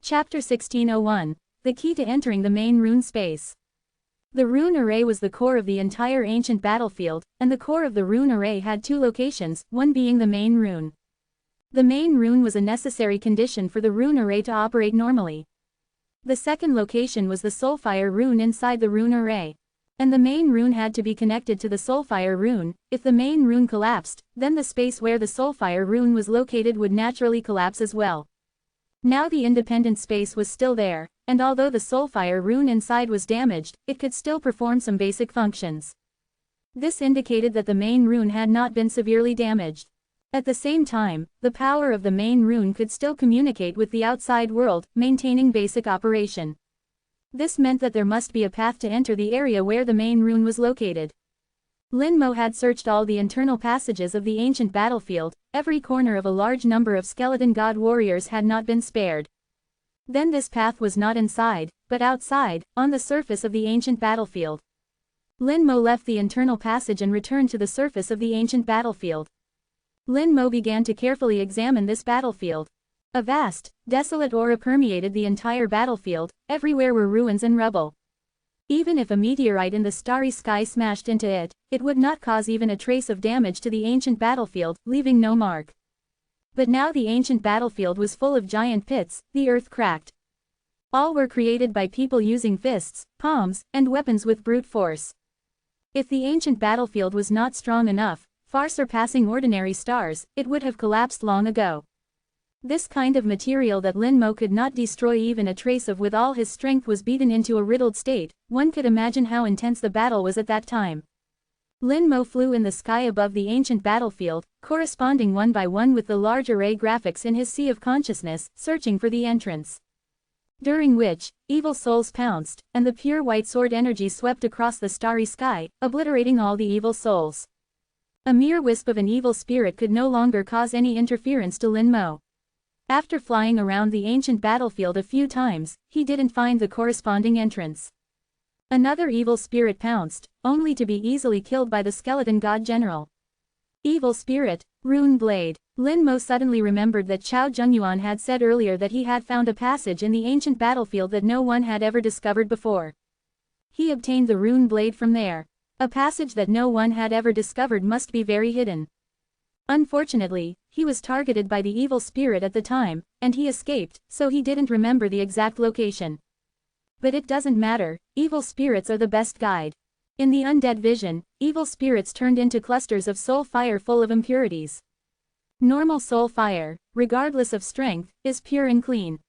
Chapter 1601. The Key to Entering the Main Rune Space. The rune array was the core of the entire ancient battlefield, and the core of the rune array had two locations, one being the main rune. The main rune was a necessary condition for the rune array to operate normally. The second location was the soulfire rune inside the rune array. And the main rune had to be connected to the soulfire rune. If the main rune collapsed, then the space where the soulfire rune was located would naturally collapse as well. Now the independent space was still there, and although the soulfire rune inside was damaged, it could still perform some basic functions. This indicated that the main rune had not been severely damaged. At the same time, the power of the main rune could still communicate with the outside world, maintaining basic operation. This meant that there must be a path to enter the area where the main rune was located. Lin Mo had searched all the internal passages of the ancient battlefield. Every corner of a large number of skeleton god warriors had not been spared. Then this path was not inside, but outside, on the surface of the ancient battlefield. Lin Mo left the internal passage and returned to the surface of the ancient battlefield. Lin Mo began to carefully examine this battlefield. A vast, desolate aura permeated the entire battlefield. Everywhere were ruins and rubble. Even if a meteorite in the starry sky smashed into it, it would not cause even a trace of damage to the ancient battlefield, leaving no mark. But now the ancient battlefield was full of giant pits. The earth cracked. All were created by people using fists, palms, and weapons with brute force. If the ancient battlefield was not strong enough, far surpassing ordinary stars, it would have collapsed long ago. This kind of material that Lin Mo could not destroy even a trace of with all his strength was beaten into a riddled state. One could imagine how intense the battle was at that time. Lin Mo flew in the sky above the ancient battlefield, corresponding one by one with the large array graphics in his sea of consciousness, searching for the entrance. During which, evil souls pounced, and the pure white sword energy swept across the starry sky, obliterating all the evil souls. A mere wisp of an evil spirit could no longer cause any interference to Lin Mo. After flying around the ancient battlefield a few times, he didn't find the corresponding entrance. Another evil spirit pounced, only to be easily killed by the skeleton god general. Evil spirit, rune blade. Lin Mo suddenly remembered that Chao Jungyuan had said earlier that he had found a passage in the ancient battlefield that no one had ever discovered before. He obtained the rune blade from there. A passage that no one had ever discovered must be very hidden. Unfortunately, he was targeted by the evil spirit at the time, and he escaped, so he didn't remember the exact location. But it doesn't matter, evil spirits are the best guide. In the undead vision, evil spirits turned into clusters of soul fire full of impurities. Normal soul fire, regardless of strength, is pure and clean.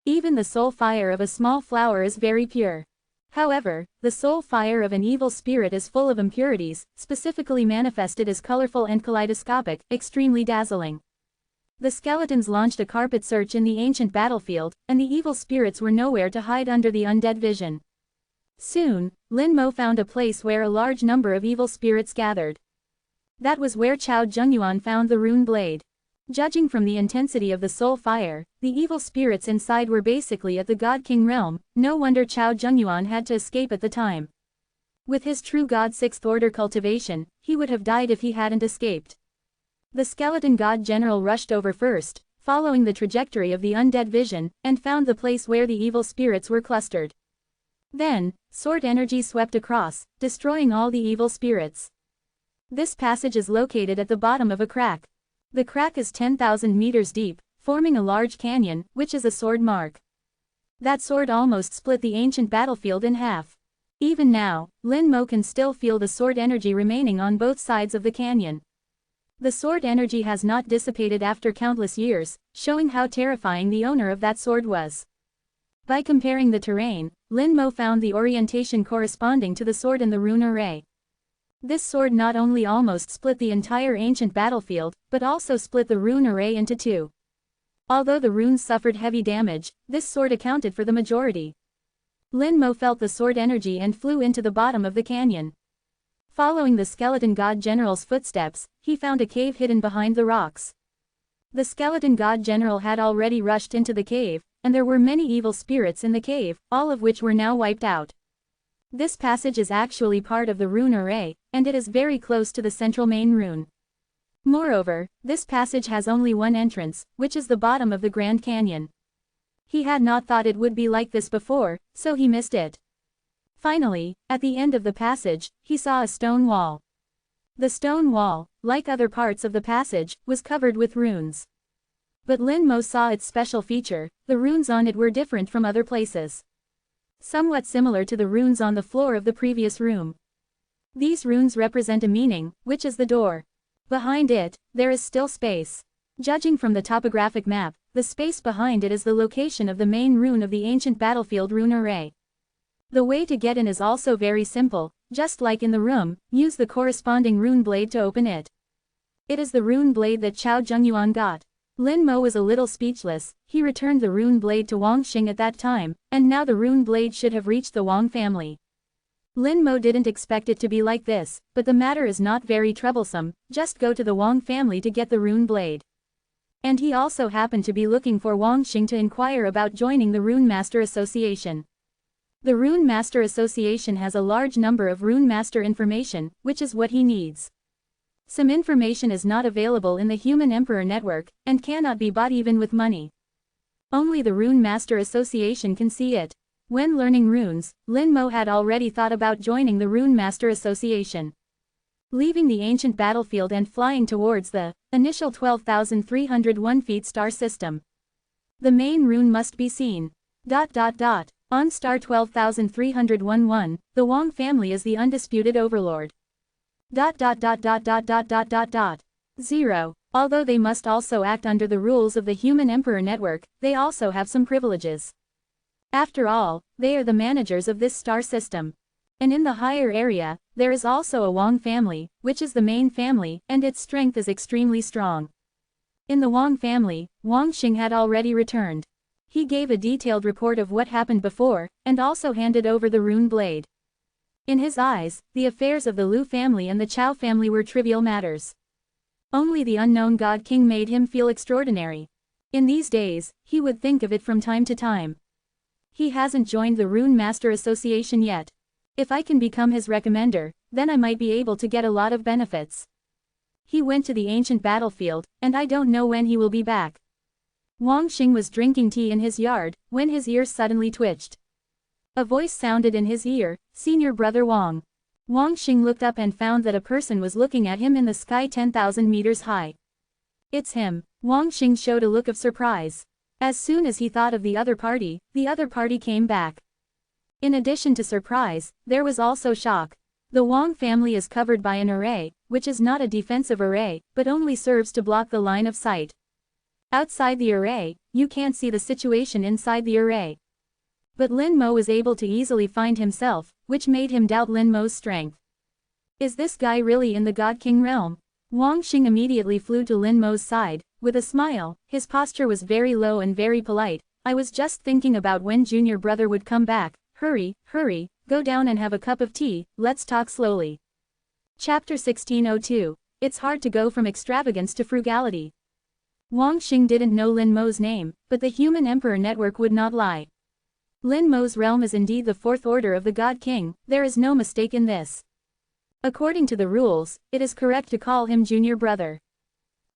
Even the soul fire of a small flower is very pure. However, the soul fire of an evil spirit is full of impurities, specifically manifested as colorful and kaleidoscopic, extremely dazzling. The skeletons launched a carpet search in the ancient battlefield, and the evil spirits were nowhere to hide under the undead vision. Soon, Lin Mo found a place where a large number of evil spirits gathered. That was where Chao Jungyuan found the rune blade. Judging from the intensity of the soul fire, the evil spirits inside were basically at the God King realm. No wonder Chao Jungyuan had to escape at the time. With his true God 6th order cultivation, he would have died if he hadn't escaped. The skeleton god general rushed over first, following the trajectory of the undead vision, and found the place where the evil spirits were clustered. Then, sword energy swept across, destroying all the evil spirits. This passage is located at the bottom of a crack. The crack is 10,000 meters deep, forming a large canyon, which is a sword mark. That sword almost split the ancient battlefield in half. Even now, Lin Mo can still feel the sword energy remaining on both sides of the canyon. The sword energy has not dissipated after countless years, showing how terrifying the owner of that sword was. By comparing the terrain, Lin Mo found the orientation corresponding to the sword in the rune array. This sword not only almost split the entire ancient battlefield, but also split the rune array into two. Although the runes suffered heavy damage, this sword accounted for the majority. Lin Mo felt the sword energy and flew into the bottom of the canyon. Following the skeleton god general's footsteps, he found a cave hidden behind the rocks. The skeleton god general had already rushed into the cave, and there were many evil spirits in the cave, all of which were now wiped out. This passage is actually part of the rune array, and it is very close to the central main rune. Moreover, this passage has only one entrance, which is the bottom of the Grand Canyon. He had not thought it would be like this before, so he missed it. Finally, at the end of the passage, he saw a stone wall. The stone wall, like other parts of the passage, was covered with runes. But Lin Mo saw its special feature: the runes on it were different from other places. Somewhat similar to the runes on the floor of the previous room. These runes represent a meaning, which is the door. Behind it, there is still space. Judging from the topographic map, the space behind it is the location of the main rune of the ancient battlefield rune array. The way to get in is also very simple: just like in the room, use the corresponding rune blade to open it. It is the rune blade that Chao Zhengyuan got. Lin Mo was a little speechless. He returned the rune blade to Wang Xing at that time, and now the rune blade should have reached the Wang family. Lin Mo didn't expect it to be like this, but the matter is not very troublesome. Just go to the Wang family to get the rune blade. And he also happened to be looking for Wang Xing to inquire about joining the Rune Master Association. The Rune Master Association has a large number of Rune Master information, which is what he needs. Some information is not available in the Human Emperor Network, and cannot be bought even with money. Only the Rune Master Association can see it. When learning runes, Lin Mo had already thought about joining the Rune Master Association. Leaving the ancient battlefield and flying towards the initial 12,301 feet star system. The main rune must be seen. On star 12,311, the Wang family is the undisputed overlord. 0. Although they must also act under the rules of the Human Emperor Network, they also have some privileges. After all, they are the managers of this star system. And in the higher area, there is also a Wang family, which is the main family, and its strength is extremely strong. In the Wang family, Wang Xing had already returned. He gave a detailed report of what happened before, and also handed over the rune blade. In his eyes, the affairs of the Lu family and the Chao family were trivial matters. Only the unknown God King made him feel extraordinary. In these days, he would think of it from time to time. He hasn't joined the Rune Master Association yet. If I can become his recommender, then I might be able to get a lot of benefits. He went to the ancient battlefield, and I don't know when he will be back. Wang Xing was drinking tea in his yard, when his ears suddenly twitched. A voice sounded in his ear: "Senior Brother Wang." Wang Xing looked up and found that a person was looking at him in the sky 10,000 meters high. "It's him." Wang Xing showed a look of surprise. As soon as he thought of the other party came back. In addition to surprise, there was also shock. The Wang family is covered by an array, which is not a defensive array, but only serves to block the line of sight. Outside the array, you can't see the situation inside the array. But Lin Mo was able to easily find himself, which made him doubt Lin Mo's strength. Is this guy really in the God King realm? Wang Xing immediately flew to Lin Mo's side, with a smile. His posture was very low and very polite. "I was just thinking about when junior brother would come back. Hurry, go down and have a cup of tea, let's talk slowly." Chapter 1602. It's hard to go from extravagance to frugality. Wang Xing didn't know Lin Mo's name, but the Human Emperor Network would not lie. Lin Mo's realm is indeed the fourth order of the God King, there is no mistake in this. According to the rules, it is correct to call him junior brother.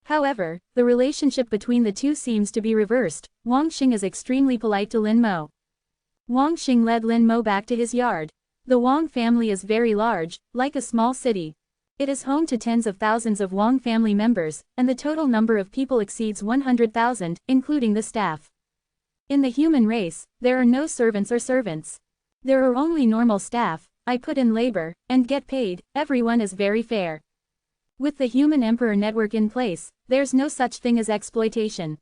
However, the relationship between the two seems to be reversed. Wang Xing is extremely polite to Lin Mo. Wang Xing led Lin Mo back to his yard. The Wang family is very large, like a small city. It is home to tens of thousands of Wang family members, and the total number of people exceeds 100,000, including the staff. In the human race, there are no servants or servants. There are only normal staff. I put in labor, and get paid. Everyone is very fair. With the Human Emperor Network in place, there's no such thing as exploitation.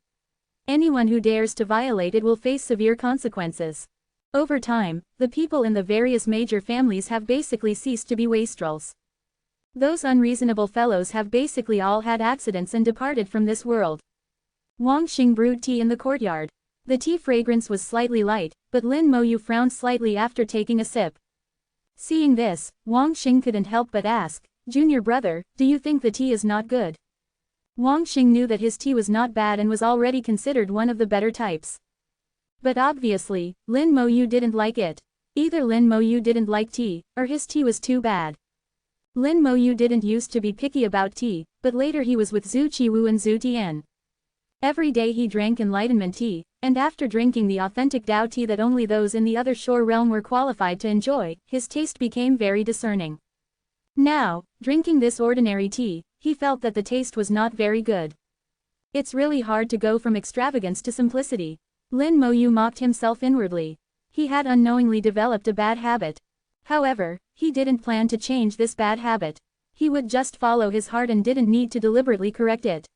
Anyone who dares to violate it will face severe consequences. Over time, the people in the various major families have basically ceased to be wastrels. Those unreasonable fellows have basically all had accidents and departed from this world. Wang Xing brewed tea in the courtyard. The tea fragrance was slightly light, but Lin Mo frowned slightly after taking a sip. Seeing this, Wang Xing couldn't help but ask, "Junior brother, do you think the tea is not good?" Wang Xing knew that his tea was not bad and was already considered one of the better types. But obviously, Lin Mo didn't like it. Either Lin Mo didn't like tea, or his tea was too bad. Lin Mo didn't used to be picky about tea, but later he was with Zhu Qiwu and Zhu Tian. Every day he drank enlightenment tea, And after drinking the authentic Dao tea that only those in the other shore realm were qualified to enjoy, his taste became very discerning. Now, drinking this ordinary tea, he felt that the taste was not very good. It's really hard to go from extravagance to simplicity. Lin Moyu mocked himself inwardly. He had unknowingly developed a bad habit. However, he didn't plan to change this bad habit. He would just follow his heart and didn't need to deliberately correct it.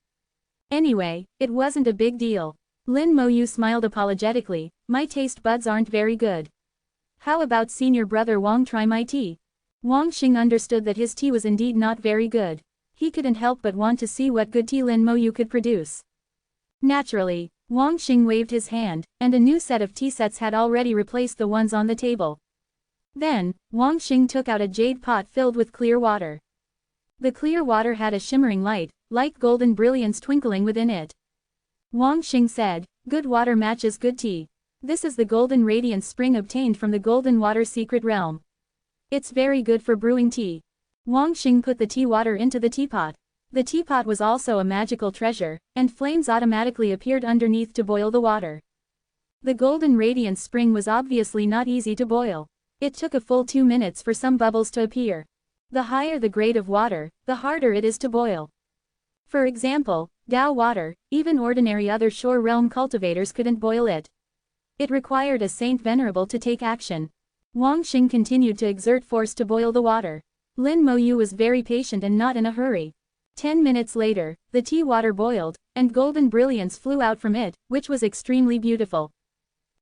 Anyway, it wasn't a big deal. Lin Moyu smiled apologetically, my taste buds aren't very good. How about senior brother Wang try my tea? Wang Xing understood that his tea was indeed not very good. He couldn't help but want to see what good tea Lin Moyu could produce. Naturally, Wang Xing waved his hand, and a new set of tea sets had already replaced the ones on the table. Then, Wang Xing took out a jade pot filled with clear water. The clear water had a shimmering light, like golden brilliance twinkling within it. Wang Xing said, good water matches good tea. This is the golden radiance spring obtained from the golden water secret realm. It's very good for brewing tea. Wang Xing put the tea water into the teapot. The teapot was also a magical treasure, and flames automatically appeared underneath to boil the water. The golden radiance spring was obviously not easy to boil. It took a full 2 minutes for some bubbles to appear. The higher the grade of water, the harder it is to boil. For example, Dao water, even ordinary other shore realm cultivators couldn't boil it. It required a Saint Venerable to take action. Wang Xing continued to exert force to boil the water. Lin Moyu was very patient and not in a hurry. 10 minutes later, the tea water boiled, and golden brilliance flew out from it, which was extremely beautiful.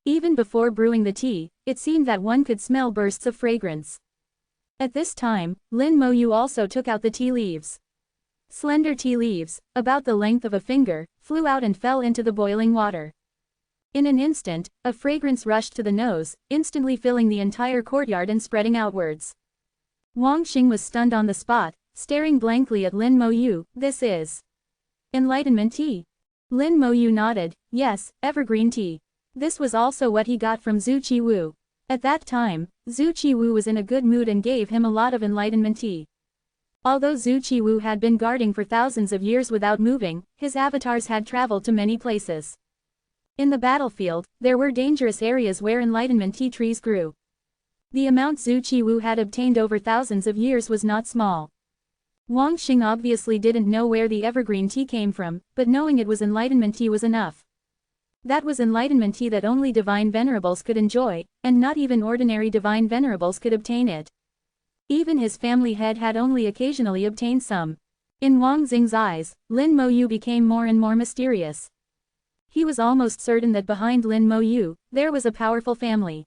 Even before brewing the tea, it seemed that one could smell bursts of fragrance. At this time, Lin Moyu also took out the tea leaves. Slender tea leaves, about the length of a finger, flew out and fell into the boiling water. In an instant, a fragrance rushed to the nose, instantly filling the entire courtyard and spreading outwards. Wang Xing was stunned on the spot, staring blankly at Lin Moyu. This is enlightenment tea. Lin Moyu nodded, yes, evergreen tea. This was also what he got from Zhu Qiwu. At that time, Zhu Qiwu was in a good mood and gave him a lot of enlightenment tea. Although Zhu Qiwu had been guarding for thousands of years without moving, his avatars had traveled to many places. In the battlefield, there were dangerous areas where enlightenment tea trees grew. The amount Zhu Qiwu had obtained over thousands of years was not small. Wang Xing obviously didn't know where the evergreen tea came from, but knowing it was enlightenment tea was enough. That was enlightenment tea that only divine venerables could enjoy, and not even ordinary divine venerables could obtain it. Even his family head had only occasionally obtained some. In Wang Xing's eyes, Lin Moyu became more and more mysterious. He was almost certain that behind Lin Moyu, there was a powerful family.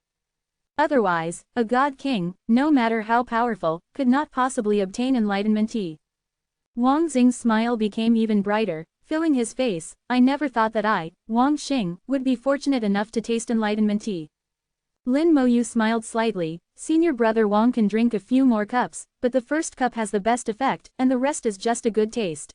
Otherwise, a god king, no matter how powerful, could not possibly obtain enlightenment tea. Wang Xing's smile became even brighter, filling his face. I never thought that I, Wang Xing, would be fortunate enough to taste enlightenment tea. Lin Moyu smiled slightly. Senior brother Wang can drink a few more cups, but the first cup has the best effect, and the rest is just a good taste.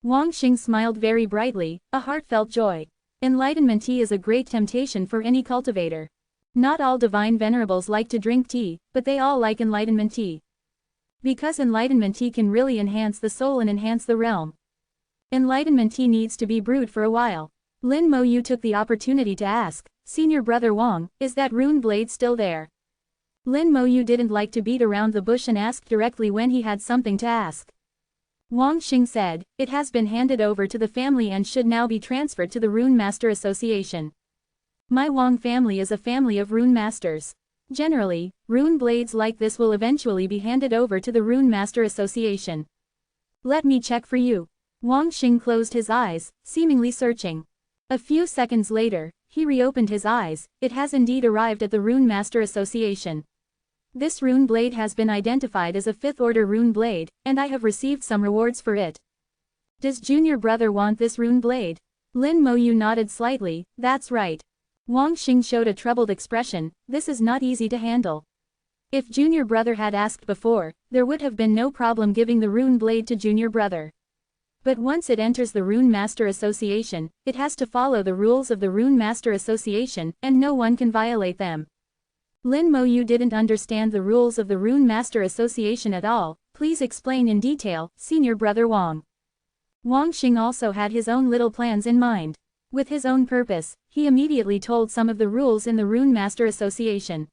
Wang Xing smiled very brightly, a heartfelt joy. Enlightenment tea is a great temptation for any cultivator. Not all divine venerables like to drink tea, but they all like enlightenment tea. Because enlightenment tea can really enhance the soul and enhance the realm. Enlightenment tea needs to be brewed for a while. Lin Moyu took the opportunity to ask, Senior brother Wang, is that rune blade still there? Lin Moyu didn't like to beat around the bush and ask directly when he had something to ask. Wang Xing said, it has been handed over to the family and should now be transferred to the Rune Master Association. My Wang family is a family of rune masters. Generally, rune blades like this will eventually be handed over to the Rune Master Association. Let me check for you. Wang Xing closed his eyes, seemingly searching. A few seconds later, he reopened his eyes. It has indeed arrived at the Rune Master Association. This rune blade has been identified as a 5th order rune blade, and I have received some rewards for it. Does junior brother want this rune blade? Lin Moyu nodded slightly, that's right. Wang Xing showed a troubled expression, this is not easy to handle. If junior brother had asked before, there would have been no problem giving the rune blade to junior brother. But once it enters the Rune Master Association, it has to follow the rules of the Rune Master Association, and no one can violate them. Lin Moyu didn't understand the rules of the Rune Master Association at all. Please explain in detail, senior brother Wang. Wang Xing also had his own little plans in mind. With his own purpose, he immediately told some of the rules in the Rune Master Association.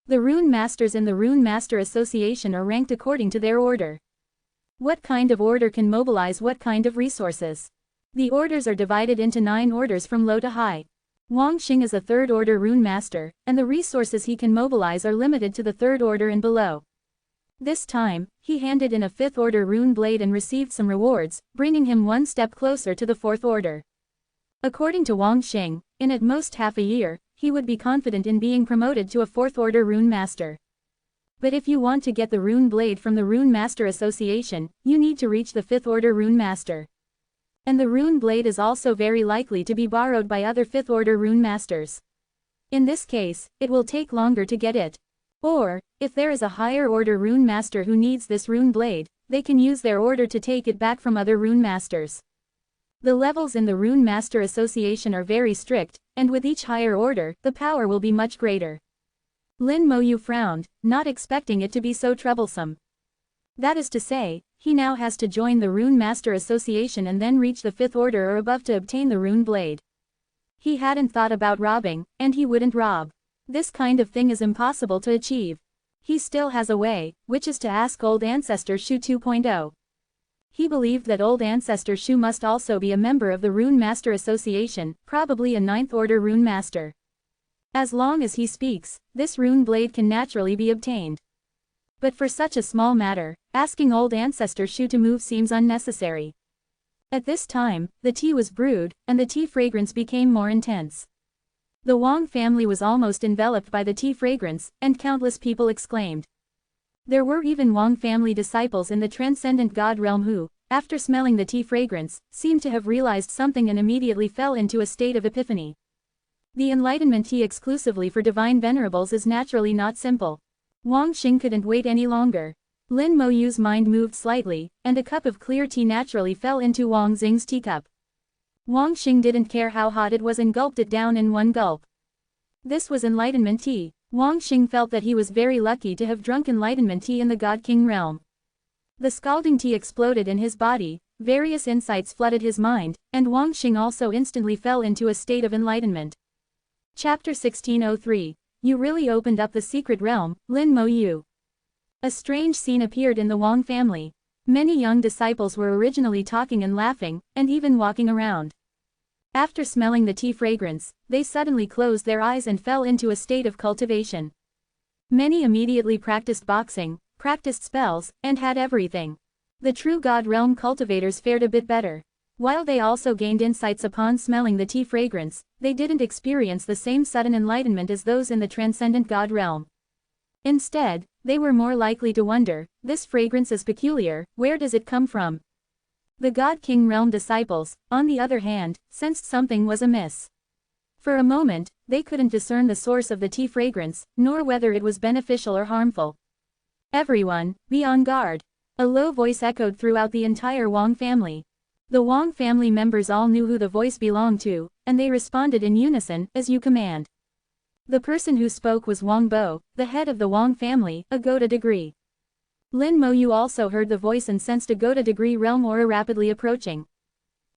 The Rune Masters in the Rune Master Association are ranked according to their order. What kind of order can mobilize what kind of resources? The orders are divided into 9 orders from low to high. Wang Xing is a 3rd order Rune Master, and the resources he can mobilize are limited to the 3rd order and below. This time, he handed in a 5th order rune blade and received some rewards, bringing him one step closer to the 4th order. According to Wang Xing, in at most half a year, he would be confident in being promoted to a 4th order Rune Master. But if you want to get the Rune Blade from the Rune Master Association, you need to reach the 5th order Rune Master. And the Rune Blade is also very likely to be borrowed by other 5th order Rune Masters. In this case, it will take longer to get it. Or, if there is a higher order Rune Master who needs this Rune Blade, they can use their order to take it back from other Rune Masters. The levels in the Rune Master Association are very strict, and with each higher order, the power will be much greater. Lin Moyu frowned, not expecting it to be so troublesome. That is to say, he now has to join the Rune Master Association and then reach the 5th order or above to obtain the Rune Blade. He hadn't thought about robbing, and he wouldn't rob. This kind of thing is impossible to achieve. He still has a way, which is to ask Old Ancestor Shu 2.0. He believed that Old Ancestor Shu must also be a member of the Rune Master Association, probably a 9th order Rune Master. As long as he speaks, this Rune Blade can naturally be obtained. But for such a small matter, asking Old Ancestor Shu to move seems unnecessary. At this time, the tea was brewed, and the tea fragrance became more intense. The Wang family was almost enveloped by the tea fragrance, and countless people exclaimed. There were even Wang family disciples in the transcendent god realm who, after smelling the tea fragrance, seemed to have realized something and immediately fell into a state of epiphany. The enlightenment tea exclusively for divine venerables is naturally not simple. Wang Xing couldn't wait any longer. Lin Moyu's mind moved slightly, and a cup of clear tea naturally fell into Wang Xing's teacup. Wang Xing didn't care how hot it was and gulped it down in one gulp. This was enlightenment tea. Wang Xing felt that he was very lucky to have drunk enlightenment tea in the God King realm. The scalding tea exploded in his body, various insights flooded his mind, and Wang Xing also instantly fell into a state of enlightenment. Chapter 1603. You really opened up the secret realm, Lin Moyu. A strange scene appeared in the Wang family. Many young disciples were originally talking and laughing, and even walking around. After smelling the tea fragrance, they suddenly closed their eyes and fell into a state of cultivation. Many immediately practiced boxing, practiced spells, and had everything. The true God realm cultivators fared a bit better. While they also gained insights upon smelling the tea fragrance, they didn't experience the same sudden enlightenment as those in the transcendent God realm. Instead, they were more likely to wonder, this fragrance is peculiar, where does it come from? The God King realm disciples, on the other hand, sensed something was amiss. For a moment, they couldn't discern the source of the tea fragrance, nor whether it was beneficial or harmful. Everyone, be on guard. A low voice echoed throughout the entire Wang family. The Wang family members all knew who the voice belonged to, and they responded in unison, as you command. The person who spoke was Wang Bo, the head of the Wang family, a Goda degree. Lin Moyu also heard the voice and sensed a Goda degree realm aura rapidly approaching.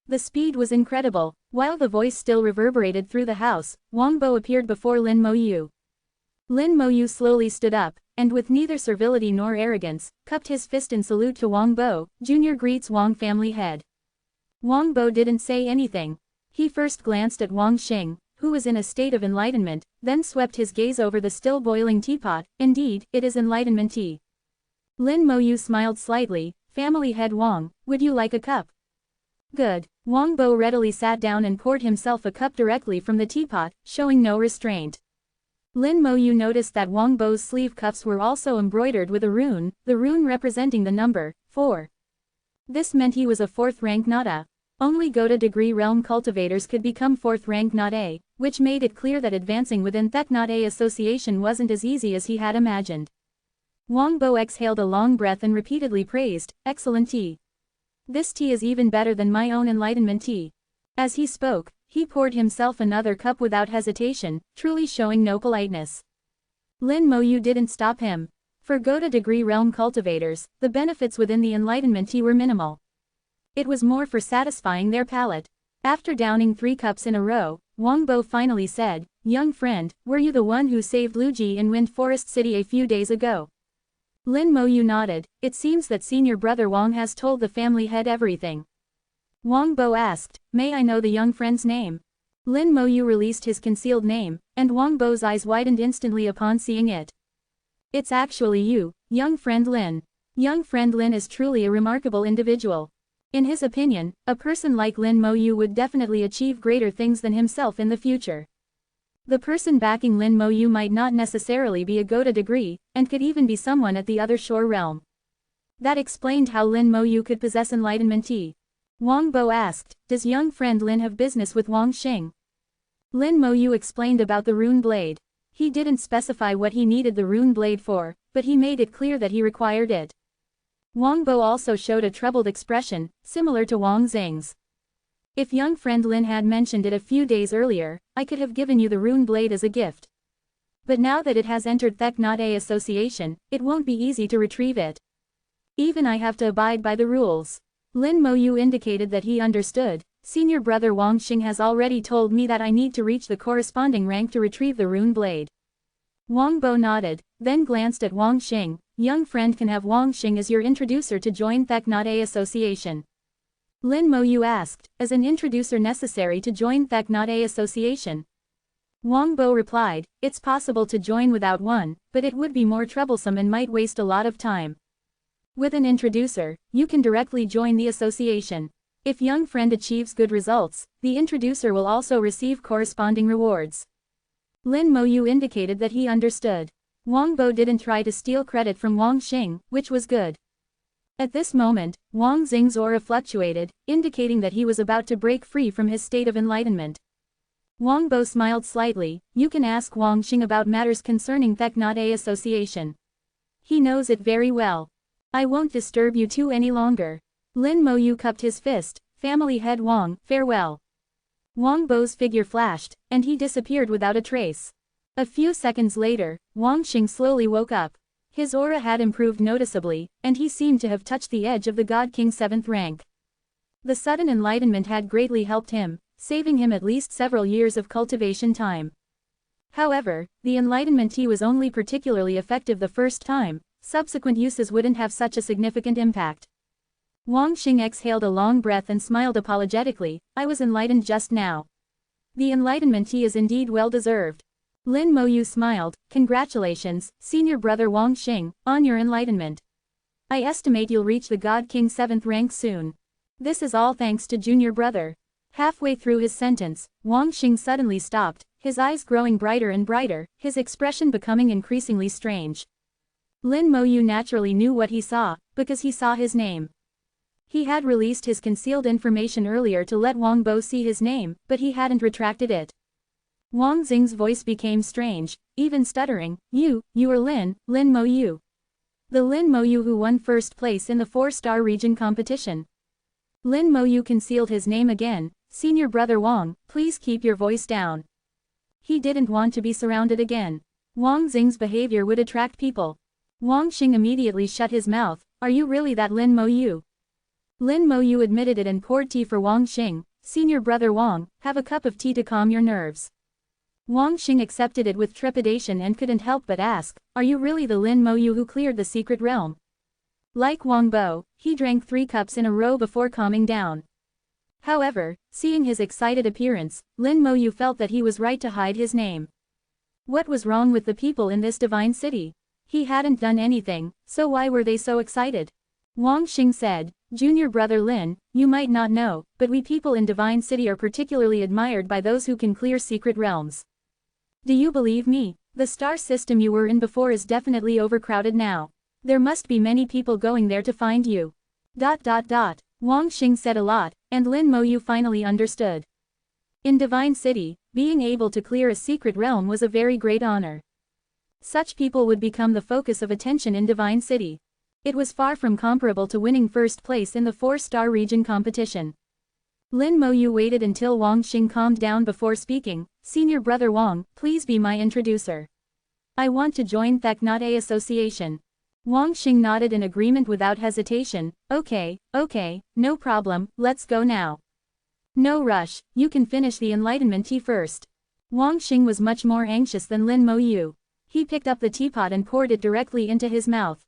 The speed was incredible. While the voice still reverberated through the house, Wang Bo appeared before Lin Moyu. Lin Moyu slowly stood up, and with neither servility nor arrogance, cupped his fist in salute to Wang Bo. Junior greets Wang family head. Wang Bo didn't say anything. He first glanced at Wang Xing, who was in a state of enlightenment, then swept his gaze over the still boiling teapot. Indeed, it is enlightenment tea. Lin Moyu smiled slightly. Family head Wang, would you like a cup? Good. Wang Bo readily sat down and poured himself a cup directly from the teapot, showing no restraint. Lin Moyu noticed that Wang Bo's sleeve cuffs were also embroidered with a rune, the rune representing the number 4. This meant he was a 4th rank Nada. Only Goda degree realm cultivators could become 4th rank Nada, which made it clear that advancing within Thek Nada association wasn't as easy as he had imagined. Wang Bo exhaled a long breath and repeatedly praised, excellent tea. This tea is even better than my own enlightenment tea. As he spoke, he poured himself another cup without hesitation, truly showing no politeness. Lin Moyu didn't stop him. For Goda degree realm cultivators, the benefits within the enlightenment tea were minimal. It was more for satisfying their palate. After downing 3 cups in a row, Wang Bo finally said, "Young friend, were you the one who saved Lu Ji in Wind Forest City a few days ago?" Lin Moyu nodded. It seems that senior brother Wang has told the family head everything. Wang Bo asked, "May I know the young friend's name?" Lin Moyu released his concealed name, and Wang Bo's eyes widened instantly upon seeing it. "It's actually you, young friend Lin. Young friend Lin is truly a remarkable individual. In his opinion, a person like Lin Moyu would definitely achieve greater things than himself in the future. The person backing Lin Moyu might not necessarily be a Goda degree, and could even be someone at the other shore realm." That explained how Lin Moyu could possess enlightenment tea. Wang Bo asked, "Does young friend Lin have business with Wang Xing?" Lin Moyu explained about the rune blade. He didn't specify what he needed the rune blade for, but he made it clear that he required it. Wang Bo also showed a troubled expression, similar to Wang Xing's. "If young friend Lin had mentioned it a few days earlier, I could have given you the rune blade as a gift. But now that it has entered Thek Not A Association, it won't be easy to retrieve it. Even I have to abide by the rules." Lin Moyu indicated that he understood. "Senior brother Wang Xing has already told me that I need to reach the corresponding rank to retrieve the rune blade." Wang Bo nodded, then glanced at Wang Xing. "Young friend can have Wang Xing as your introducer to join Thek Not A Association." Lin Moyu asked, "Is an introducer necessary to join Thek Not A Association?" Wang Bo replied, "It's possible to join without one, but it would be more troublesome and might waste a lot of time. With an introducer, you can directly join the association. If young friend achieves good results, the introducer will also receive corresponding rewards." Lin Moyu indicated that he understood. Wang Bo didn't try to steal credit from Wang Xing, which was good. At this moment, Wang Xing's aura fluctuated, indicating that he was about to break free from his state of enlightenment. Wang Bo smiled slightly. "You can ask Wang Xing about matters concerning Thek Not A Association. He knows it very well. I won't disturb you two any longer." Lin Moyu cupped his fist. "Family head Wang, farewell." Wang Bo's figure flashed, and he disappeared without a trace. A few seconds later, Wang Xing slowly woke up. His aura had improved noticeably, and he seemed to have touched the edge of the God King 7th rank. The sudden enlightenment had greatly helped him, saving him at least several years of cultivation time. However, the enlightenment tea was only particularly effective the first time, subsequent uses wouldn't have such a significant impact. Wang Xing exhaled a long breath and smiled apologetically. "I was enlightened just now. The enlightenment tea is indeed well deserved." Lin Moyu smiled. "Congratulations, senior brother Wang Xing, on your enlightenment. I estimate you'll reach the God King 7th rank soon. This is all thanks to junior brother." Halfway through his sentence, Wang Xing suddenly stopped, his eyes growing brighter and brighter, his expression becoming increasingly strange. Lin Moyu naturally knew what he saw, because he saw his name. He had released his concealed information earlier to let Wang Bo see his name, but he hadn't retracted it. Wang Xing's voice became strange, even stuttering. You are Lin Moyu. The Lin Moyu who won first place in the 4-star region competition." Lin Moyu concealed his name again. "Senior brother Wang, please keep your voice down." He didn't want to be surrounded again. Wang Xing's behavior would attract people. Wang Xing immediately shut his mouth. "Are you really that Lin Moyu?" Lin Moyu admitted it and poured tea for Wang Xing. "Senior brother Wang, have a cup of tea to calm your nerves." Wang Xing accepted it with trepidation and couldn't help but ask, "Are you really the Lin Moyu who cleared the secret realm?" Like Wang Bo, he drank 3 cups in a row before calming down. However, seeing his excited appearance, Lin Moyu felt that he was right to hide his name. What was wrong with the people in this divine city? He hadn't done anything, so why were they so excited? Wang Xing said, "Junior brother Lin, you might not know, but we people in Divine City are particularly admired by those who can clear secret realms. Do you believe me? The star system you were in before is definitely overcrowded now. There must be many people going there to find you." Wang Xing said a lot, and Lin Moyu finally understood. In Divine City, being able to clear a secret realm was a very great honor. Such people would become the focus of attention in Divine City. It was far from comparable to winning first place in the 4-star region competition. Lin Moyu waited until Wang Xing calmed down before speaking. "Senior brother Wang, please be my introducer. I want to join Thek Not A Association." Wang Xing nodded in agreement without hesitation. Okay, no problem, let's go now." No rush, you can finish the enlightenment tea first. Wang Xing was much more anxious than Lin Mo Yu. He picked up the teapot and poured it directly into his mouth.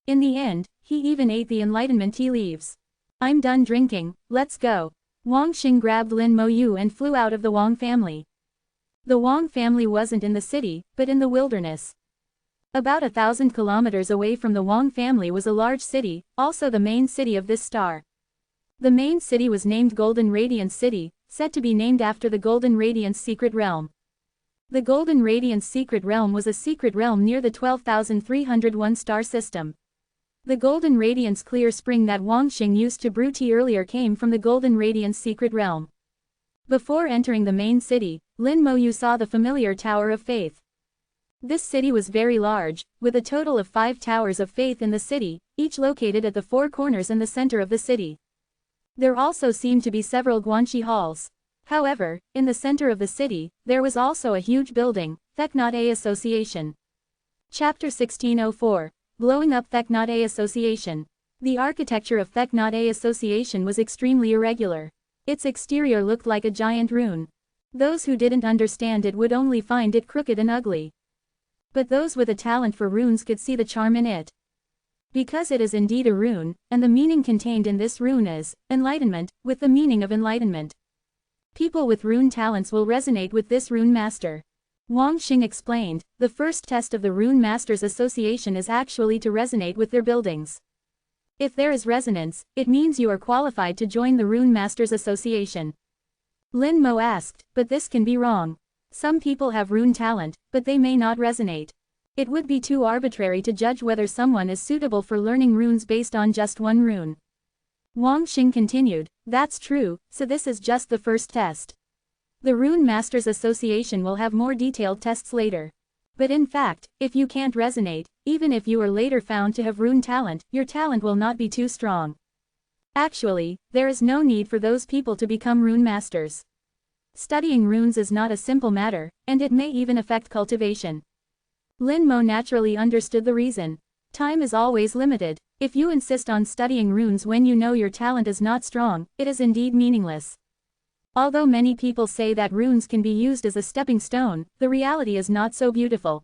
In the end, he even ate the enlightenment tea leaves. I'm done drinking, let's go. Wang Xing grabbed Lin Mo Yu and flew out of the Wang family. The Wang family wasn't in the city, but in the wilderness. About 1,000 kilometers away from the Wang family was a large city, also the main city of this star. The main city was named Golden Radiance City, said to be named after the Golden Radiance Secret Realm. The Golden Radiance Secret Realm was a secret realm near the 12,301 star system. The Golden Radiance clear spring that Wang Xing used to brew tea earlier came from the Golden Radiance Secret Realm. Before entering the main city, Lin Mo Yu saw the familiar Tower of Faith. This city was very large, with a total of 5 towers of faith in the city, each located at the 4 corners in the center of the city. There also seemed to be several guanxi halls. However, in the center of the city, there was also a huge building, Theknot A Association. Chapter 1604. Blowing up Theknot A Association. The architecture of Theknot A Association was extremely irregular. Its exterior looked like a giant rune. Those who didn't understand it would only find it crooked and ugly. But those with a talent for runes could see the charm in it. Because it is indeed a rune, and the meaning contained in this rune is enlightenment, with the meaning of enlightenment. People with rune talents will resonate with this rune master. Wang Xing explained, the first test of the Rune Masters Association is actually to resonate with their buildings. If there is resonance, it means you are qualified to join the Rune Masters Association. Lin Mo asked, but this can be wrong. Some people have rune talent, but they may not resonate. It would be too arbitrary to judge whether someone is suitable for learning runes based on just one rune. Wang Xing continued, that's true, so this is just the first test. The Rune Masters Association will have more detailed tests later. But in fact, if you can't resonate, even if you are later found to have rune talent, your talent will not be too strong. Actually, there is no need for those people to become rune masters. Studying runes is not a simple matter, and it may even affect cultivation. Lin Mo naturally understood the reason. Time is always limited. If you insist on studying runes when you know your talent is not strong, it is indeed meaningless. Although many people say that runes can be used as a stepping stone, the reality is not so beautiful.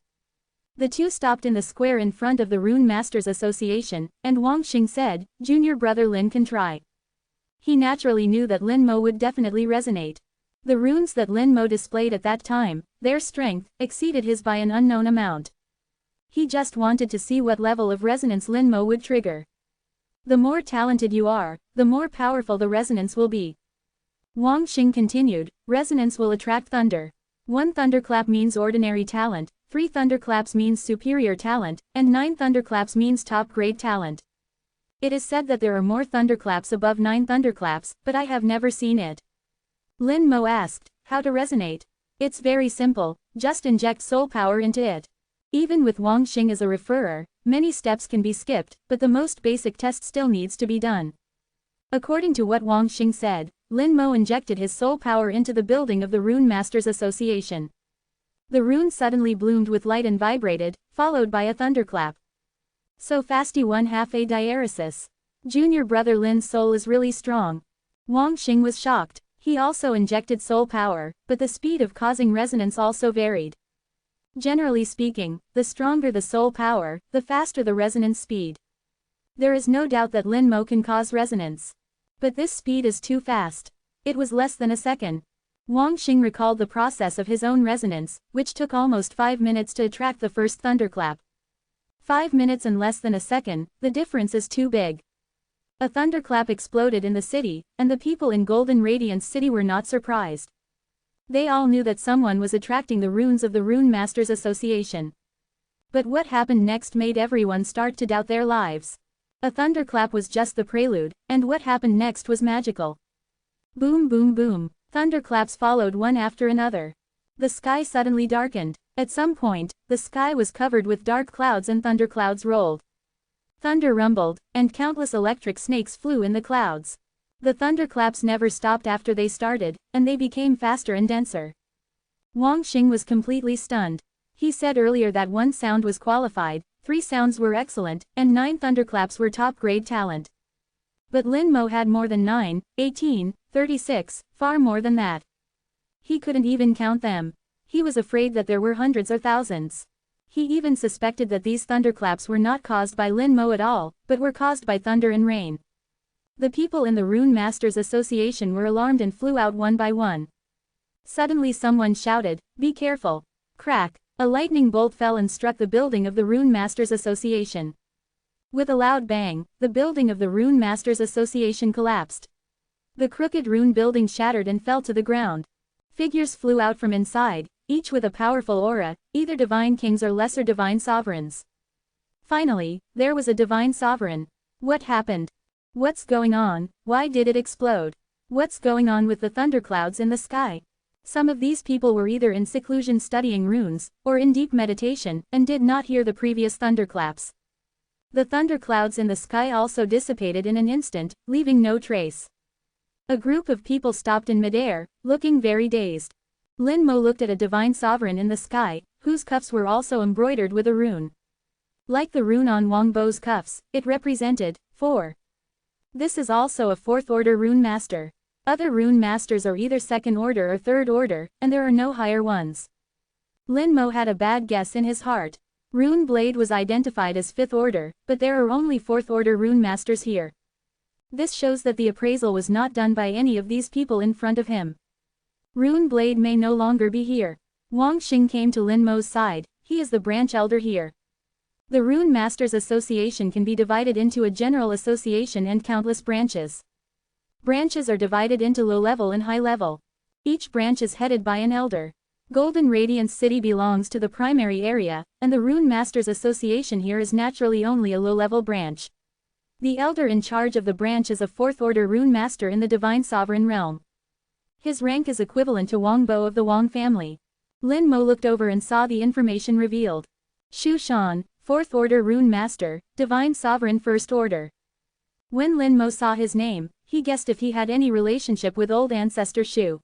The two stopped in the square in front of the Rune Masters Association, and Wang Xing said, Junior brother Lin can try. He naturally knew that Lin Mo would definitely resonate. The runes that Lin Mo displayed at that time, their strength, exceeded his by an unknown amount. He just wanted to see what level of resonance Lin Mo would trigger. The more talented you are, the more powerful the resonance will be. Wang Xing continued, resonance will attract thunder. 1 thunderclap means ordinary talent, 3 thunderclaps means superior talent, and 9 thunderclaps means top-grade talent. It is said that there are more thunderclaps above 9 thunderclaps, but I have never seen it. Lin Mo asked, how to resonate? It's very simple, just inject soul power into it. Even with Wang Xing as a referrer, many steps can be skipped, but the most basic test still needs to be done. According to what Wang Xing said, Lin Mo injected his soul power into the building of the Rune Masters Association. The rune suddenly bloomed with light and vibrated, followed by a thunderclap. So fasty 1/2 a diaresis. Junior brother Lin's soul is really strong. Wang Xing was shocked. He also injected soul power, but the speed of causing resonance also varied. Generally speaking, the stronger the soul power, the faster the resonance speed. There is no doubt that Lin Mo can cause resonance. But this speed is too fast. It was less than a second. Wang Xing recalled the process of his own resonance, which took almost 5 minutes to attract the first thunderclap. 5 minutes and less than a second, the difference is too big. A thunderclap exploded in the city, and the people in Golden Radiance City were not surprised. They all knew that someone was attracting the runes of the Rune Masters Association. But what happened next made everyone start to doubt their lives. A thunderclap was just the prelude, and what happened next was magical. Boom boom boom. Thunderclaps followed one after another. The sky suddenly darkened. At some point, the sky was covered with dark clouds and thunderclouds rolled. Thunder rumbled, and countless electric snakes flew in the clouds. The thunderclaps never stopped after they started, and they became faster and denser. Wang Xing was completely stunned. He said earlier that 1 sound was qualified, 3 sounds were excellent, and 9 thunderclaps were top-grade talent. But Lin Mo had more than 9, 18, 36, far more than that. He couldn't even count them. He was afraid that there were hundreds or thousands. He even suspected that these thunderclaps were not caused by Lin Mo at all, but were caused by thunder and rain. The people in the Rune Masters Association were alarmed and flew out one by one. Suddenly someone shouted, "Be careful!" Crack! A lightning bolt fell and struck the building of the Rune Masters Association. With a loud bang, the building of the Rune Masters Association collapsed. The crooked rune building shattered and fell to the ground. Figures flew out from inside, each with a powerful aura, either divine kings or lesser divine sovereigns. Finally, there was a divine sovereign. What happened? What's going on? Why did it explode? What's going on with the thunderclouds in the sky? Some of these people were either in seclusion studying runes, or in deep meditation, and did not hear the previous thunderclaps. The thunderclouds in the sky also dissipated in an instant, leaving no trace. A group of people stopped in midair, looking very dazed. Lin Mo looked at a divine sovereign in the sky, whose cuffs were also embroidered with a rune. Like the rune on Wang Bo's cuffs, it represented 4. This is also a 4th order rune master. Other rune masters are either 2nd order or 3rd order, and there are no higher ones. Lin Mo had a bad guess in his heart. Rune Blade was identified as 5th order, but there are only 4th order rune masters here. This shows that the appraisal was not done by any of these people in front of him. Rune Blade may no longer be here. Wang Xing came to Lin Mo's side, he is the branch elder here. The Rune Masters Association can be divided into a general association and countless branches. Branches are divided into low level and high level. Each branch is headed by an elder. Golden Radiance City belongs to the primary area, and the Rune Masters Association here is naturally only a low-level branch. The elder in charge of the branch is a 4th order rune master in the Divine Sovereign realm. His rank is equivalent to Wang Bo of the Wang family. Lin Mo looked over and saw the information revealed. Shu Shan, 4th order rune master, Divine Sovereign 1st order. When Lin Mo saw his name, he guessed if he had any relationship with old ancestor Shu.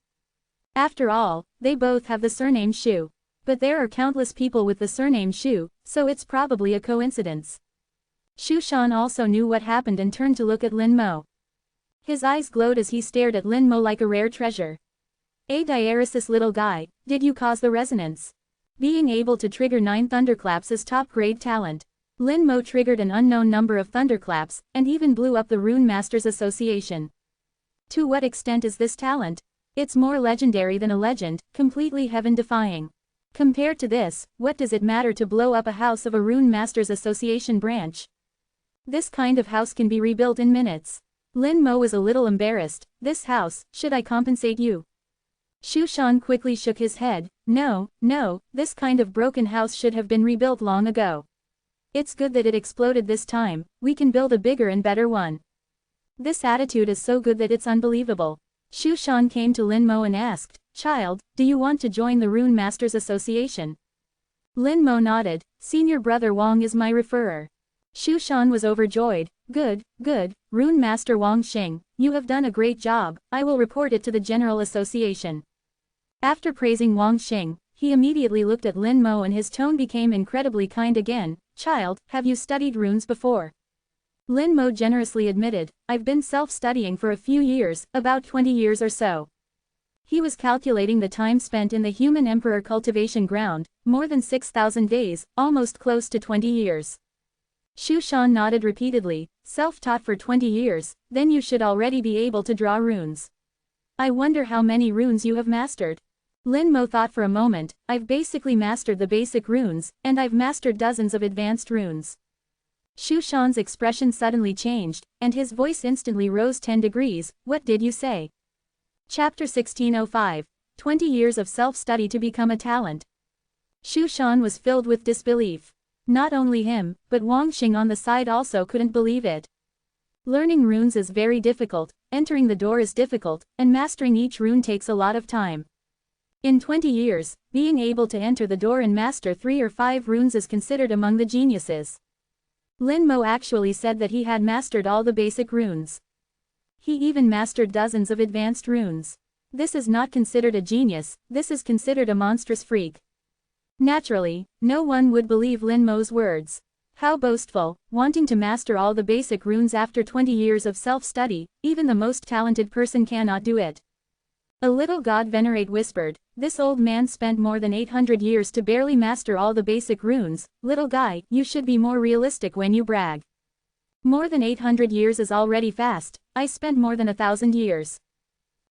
After all, they both have the surname Shu. But there are countless people with the surname Shu, so it's probably a coincidence. Shu Shan also knew what happened and turned to look at Lin Mo. His eyes glowed as he stared at Lin Mo like a rare treasure. "A diaresis little guy, did you cause the resonance?" Being able to trigger 9 thunderclaps is top-grade talent. Lin Mo triggered an unknown number of thunderclaps, and even blew up the Rune Masters Association. To what extent is this talent? It's more legendary than a legend, completely heaven-defying. Compared to this, what does it matter to blow up a house of a Rune Masters Association branch? This kind of house can be rebuilt in minutes. Lin Mo was a little embarrassed. "This house, should I compensate you?" Shu Shan quickly shook his head. No, this kind of broken house should have been rebuilt long ago. It's good that it exploded this time, we can build a bigger and better one. This attitude is so good that it's unbelievable. Shu Shan came to Lin Mo and asked, "Child, do you want to join the Rune Masters Association?" Lin Mo nodded. "Senior brother Wang is my referrer." Shu Shan was overjoyed. Good, Rune Master Wang Xing, you have done a great job, I will report it to the General Association. After praising Wang Xing, he immediately looked at Lin Mo and his tone became incredibly kind again. "Child, have you studied runes before?" Lin Mo generously admitted, "I've been self-studying for a few years, about 20 years or so." He was calculating the time spent in the human emperor cultivation ground, more than 6,000 days, almost close to 20 years. Shu Shan nodded repeatedly. "Self-taught for 20 years, then you should already be able to draw runes. I wonder how many runes you have mastered." Lin Mo thought for a moment. "I've basically mastered the basic runes, and I've mastered dozens of advanced runes." Shu Shan's expression suddenly changed, and his voice instantly rose 10 degrees. "What did you say?" Chapter 1605. 20 years of self-study to become a talent. Shu Shan was filled with disbelief. Not only him, but Wang Xing on the side also couldn't believe it. Learning runes is very difficult, entering the door is difficult, and mastering each rune takes a lot of time. In 20 years, being able to enter the door and master 3 or 5 runes is considered among the geniuses. Lin Mo actually said that he had mastered all the basic runes. He even mastered dozens of advanced runes. This is not considered a genius, this is considered a monstrous freak. Naturally, no one would believe Lin Mo's words. How boastful, wanting to master all the basic runes after 20 years of self-study, even the most talented person cannot do it. A little god Venerable whispered, this old man spent more than 800 years to barely master all the basic runes. Little guy, you should be more realistic when you brag. More than 800 years is already fast, I spent more than 1,000 years.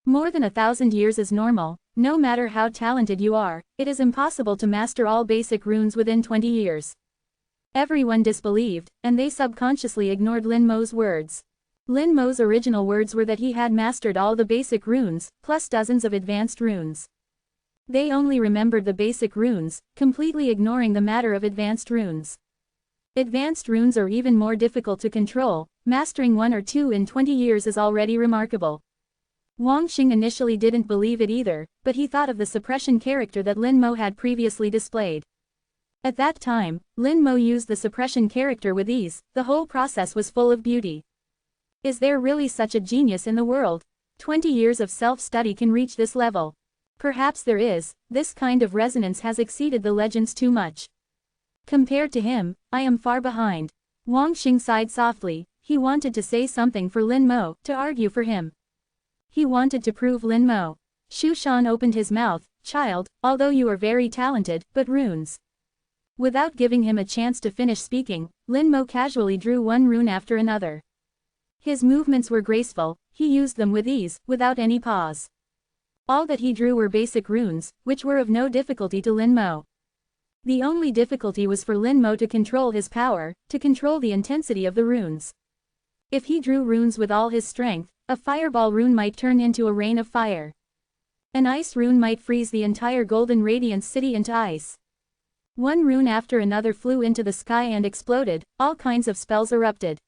More than 1,000 years is normal, no matter how talented you are, it is impossible to master all basic runes within 20 years. Everyone disbelieved, and they subconsciously ignored Lin Mo's words. Lin Mo's original words were that he had mastered all the basic runes, plus dozens of advanced runes. They only remembered the basic runes, completely ignoring the matter of advanced runes. Advanced runes are even more difficult to control, mastering one or two in 20 years is already remarkable. Wang Xing initially didn't believe it either, but he thought of the suppression character that Lin Mo had previously displayed. At that time, Lin Mo used the suppression character with ease, the whole process was full of beauty. Is there really such a genius in the world? 20 years of self-study can reach this level. Perhaps there is, this kind of resonance has exceeded the legends too much. Compared to him, I am far behind. Wang Xing sighed softly, he wanted to say something for Lin Mo, to argue for him. He wanted to prove Lin Mo. Xu Shan opened his mouth, child, although you are very talented, but runes. Without giving him a chance to finish speaking, Lin Mo casually drew one rune after another. His movements were graceful, he used them with ease, without any pause. All that he drew were basic runes, which were of no difficulty to Lin Mo. The only difficulty was for Lin Mo to control his power, to control the intensity of the runes. If he drew runes with all his strength, a fireball rune might turn into a rain of fire. An ice rune might freeze the entire Golden Radiance city into ice. One rune after another flew into the sky and exploded, all kinds of spells erupted.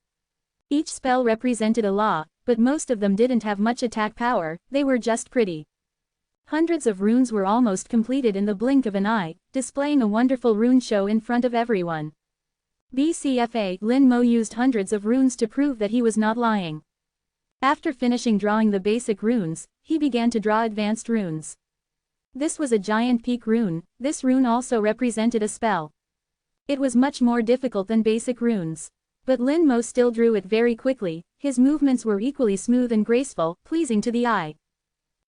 Each spell represented a law, but most of them didn't have much attack power, they were just pretty. Hundreds of runes were almost completed in the blink of an eye, displaying a wonderful rune show in front of everyone. BCFA, Lin Mo used hundreds of runes to prove that he was not lying. After finishing drawing the basic runes, he began to draw advanced runes. This was a giant peak rune, this rune also represented a spell. It was much more difficult than basic runes. But Lin Mo still drew it very quickly, his movements were equally smooth and graceful, pleasing to the eye.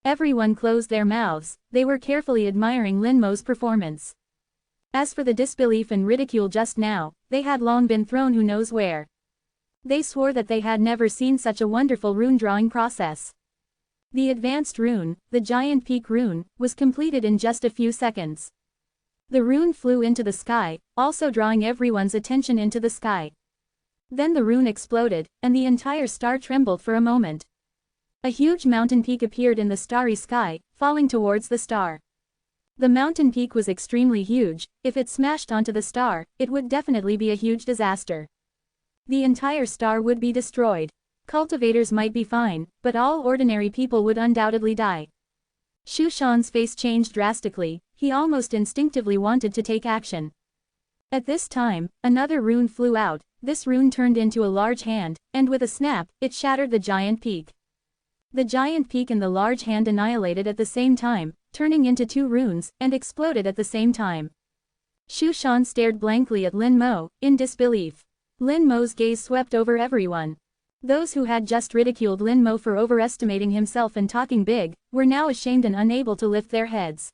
Everyone closed their mouths, they were carefully admiring Lin Mo's performance. As for the disbelief and ridicule just now, they had long been thrown who knows where. They swore that they had never seen such a wonderful rune drawing process. The advanced rune, the giant peak rune, was completed in just a few seconds. The rune flew into the sky, also drawing everyone's attention into the sky. Then the rune exploded, and the entire star trembled for a moment. A huge mountain peak appeared in the starry sky, falling towards the star. The mountain peak was extremely huge, if it smashed onto the star, it would definitely be a huge disaster. The entire star would be destroyed. Cultivators might be fine, but all ordinary people would undoubtedly die. Xu Shan's face changed drastically, he almost instinctively wanted to take action. At this time, another rune flew out, this rune turned into a large hand, and with a snap, it shattered the giant peak. The giant peak and the large hand annihilated at the same time, turning into two runes, and exploded at the same time. Xu Shan stared blankly at Lin Mo, in disbelief. Lin Mo's gaze swept over everyone. Those who had just ridiculed Lin Mo for overestimating himself and talking big, were now ashamed and unable to lift their heads.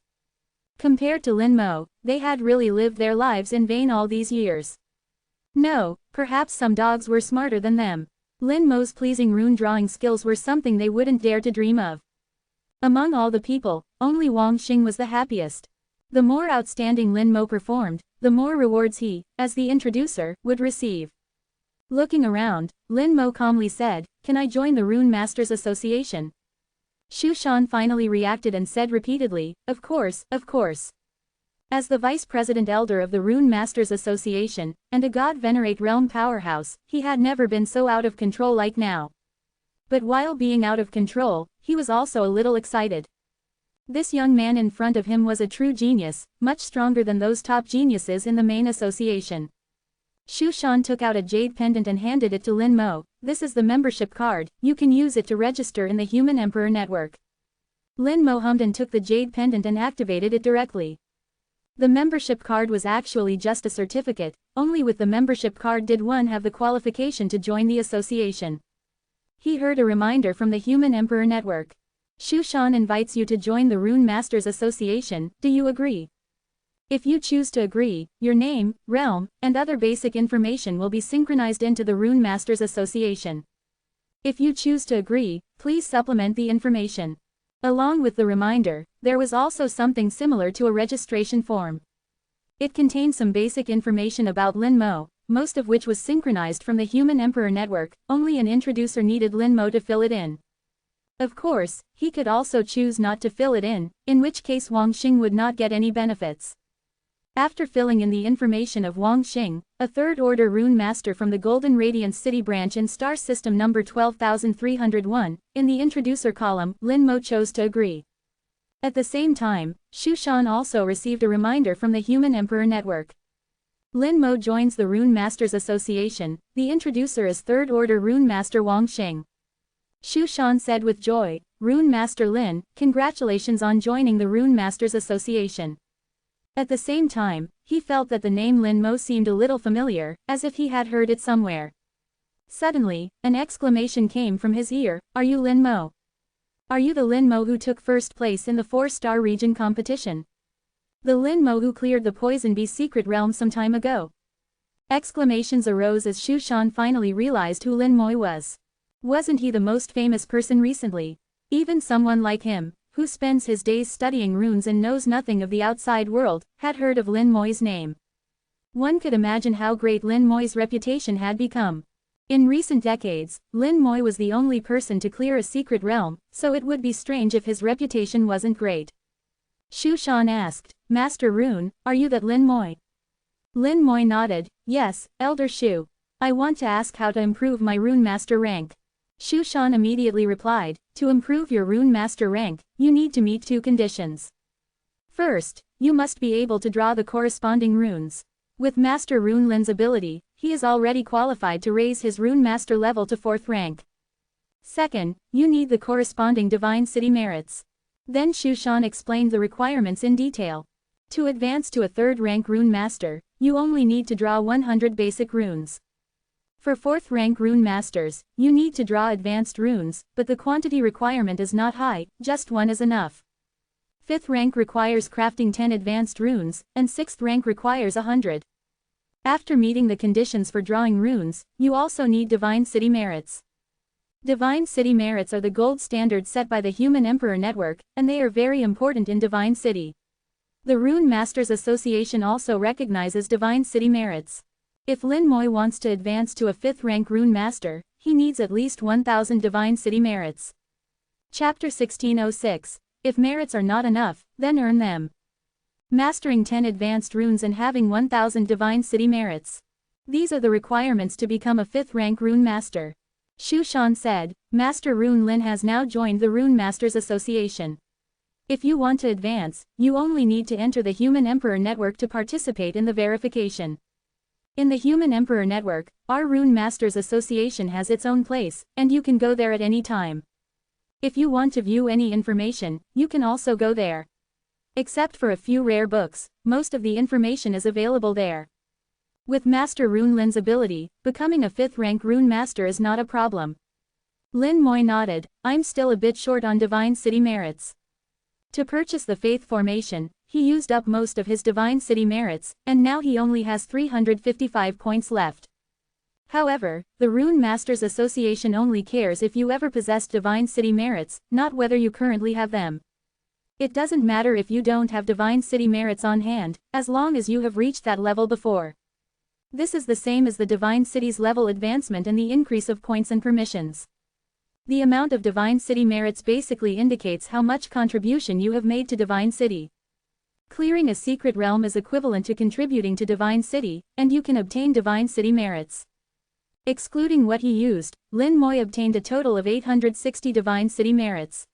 Compared to Lin Mo, they had really lived their lives in vain all these years. No, perhaps some dogs were smarter than them. Lin Mo's pleasing rune drawing skills were something they wouldn't dare to dream of. Among all the people, only Wang Xing was the happiest. The more outstanding Lin Mo performed, the more rewards he, as the introducer, would receive. Looking around, Lin Mo calmly said, "Can I join the Rune Masters Association?" Xu Shan finally reacted and said repeatedly, "Of course, of course." As the Vice President Elder of the Rune Masters Association, and a God-venerate realm powerhouse, he had never been so out of control like now. But while being out of control, he was also a little excited. This young man in front of him was a true genius, much stronger than those top geniuses in the main association. Xu Shan took out a jade pendant and handed it to Lin Mo. "This is the membership card, you can use it to register in the Human Emperor Network." Lin Mo hummed and took the jade pendant and activated it directly. The membership card was actually just a certificate, only with the membership card did one have the qualification to join the association. He heard a reminder from the Human Emperor Network. Shushan invites you to join the Rune Masters Association, do you agree? If you choose to agree, your name, realm, and other basic information will be synchronized into the Rune Masters Association. If you choose to agree, please supplement the information. Along with the reminder, there was also something similar to a registration form. It contained some basic information about Lin Mo, most of which was synchronized from the Human Emperor Network, only an introducer needed Lin Mo to fill it in. Of course, he could also choose not to fill it in which case Wang Xing would not get any benefits. After filling in the information of Wang Xing, a third-order rune master from the Golden Radiance City branch in star system number 12301, in the introducer column, Lin Mo chose to agree. At the same time, Shushan also received a reminder from the Human Emperor Network. Lin Mo joins the Rune Masters Association, the introducer is third-order rune master Wang Xing. Shushan said with joy, Rune Master Lin, congratulations on joining the Rune Masters Association. At the same time, he felt that the name Lin Mo seemed a little familiar, as if he had heard it somewhere. Suddenly, an exclamation came from his ear, are you Lin Mo? Are you the Lin Mo who took first place in the 4-star region competition? The Lin Mo who cleared the Poison Bee secret realm some time ago? Exclamations arose as Shushan finally realized who Lin Mo was. Wasn't he the most famous person recently? Even someone like him, who spends his days studying runes and knows nothing of the outside world, had heard of Lin Mo's name. One could imagine how great Lin Mo's reputation had become. In recent decades, Lin Mo was the only person to clear a secret realm, so it would be strange if his reputation wasn't great. Shushan asked, Master Rune, are you that Lin Mo? Lin Mo nodded, yes, Elder Shu. I want to ask how to improve my Rune Master rank. Shushan immediately replied, to improve your Rune Master rank, you need to meet 2 conditions. First, you must be able to draw the corresponding runes. With Master Rune Lin's ability, he is already qualified to raise his Rune Master level to 4th rank. Second, you need the corresponding Divine City merits. Then Shushan explained the requirements in detail. To advance to a 3rd rank Rune Master, you only need to draw 100 basic runes. For 4th rank Rune Masters, you need to draw advanced runes, but the quantity requirement is not high, just 1 is enough. 5th rank requires crafting 10 advanced runes, and 6th rank requires 100. After meeting the conditions for drawing runes, you also need Divine City merits. Divine City merits are the gold standard set by the Human Emperor Network, and they are very important in Divine City. The Rune Masters Association also recognizes Divine City merits. If Lin Mo wants to advance to a 5th rank Rune Master, he needs at least 1000 Divine City merits. Chapter 1606. If merits are not enough, then earn them. Mastering 10 advanced runes and having 1000 Divine City merits. These are the requirements to become a 5th rank Rune Master. Shushan said, Master Rune Lin has now joined the Rune Masters Association. If you want to advance, you only need to enter the Human Emperor Network to participate in the verification. In the Human Emperor Network, our Rune Masters Association has its own place, and you can go there at any time. If you want to view any information, you can also go there. Except for a few rare books, most of the information is available there. With Master Rune Lin's ability, becoming a 5th rank Rune Master is not a problem. Lin Mo nodded, I'm still a bit short on Divine City merits. To purchase the Faith Formation, he used up most of his Divine City merits, and now he only has 355 points left. However, the Rune Masters Association only cares if you ever possess Divine City merits, not whether you currently have them. It doesn't matter if you don't have Divine City merits on hand, as long as you have reached that level before. This is the same as the Divine City's level advancement and the increase of points and permissions. The amount of Divine City merits basically indicates how much contribution you have made to Divine City. Clearing a secret realm is equivalent to contributing to Divine City, and you can obtain Divine City merits. Excluding what he used, Lin Mo obtained a total of 860 Divine City merits.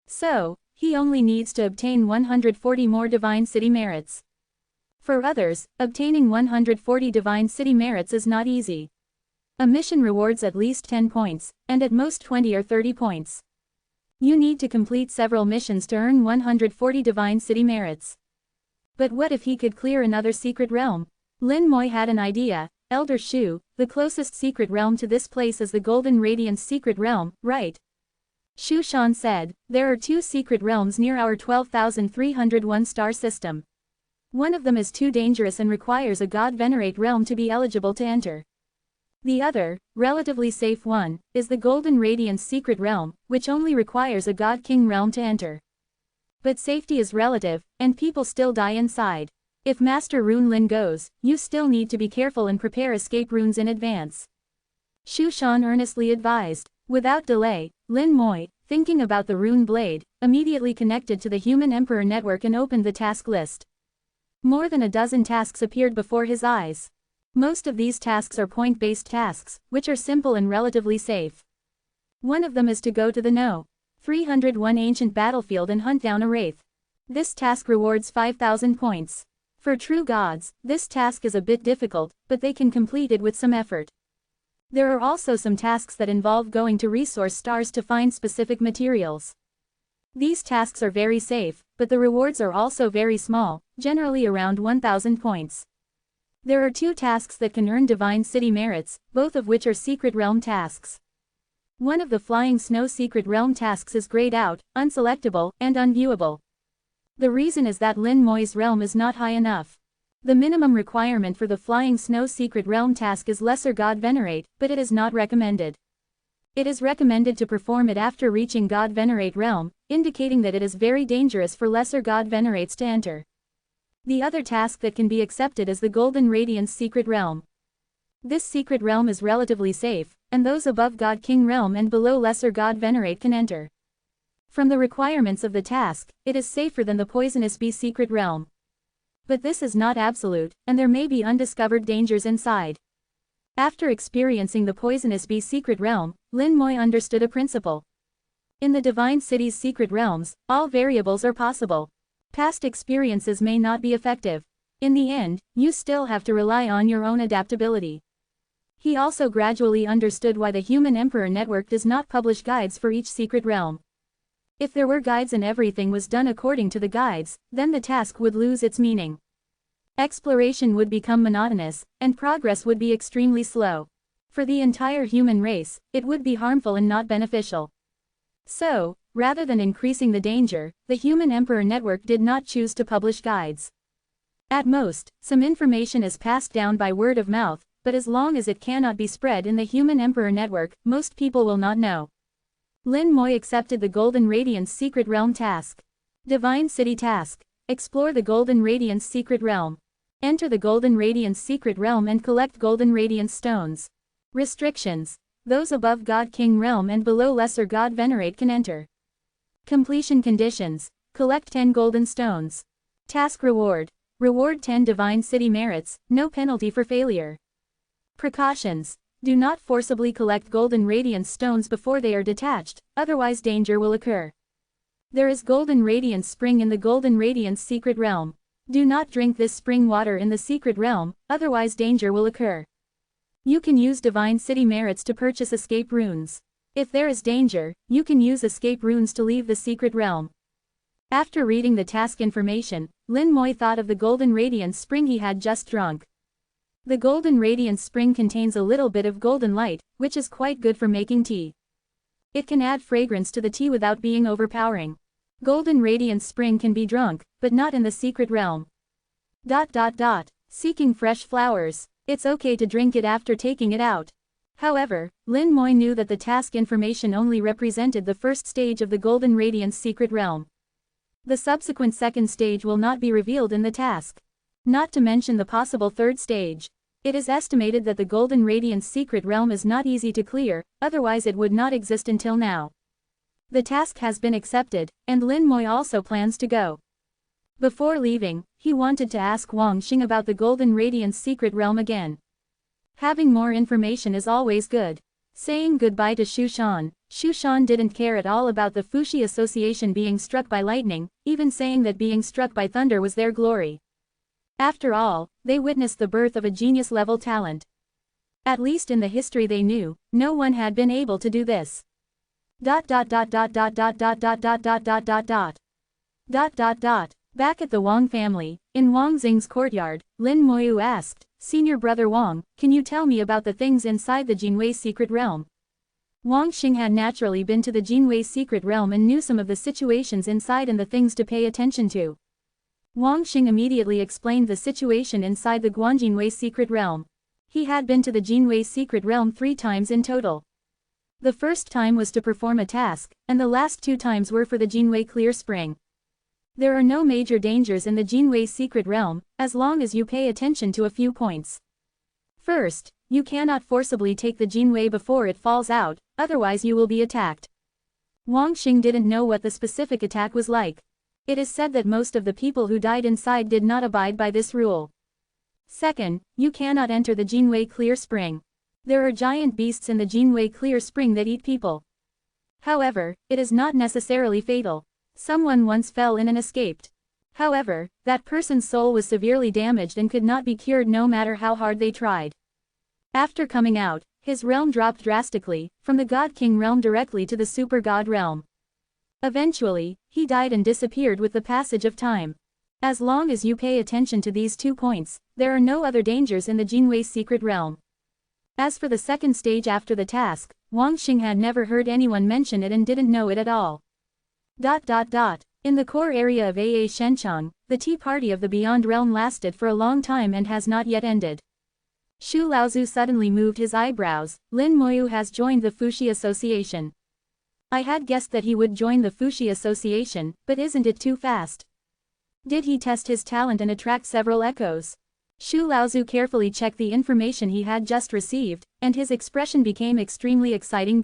So, he only needs to obtain 140 more Divine City merits. For others, obtaining 140 Divine City merits is not easy. A mission rewards at least 10 points, and at most 20 or 30 points. You need to complete several missions to earn 140 Divine City merits. But what if he could clear another secret realm? Lin Moi had an idea. Elder Shu, the closest secret realm to this place is the Golden Radiance secret realm, right? Shu Shan said, there are 2 secret realms near our 12,301 star system. One of them is too dangerous and requires a god venerate realm to be eligible to enter. The other, relatively safe one, is the Golden Radiance secret realm, which only requires a god king realm to enter. But safety is relative, and people still die inside. If Master Rune Lin goes, you still need to be careful and prepare escape runes in advance. Shu Shan earnestly advised. Without delay, Lin Moi, thinking about the rune blade, immediately connected to the Human Emperor network and opened the task list. More than a dozen tasks appeared before his eyes. Most of these tasks are point-based tasks, which are simple and relatively safe. One of them is to go to the No. 301 ancient battlefield and hunt down a wraith. This task rewards 5,000 points. For true gods, this task is a bit difficult, but they can complete it with some effort. There are also some tasks that involve going to resource stars to find specific materials. These tasks are very safe, but the rewards are also very small, generally around 1,000 points. There are 2 tasks that can earn Divine City merits, both of which are secret realm tasks. One of the Flying Snow secret realm tasks is grayed out, unselectable, and unviewable. The reason is that Lin Moi's realm is not high enough. The minimum requirement for the Flying Snow secret realm task is Lesser God Venerate, but it is not recommended. It is recommended to perform it after reaching God Venerate realm, indicating that it is very dangerous for Lesser God Venerates to enter. The other task that can be accepted is the Golden Radiance secret realm. This secret realm is relatively safe, and those above God King realm and below Lesser God Venerate can enter. From the requirements of the task, it is safer than the Poisonous Bee secret realm. But this is not absolute, and there may be undiscovered dangers inside. After experiencing the Poisonous Bee secret realm, Lin Moi understood a principle. In the Divine City's secret realms, all variables are possible. Past experiences may not be effective. In the end, you still have to rely on your own adaptability. He also gradually understood why the Human Emperor network does not publish guides for each secret realm. If there were guides and everything was done according to the guides, then the task would lose its meaning. Exploration would become monotonous, and progress would be extremely slow. For the entire human race, it would be harmful and not beneficial. So, rather than increasing the danger, the Human Emperor network did not choose to publish guides. At most, some information is passed down by word of mouth, but as long as it cannot be spread in the Human Emperor network, most people will not know. Lin Moi accepted the Golden Radiance secret realm task. Divine City task. Explore the Golden Radiance secret realm. Enter the Golden Radiance secret realm and collect Golden Radiance stones. Restrictions. Those above God King realm and below Lesser God Venerate can enter. Completion conditions. Collect 10 golden stones. Task reward. Reward 10 Divine City merits, no penalty for failure. Precautions. Do not forcibly collect Golden Radiance stones before they are detached, otherwise danger will occur. There is Golden Radiance spring in the Golden Radiance secret realm. Do not drink this spring water in the secret realm, otherwise danger will occur. You can use Divine City merits to purchase escape runes. If there is danger, you can use escape runes to leave the secret realm. After reading the task information, Lin Moi thought of the Golden Radiance spring he had just drunk. The Golden Radiance spring contains a little bit of golden light, which is quite good for making tea. It can add fragrance to the tea without being overpowering. Golden Radiance spring can be drunk, but not in the secret realm. Seeking fresh flowers. It's okay to drink it after taking it out. However, Lin Moi knew that the task information only represented the first stage of the Golden Radiance secret realm. The subsequent second stage will not be revealed in the task. Not to mention the possible third stage. It is estimated that the Golden Radiance secret realm is not easy to clear, otherwise it would not exist until now. The task has been accepted, and Lin Moi also plans to go. Before leaving, he wanted to ask Wang Xing about the Golden Radiance secret realm again. Having more information is always good. Saying goodbye to Shu Shan didn't care at all about the Fushi Association being struck by lightning, even saying that being struck by thunder was their glory. After all, they witnessed the birth of a genius-level talent. At least in the history they knew, no one had been able to do this. Back at the Wang family, in Wang Xing's courtyard, Lin Moyu asked, "Senior brother Wang, can you tell me about the things inside the Jinwei's secret realm?" Wang Xing had naturally been to the Jinwei's secret realm and knew some of the situations inside and the things to pay attention to. Wang Xing immediately explained the situation inside the Guanjinwei secret realm. He had been to the Jinwei's secret realm 3 times in total. The first time was to perform a task, and the last 2 times were for the Jinwei Clear Spring. There are no major dangers in the Jinwei's secret realm, as long as you pay attention to a few points. First, you cannot forcibly take the Jinwei before it falls out, otherwise you will be attacked. Wang Xing didn't know what the specific attack was like. It is said that most of the people who died inside did not abide by this rule. Second, you cannot enter the Jinwei Clear Spring. There are giant beasts in the Jinwei Clear Spring that eat people. However, it is not necessarily fatal. Someone once fell in and escaped. However, that person's soul was severely damaged and could not be cured no matter how hard they tried. After coming out, his realm dropped drastically, from the God King realm directly to the Super God realm. Eventually, he died and disappeared with the passage of time. As long as you pay attention to these 2 points, there are no other dangers in the Jinwei's secret realm. As for the second stage after the task, Wang Xing had never heard anyone mention it and didn't know it at all. In the core area of Aa Shenchang, the tea party of the Beyond Realm lasted for a long time and has not yet ended. Xu Laozu suddenly moved his eyebrows. Lin Moyu has joined the Fuxi Association. I had guessed that he would join the Fuxi Association, but isn't it too fast? Did he test his talent and attract several echoes? Xu Laozu carefully checked the information he had just received, and his expression became extremely exciting.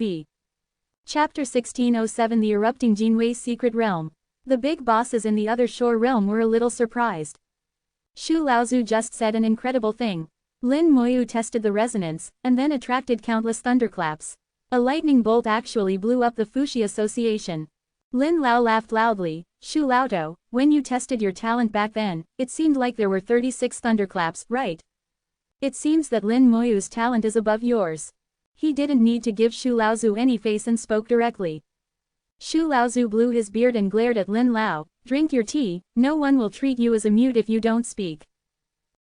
Chapter 1607 The Erupting Jinwei's Secret Realm. The big bosses in the other shore realm were a little surprised. Xu Laozu just said an incredible thing. Lin Moyu tested the resonance, and then attracted countless thunderclaps. A lightning bolt actually blew up the Fuxi Association. Lin Lao laughed loudly. "Xu Laoto, when you tested your talent back then, it seemed like there were 36 thunderclaps, right? It seems that Lin Moyu's talent is above yours." He didn't need to give Xu Laozu any face and spoke directly. Xu Laozu blew his beard and glared at Lin Lao. "Drink your tea, no one will treat you as a mute if you don't speak."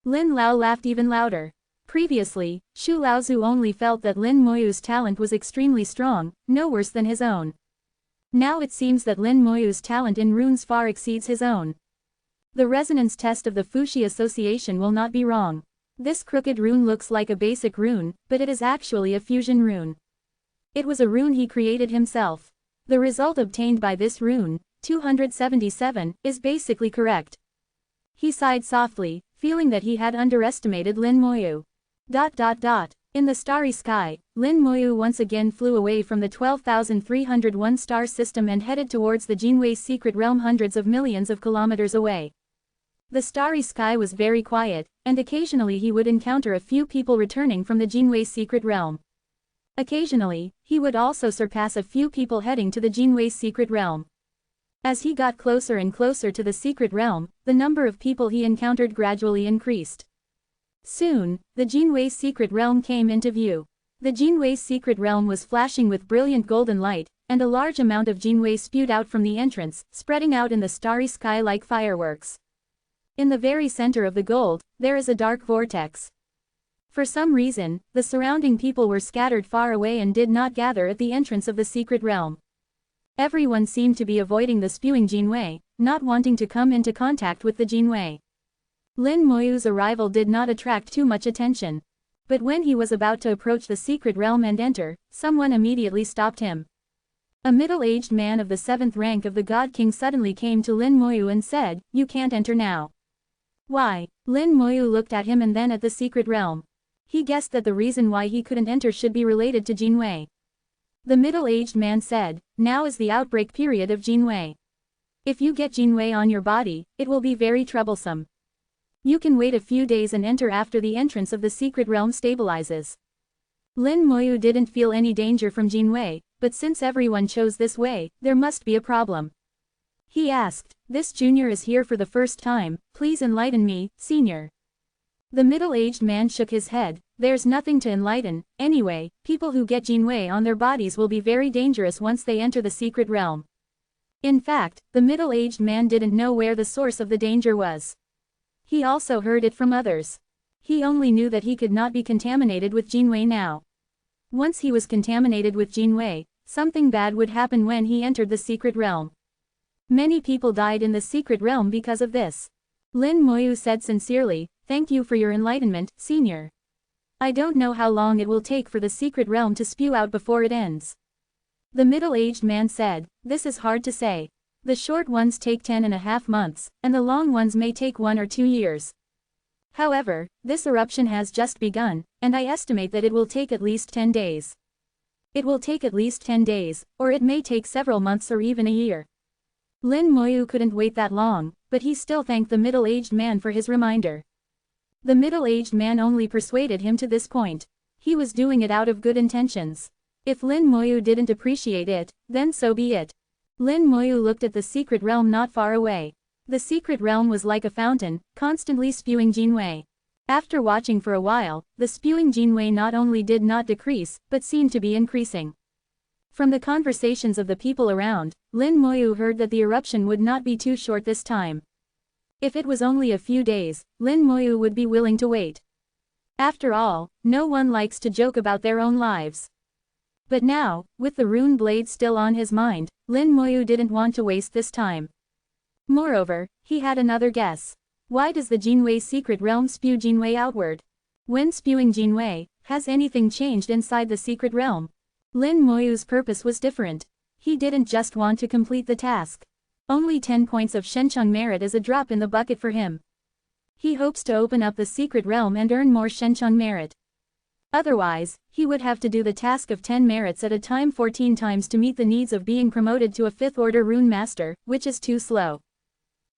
Lin Lao laughed even louder. Previously, Xu Laozu only felt that Lin Moyu's talent was extremely strong, no worse than his own. Now it seems that Lin Moyu's talent in runes far exceeds his own. The resonance test of the Fuxi Association will not be wrong. This crooked rune looks like a basic rune, but it is actually a fusion rune. It was a rune he created himself. The result obtained by this rune, 277, is basically correct. He sighed softly, feeling that he had underestimated Lin Moyu. In the starry sky, Lin Moyu once again flew away from the 12,301 star system and headed towards the Jinwei's secret realm hundreds of millions of kilometers away. The starry sky was very quiet, and occasionally he would encounter a few people returning from the Jinwei's secret realm. Occasionally, he would also surpass a few people heading to the Jinwei's secret realm. As he got closer and closer to the secret realm, the number of people he encountered gradually increased. Soon, the Jinwei's secret realm came into view. The Jinwei's secret realm was flashing with brilliant golden light, and a large amount of Jinwei spewed out from the entrance, spreading out in the starry sky like fireworks. In the very center of the gold, there is a dark vortex. For some reason, the surrounding people were scattered far away and did not gather at the entrance of the secret realm. Everyone seemed to be avoiding the spewing Jinwei, not wanting to come into contact with the Jinwei. Lin Moyu's arrival did not attract too much attention. But when he was about to approach the secret realm and enter, someone immediately stopped him. A middle-aged man of the 7th rank of the God King suddenly came to Lin Moyu and said, "You can't enter now." Why? Lin Moyu looked at him and then at the secret realm. He guessed that the reason why he couldn't enter should be related to Jinwei. The middle-aged man said, "Now is the outbreak period of Jinwei. If you get Jinwei on your body, it will be very troublesome. You can wait a few days and enter after the entrance of the secret realm stabilizes." Lin Moyu didn't feel any danger from Jinwei, but since everyone chose this way, there must be a problem. He asked, "This junior is here for the first time, please enlighten me, senior." The middle-aged man shook his head. "There's nothing to enlighten, anyway, people who get Jinwei on their bodies will be very dangerous once they enter the secret realm. In fact, the middle-aged man didn't know where the source of the danger was. He also heard it from others. He only knew that he could not be contaminated with Jinwei now. Once he was contaminated with Jinwei, something bad would happen when he entered the secret realm. Many people died in the secret realm because of this. Lin Moyu said sincerely, "Thank you for your enlightenment, senior. I don't know how long it will take for the secret realm to spew out before it ends." The middle-aged man said, "This is hard to say. The short ones take 10.5 months, and the long ones may take 1 or 2 years. However, this eruption has just begun, and I estimate that it will take at least 10 days. It will take at least 10 days, or it may take several months or even a year." Lin Moyu couldn't wait that long, but he still thanked the middle-aged man for his reminder. The middle-aged man only persuaded him to this point. He was doing it out of good intentions. If Lin Moyu didn't appreciate it, then so be it. Lin Moyu looked at the secret realm not far away. The secret realm was like a fountain, constantly spewing Jinwei. After watching for a while, the spewing Jinwei not only did not decrease, but seemed to be increasing. From the conversations of the people around, Lin Moyu heard that the eruption would not be too short this time. If it was only a few days, Lin Moyu would be willing to wait. After all, no one likes to joke about their own lives. But now, with the rune blade still on his mind, Lin Moyu didn't want to waste this time. Moreover, he had another guess. Why does the Jinwei secret realm spew Jinwei outward? When spewing Jinwei, has anything changed inside the secret realm? Lin Moyu's purpose was different. He didn't just want to complete the task. Only 10 points of Shencheng merit is a drop in the bucket for him. He hopes to open up the secret realm and earn more Shencheng merit. Otherwise, he would have to do the task of 10 merits at a time 14 times to meet the needs of being promoted to a 5th order rune master, which is too slow.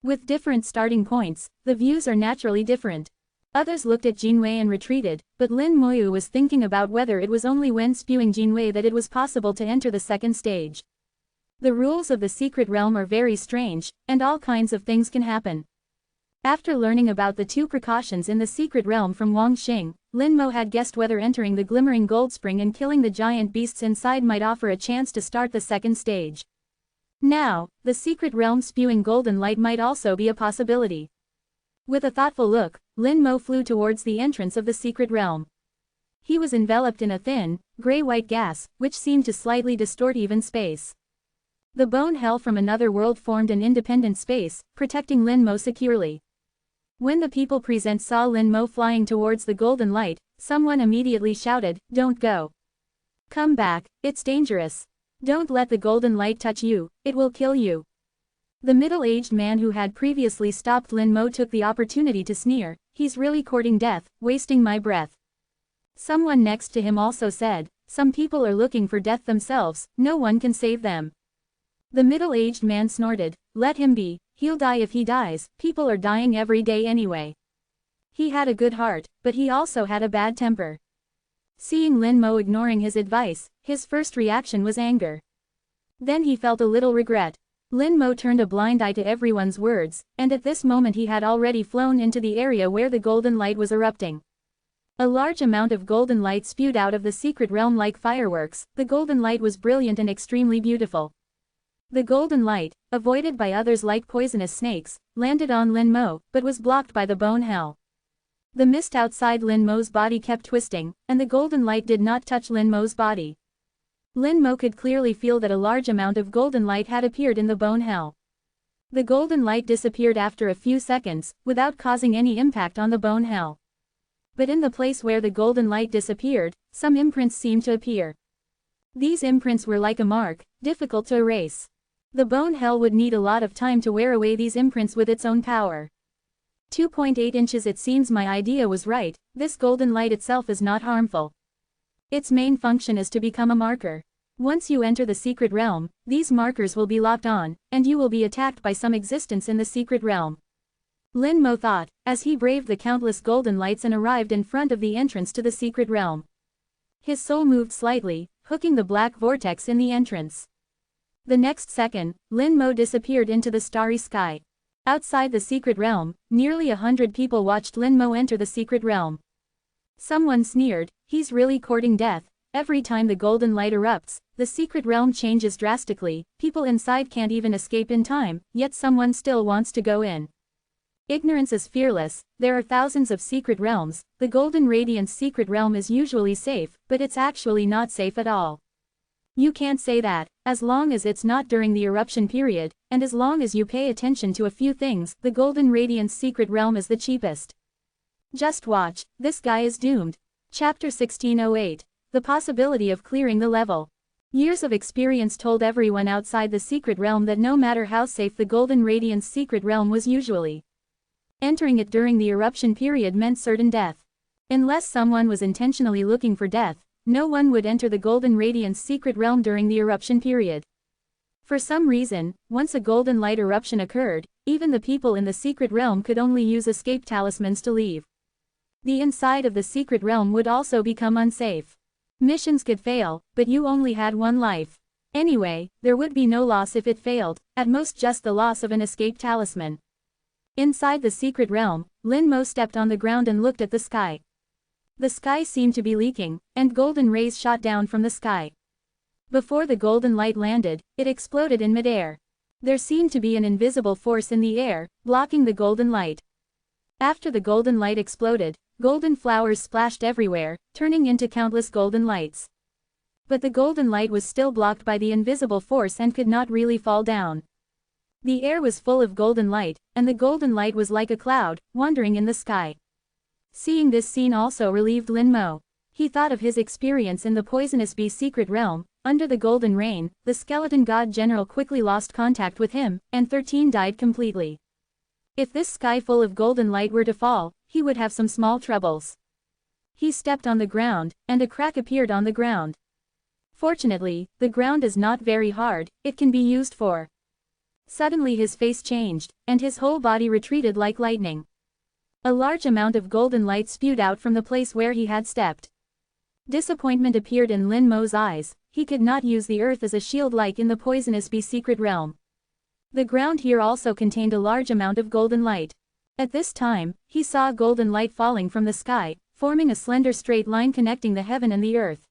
With different starting points, the views are naturally different. Others looked at Jinwei and retreated, but Lin Moyu was thinking about whether it was only when spewing Jinwei that it was possible to enter the second stage. The rules of the secret realm are very strange, and all kinds of things can happen. After learning about the 2 precautions in the secret realm from Wang Xing, Lin Mo had guessed whether entering the glimmering gold spring and killing the giant beasts inside might offer a chance to start the second stage. Now, the secret realm spewing golden light might also be a possibility. With a thoughtful look, Lin Mo flew towards the entrance of the secret realm. He was enveloped in a thin, gray-white gas, which seemed to slightly distort even space. The bone hell from another world formed an independent space, protecting Lin Mo securely. When the people present saw Lin Mo flying towards the golden light, someone immediately shouted, "Don't go. Come back, it's dangerous. Don't let the golden light touch you, it will kill you." The middle-aged man who had previously stopped Lin Mo took the opportunity to sneer, "He's really courting death, wasting my breath." Someone next to him also said, "Some people are looking for death themselves, no one can save them." The middle-aged man snorted, "Let him be, he'll die if he dies, people are dying every day anyway." He had a good heart, but he also had a bad temper. Seeing Lin Mo ignoring his advice, his first reaction was anger. Then he felt a little regret. Lin Mo turned a blind eye to everyone's words, and at this moment he had already flown into the area where the golden light was erupting. A large amount of golden light spewed out of the secret realm like fireworks. The golden light was brilliant and extremely beautiful. The golden light, avoided by others like poisonous snakes, landed on Lin Mo, but was blocked by the bone hell. The mist outside Lin Mo's body kept twisting, and the golden light did not touch Lin Mo's body. Lin Mo could clearly feel that a large amount of golden light had appeared in the bone hell. The golden light disappeared after a few seconds, without causing any impact on the bone hell. But in the place where the golden light disappeared, some imprints seemed to appear. These imprints were like a mark, difficult to erase. The bone hell would need a lot of time to wear away these imprints with its own power. 2.8 inches. It seems my idea was right, this golden light itself is not harmful. Its main function is to become a marker. Once you enter the secret realm, these markers will be locked on, and you will be attacked by some existence in the secret realm. Lin Mo thought, as he braved the countless golden lights and arrived in front of the entrance to the secret realm. His soul moved slightly, hooking the black vortex in the entrance. The next second, Lin Mo disappeared into the starry sky. Outside the secret realm, nearly 100 people watched Lin Mo enter the secret realm. Someone sneered, "He's really courting death," every time the golden light erupts, the secret realm changes drastically, people inside can't even escape in time, yet someone still wants to go in. Ignorance is fearless, there are thousands of secret realms, the Golden Radiance secret realm is usually safe, but it's actually not safe at all. You can't say that, as long as it's not during the eruption period, and as long as you pay attention to a few things, the Golden Radiance secret realm is the cheapest. Just watch, this guy is doomed. Chapter 1608. The possibility of clearing the level. Years of experience told everyone outside the secret realm that no matter how safe the Golden Radiance secret realm was usually, entering it during the eruption period meant certain death. Unless someone was intentionally looking for death, no one would enter the Golden Radiance secret realm during the eruption period. For some reason, once a golden light eruption occurred, even the people in the secret realm could only use escape talismans to leave. The inside of the secret realm would also become unsafe. Missions could fail, but you only had one life. Anyway, there would be no loss if it failed, at most just the loss of an escape talisman. Inside the secret realm, Lin Mo stepped on the ground and looked at the sky. The sky seemed to be leaking, and golden rays shot down from the sky. Before the golden light landed, it exploded in midair. There seemed to be an invisible force in the air, blocking the golden light. After the golden light exploded, golden flowers splashed everywhere, turning into countless golden lights. But the golden light was still blocked by the invisible force and could not really fall down. The air was full of golden light, and the golden light was like a cloud, wandering in the sky. Seeing this scene also relieved Lin Mo. He thought of his experience in the poisonous bee secret realm. Under the golden rain, the skeleton god general quickly lost contact with him, and 13 died completely. If this sky full of golden light were to fall, he would have some small troubles. He stepped on the ground, and a crack appeared on the ground. Fortunately, the ground is not very hard, it can be used for. Suddenly his face changed, and his whole body retreated like lightning. A large amount of golden light spewed out from the place where he had stepped. Disappointment appeared in Lin Mo's eyes, he could not use the earth as a shield like in the poisonous bee secret realm. The ground here also contained a large amount of golden light. At this time, he saw golden light falling from the sky, forming a slender straight line connecting the heaven and the earth.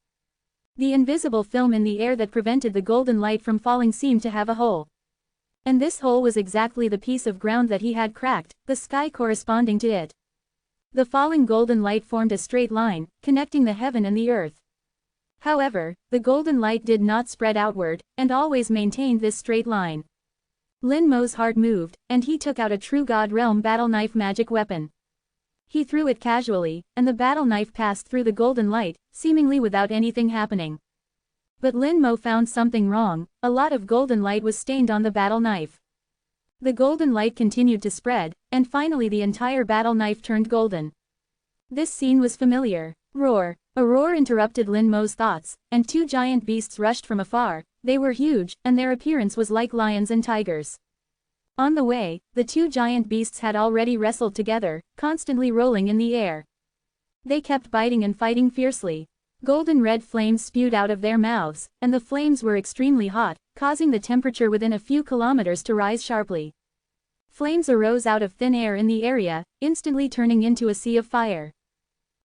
The invisible film in the air that prevented the golden light from falling seemed to have a hole. And this hole was exactly the piece of ground that he had cracked, the sky corresponding to it. The falling golden light formed a straight line, connecting the heaven and the earth. However, the golden light did not spread outward, and always maintained this straight line. Lin Mo's heart moved, and he took out a true God Realm battle knife magic weapon. He threw it casually, and the battle knife passed through the golden light, seemingly without anything happening. But Lin Mo found something wrong, a lot of golden light was stained on the battle knife. The golden light continued to spread, and finally the entire battle knife turned golden. This scene was familiar. Roar! A roar interrupted Lin Mo's thoughts, and 2 giant beasts rushed from afar. They were huge, and their appearance was like lions and tigers. On the way, the 2 giant beasts had already wrestled together, constantly rolling in the air. They kept biting and fighting fiercely. Golden red flames spewed out of their mouths, and the flames were extremely hot, causing the temperature within a few kilometers to rise sharply. Flames arose out of thin air in the area, instantly turning into a sea of fire.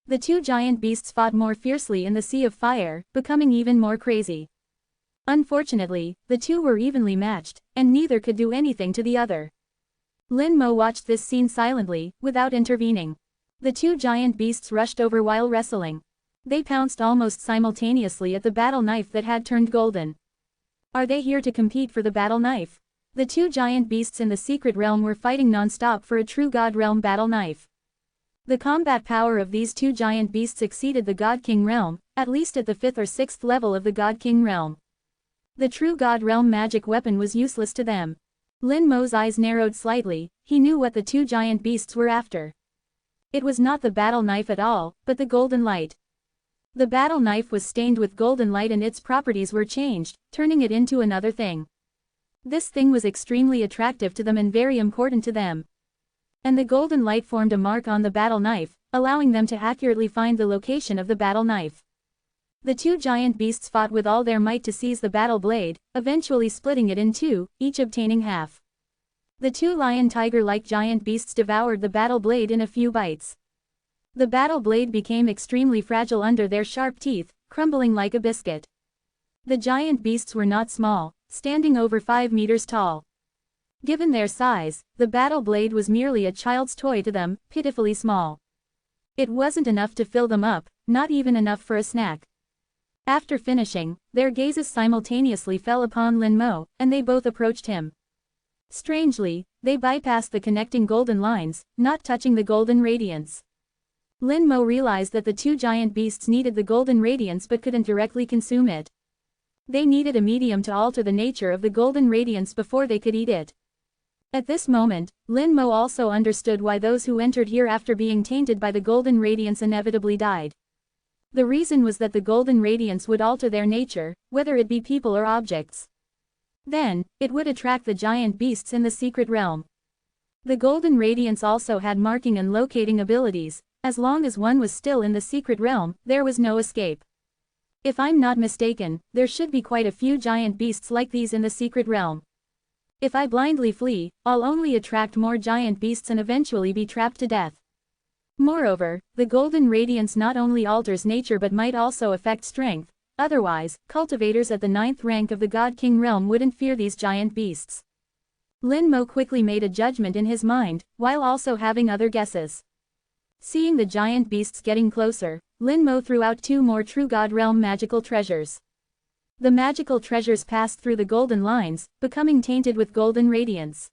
The 2 giant beasts fought more fiercely in the sea of fire, becoming even more crazy. Unfortunately, the 2 were evenly matched, and neither could do anything to the other. Lin Mo watched this scene silently, without intervening. The 2 giant beasts rushed over while wrestling. They pounced almost simultaneously at the battle knife that had turned golden. Are they here to compete for the battle knife? The 2 giant beasts in the secret realm were fighting non-stop for a true God Realm battle knife. The combat power of these 2 giant beasts exceeded the God King realm, at least at the 5th or 6th level of the God King realm. The true God Realm magic weapon was useless to them. Lin Mo's eyes narrowed slightly, he knew what the 2 giant beasts were after. It was not the battle knife at all, but the golden light. The battle knife was stained with golden light and its properties were changed, turning it into another thing. This thing was extremely attractive to them and very important to them. And the golden light formed a mark on the battle knife, allowing them to accurately find the location of the battle knife. The 2 giant beasts fought with all their might to seize the battle blade, eventually splitting it in 2, each obtaining half. The 2 lion-tiger-like giant beasts devoured the battle blade in a few bites. The battle blade became extremely fragile under their sharp teeth, crumbling like a biscuit. The giant beasts were not small, standing over 5 meters tall. Given their size, the battle blade was merely a child's toy to them, pitifully small. It wasn't enough to fill them up, not even enough for a snack. After finishing, their gazes simultaneously fell upon Lin Mo, and they both approached him. Strangely, they bypassed the connecting golden lines, not touching the golden radiance. Lin Mo realized that the two giant beasts needed the golden radiance but couldn't directly consume it. They needed a medium to alter the nature of the golden radiance before they could eat it. At this moment, Lin Mo also understood why those who entered here after being tainted by the golden radiance inevitably died. The reason was that the golden radiance would alter their nature, whether it be people or objects. Then, it would attract the giant beasts in the secret realm. The golden radiance also had marking and locating abilities. As long as one was still in the secret realm, there was no escape. If I'm not mistaken, there should be quite a few giant beasts like these in the secret realm. If I blindly flee, I'll only attract more giant beasts and eventually be trapped to death. Moreover, the golden radiance not only alters nature but might also affect strength. Otherwise, cultivators at the 9th rank of the God King realm wouldn't fear these giant beasts. Lin Mo quickly made a judgment in his mind, while also having other guesses. Seeing the giant beasts getting closer, Lin Mo threw out 2 more True God Realm magical treasures. The magical treasures passed through the golden lines, becoming tainted with golden radiance.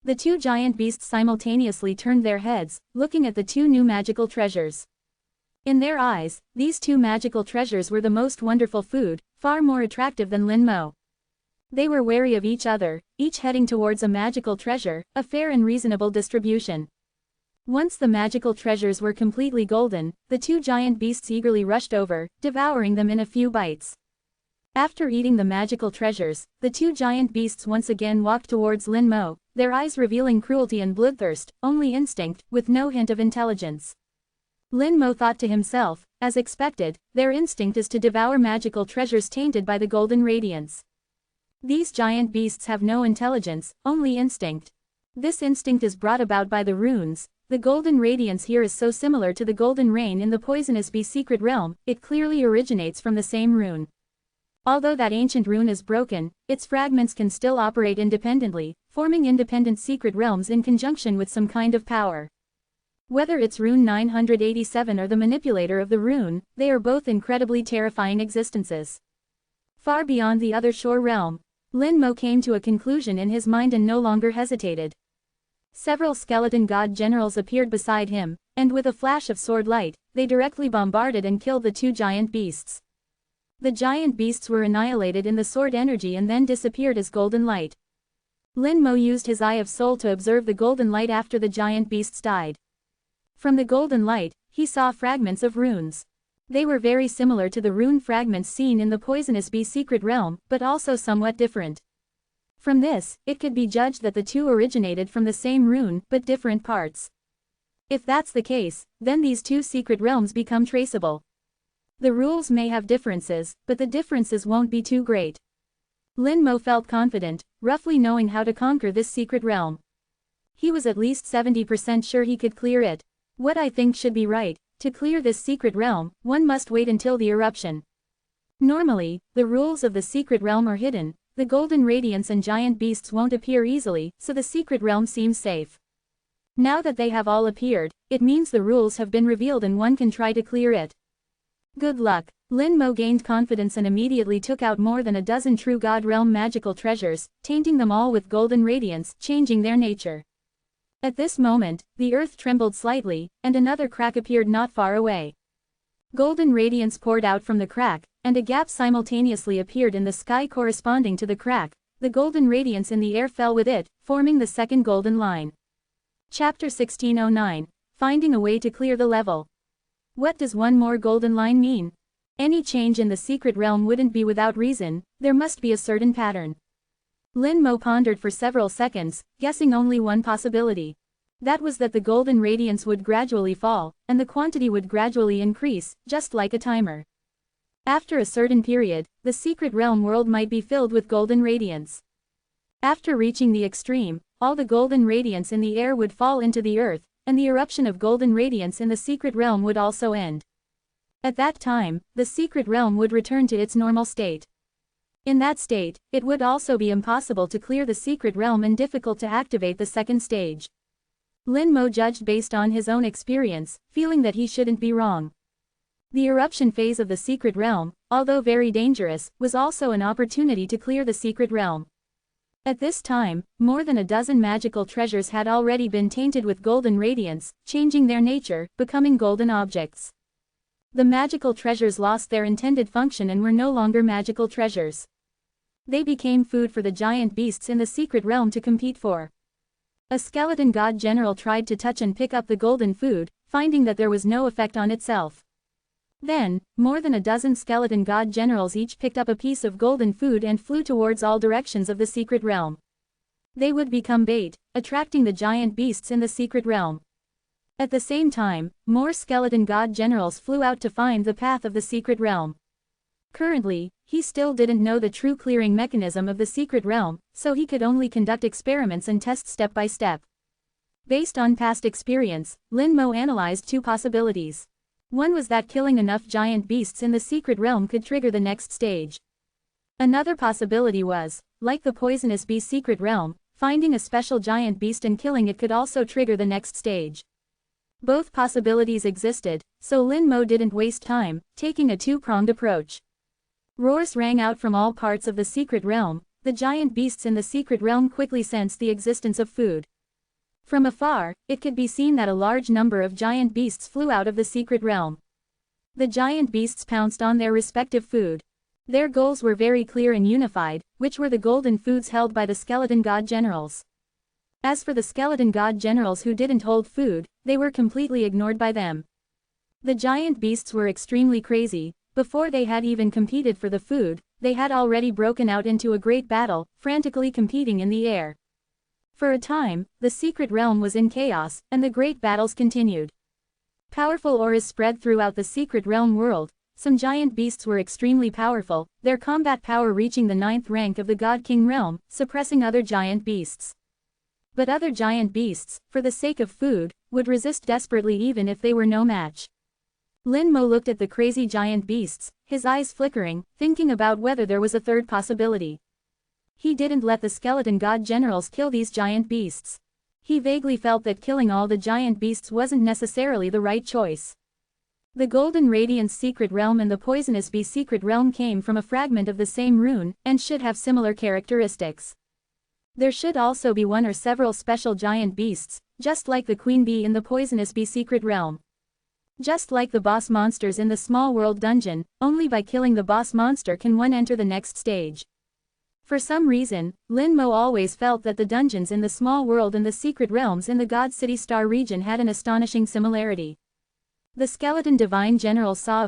The 2 giant beasts simultaneously turned their heads, looking at the 2 new magical treasures. In their eyes, these 2 magical treasures were the most wonderful food, far more attractive than Lin Mo. They were wary of each other, each heading towards a magical treasure, a fair and reasonable distribution. Once the magical treasures were completely golden, the 2 giant beasts eagerly rushed over, devouring them in a few bites. After eating the magical treasures, the 2 giant beasts once again walked towards Lin Mo, their eyes revealing cruelty and bloodthirst, only instinct, with no hint of intelligence. Lin Mo thought to himself, as expected, their instinct is to devour magical treasures tainted by the golden radiance. These giant beasts have no intelligence, only instinct. This instinct is brought about by the runes. The golden radiance here is so similar to the golden rain in the poisonous bee secret realm, it clearly originates from the same rune. Although that ancient rune is broken, its fragments can still operate independently, forming independent secret realms in conjunction with some kind of power. Whether it's rune 987 or the manipulator of the rune, they are both incredibly terrifying existences. Far beyond the other shore realm, Lin Mo came to a conclusion in his mind and no longer hesitated. Several skeleton god generals appeared beside him, and with a flash of sword light, they directly bombarded and killed the 2 giant beasts. The giant beasts were annihilated in the sword energy and then disappeared as golden light. Lin Mo used his Eye of Soul to observe the golden light after the giant beasts died. From the golden light, he saw fragments of runes. They were very similar to the rune fragments seen in the poisonous bee secret realm, but also somewhat different. From this, it could be judged that the 2 originated from the same rune, but different parts. If that's the case, then these 2 secret realms become traceable. The rules may have differences, but the differences won't be too great. Lin Mo felt confident, roughly knowing how to conquer this secret realm. He was at least 70% sure he could clear it. What I think should be right, to clear this secret realm, one must wait until the eruption. Normally, the rules of the secret realm are hidden. The golden radiance and giant beasts won't appear easily, so the secret realm seems safe. Now that they have all appeared, it means the rules have been revealed and one can try to clear it. Good luck. Lin Mo gained confidence and immediately took out more than a dozen True God Realm magical treasures, tainting them all with golden radiance, changing their nature. At this moment, the earth trembled slightly, and another crack appeared not far away. Golden radiance poured out from the crack, and a gap simultaneously appeared in the sky corresponding to the crack. The golden radiance in the air fell with it, forming the second golden line. Chapter 1609. Finding a way to clear the level. What does one more golden line mean? Any change in the secret realm wouldn't be without reason, there must be a certain pattern. Lin Mo pondered for several seconds, guessing only one possibility. That was that the golden radiance would gradually fall, and the quantity would gradually increase, just like a timer. After a certain period, the secret realm world might be filled with golden radiance. After reaching the extreme, all the golden radiance in the air would fall into the earth, and the eruption of golden radiance in the secret realm would also end. At that time, the secret realm would return to its normal state. In that state, it would also be impossible to clear the secret realm and difficult to activate the second stage. Lin Mo judged based on his own experience, feeling that he shouldn't be wrong. The eruption phase of the secret realm, although very dangerous, was also an opportunity to clear the secret realm. At this time, more than a dozen magical treasures had already been tainted with golden radiance, changing their nature, becoming golden objects. The magical treasures lost their intended function and were no longer magical treasures. They became food for the giant beasts in the secret realm to compete for. A skeleton god general tried to touch and pick up the golden food, finding that there was no effect on itself. Then, more than a dozen skeleton god generals each picked up a piece of golden food and flew towards all directions of the secret realm. They would become bait, attracting the giant beasts in the secret realm. At the same time, more skeleton god generals flew out to find the path of the secret realm. Currently, he still didn't know the true clearing mechanism of the secret realm, so he could only conduct experiments and test step by step. Based on past experience, Lin Mo analyzed two possibilities. One was that killing enough giant beasts in the secret realm could trigger the next stage. Another possibility was, like the poisonous bee secret realm, finding a special giant beast and killing it could also trigger the next stage. Both possibilities existed, so Lin Mo didn't waste time, taking a two-pronged approach. Roars rang out from all parts of the secret realm. The giant beasts in the secret realm quickly sensed the existence of food. From afar, it could be seen that a large number of giant beasts flew out of the secret realm. The giant beasts pounced on their respective food. Their goals were very clear and unified, which were the golden foods held by the skeleton god generals. As for the skeleton god generals who didn't hold food, they were completely ignored by them. The giant beasts were extremely crazy. Before they had even competed for the food, they had already broken out into a great battle, frantically competing in the air. For a time, the secret realm was in chaos, and the great battles continued. Powerful auras spread throughout the secret realm world. Some giant beasts were extremely powerful, their combat power reaching the 9th rank of the God King realm, suppressing other giant beasts. But other giant beasts, for the sake of food, would resist desperately even if they were no match. Lin Mo looked at the crazy giant beasts, his eyes flickering, thinking about whether there was a third possibility. He didn't let the skeleton god generals kill these giant beasts. He vaguely felt that killing all the giant beasts wasn't necessarily the right choice. The Golden Radiance secret realm and the Poisonous Bee secret realm came from a fragment of the same rune, and should have similar characteristics. There should also be one or several special giant beasts, just like the Queen Bee in the Poisonous Bee secret realm. Just like the boss monsters in the Small World dungeon, only by killing the boss monster can one enter the next stage. For some reason, Lin Mo always felt that the dungeons in the Small World and the secret realms in the God City Star region had an astonishing similarity. The skeleton divine general saw a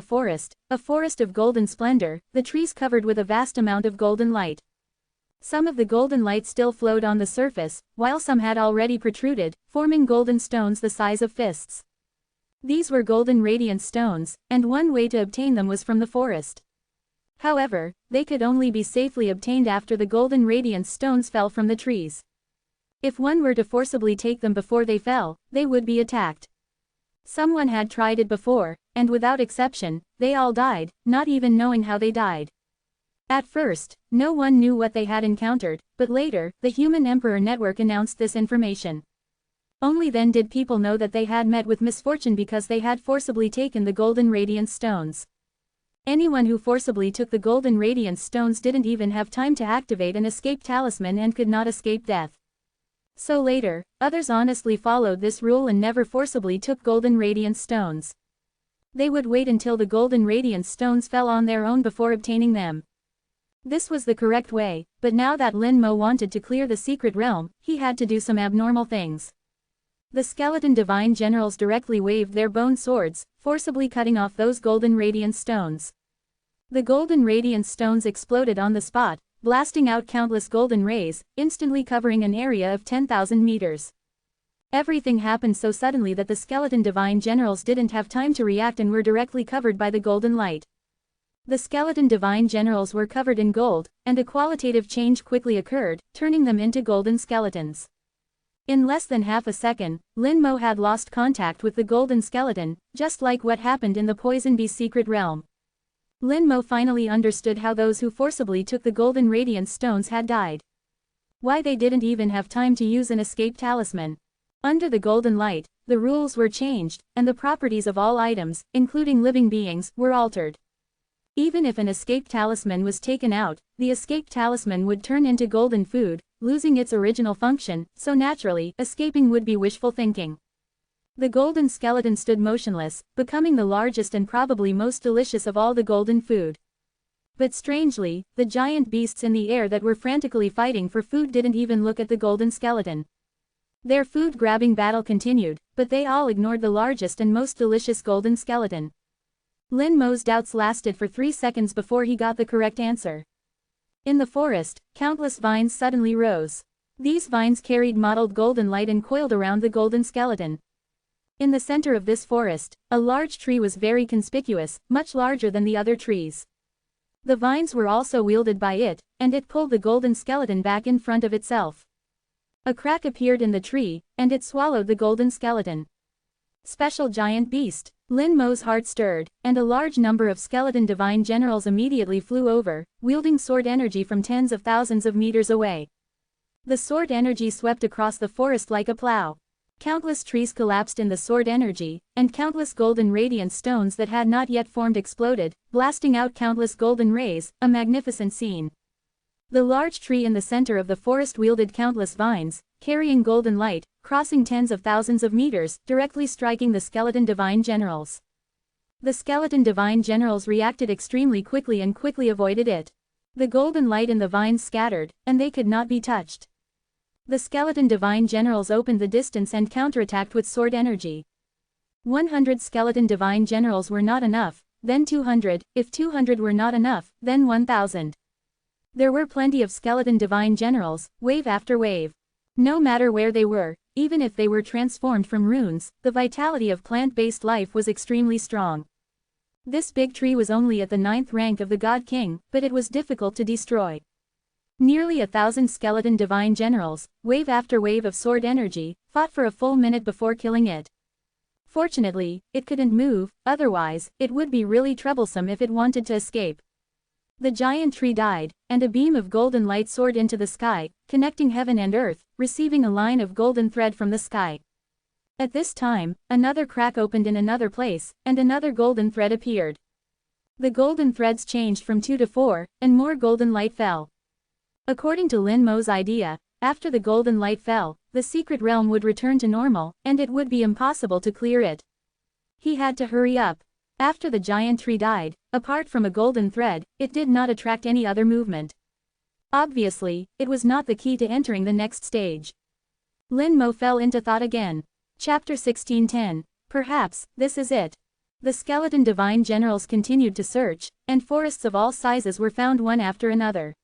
forest of golden splendor, the trees covered with a vast amount of golden light. Some of the golden light still flowed on the surface, while some had already protruded, forming golden stones the size of fists. These were golden radiance stones, and one way to obtain them was from the forest. However, they could only be safely obtained after the golden radiance stones fell from the trees. If one were to forcibly take them before they fell, they would be attacked. Someone had tried it before, and without exception, they all died, not even knowing how they died. At first, no one knew what they had encountered, but later, the Human Emperor Network announced this information. Only then did people know that they had met with misfortune because they had forcibly taken the golden radiance stones. Anyone who forcibly took the golden radiance stones didn't even have time to activate an escape talisman and could not escape death. So later, others honestly followed this rule and never forcibly took golden radiance stones. They would wait until the golden radiance stones fell on their own before obtaining them. This was the correct way, but now that Lin Mo wanted to clear the secret realm, he had to do some abnormal things. The skeleton divine generals directly waved their bone swords, forcibly cutting off those golden radiance stones. The golden radiance stones exploded on the spot, blasting out countless golden rays, instantly covering an area of 10,000 meters. Everything happened so suddenly that the skeleton divine generals didn't have time to react and were directly covered by the golden light. The skeleton divine generals were covered in gold, and a qualitative change quickly occurred, turning them into golden skeletons. In less than half a second, Lin Mo had lost contact with the golden skeleton, just like what happened in the Poison Bee's secret realm. Lin Mo finally understood how those who forcibly took the golden radiance stones had died. Why they didn't even have time to use an escape talisman. Under the golden light, the rules were changed, and the properties of all items, including living beings, were altered. Even if an escape talisman was taken out, the escape talisman would turn into golden food, losing its original function, so naturally, escaping would be wishful thinking. The golden skeleton stood motionless, becoming the largest and probably most delicious of all the golden food. But strangely, the giant beasts in the air that were frantically fighting for food didn't even look at the golden skeleton. Their food-grabbing battle continued, but they all ignored the largest and most delicious golden skeleton. Lin Mo's doubts lasted for 3 seconds before he got the correct answer. In the forest, countless vines suddenly rose. These vines carried mottled golden light and coiled around the golden skeleton. In the center of this forest, a large tree was very conspicuous, much larger than the other trees. The vines were also wielded by it, and it pulled the golden skeleton back in front of itself. A crack appeared in the tree, and it swallowed the golden skeleton. Special giant beast. Lin Mo's heart stirred, and a large number of skeleton divine generals immediately flew over, wielding sword energy from tens of thousands of meters away. The sword energy swept across the forest like a plow. Countless trees collapsed in the sword energy, and countless golden radiant stones that had not yet formed exploded, blasting out countless golden rays, a magnificent scene. The large tree in the center of the forest wielded countless vines, carrying golden light, crossing tens of thousands of meters, directly striking the skeleton divine generals. The skeleton divine generals reacted extremely quickly and quickly avoided it. The golden light in the vines scattered, and they could not be touched. The skeleton divine generals opened the distance and counterattacked with sword energy. 100 skeleton divine generals were not enough, then 200, if 200 were not enough, then 1,000. There were plenty of skeleton divine generals, wave after wave. No matter where they were, even if they were transformed from runes, the vitality of plant-based life was extremely strong. This big tree was only at the 9th rank of the God King, but it was difficult to destroy. Nearly 1,000 skeleton divine generals, wave after wave of sword energy, fought for a full minute before killing it. Fortunately, it couldn't move, otherwise, it would be really troublesome if it wanted to escape. The giant tree died, and a beam of golden light soared into the sky, connecting heaven and earth, receiving a line of golden thread from the sky. At this time, another crack opened in another place, and another golden thread appeared. The golden threads changed from 2 to 4, and more golden light fell. According to Lin Mo's idea, after the golden light fell, the secret realm would return to normal, and it would be impossible to clear it. He had to hurry up. After the giant tree died, apart from a golden thread, it did not attract any other movement. Obviously, it was not the key to entering the next stage. Lin Mo fell into thought again. Chapter 1610. Perhaps, this is it. The skeleton divine generals continued to search, and forests of all sizes were found one after another.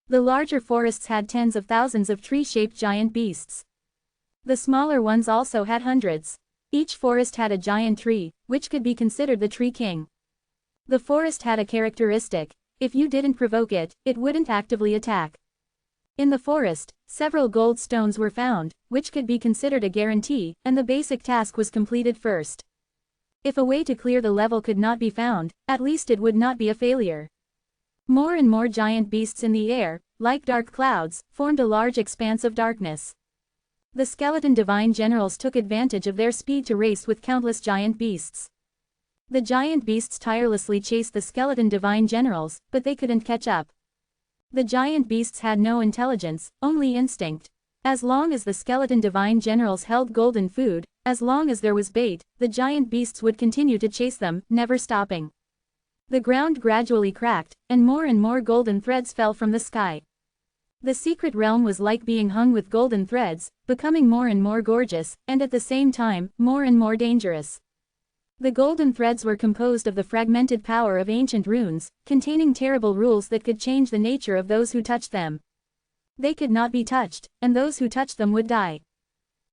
The larger forests had tens of thousands of tree-shaped giant beasts. The smaller ones also had hundreds. Each forest had a giant tree, which could be considered the tree king. The forest had a characteristic: if you didn't provoke it, it wouldn't actively attack. In the forest, several gold stones were found, which could be considered a guarantee, and the basic task was completed first. If a way to clear the level could not be found, at least it would not be a failure. More and more giant beasts in the air, like dark clouds, formed a large expanse of darkness. The skeleton divine generals took advantage of their speed to race with countless giant beasts. The giant beasts tirelessly chased the skeleton divine generals, but they couldn't catch up. The giant beasts had no intelligence, only instinct. As long as the skeleton divine generals held golden food, as long as there was bait, the giant beasts would continue to chase them, never stopping. The ground gradually cracked, and more golden threads fell from the sky. The secret realm was like being hung with golden threads, becoming more and more gorgeous, and at the same time, more and more dangerous. The golden threads were composed of the fragmented power of ancient runes, containing terrible rules that could change the nature of those who touched them. They could not be touched, and those who touched them would die.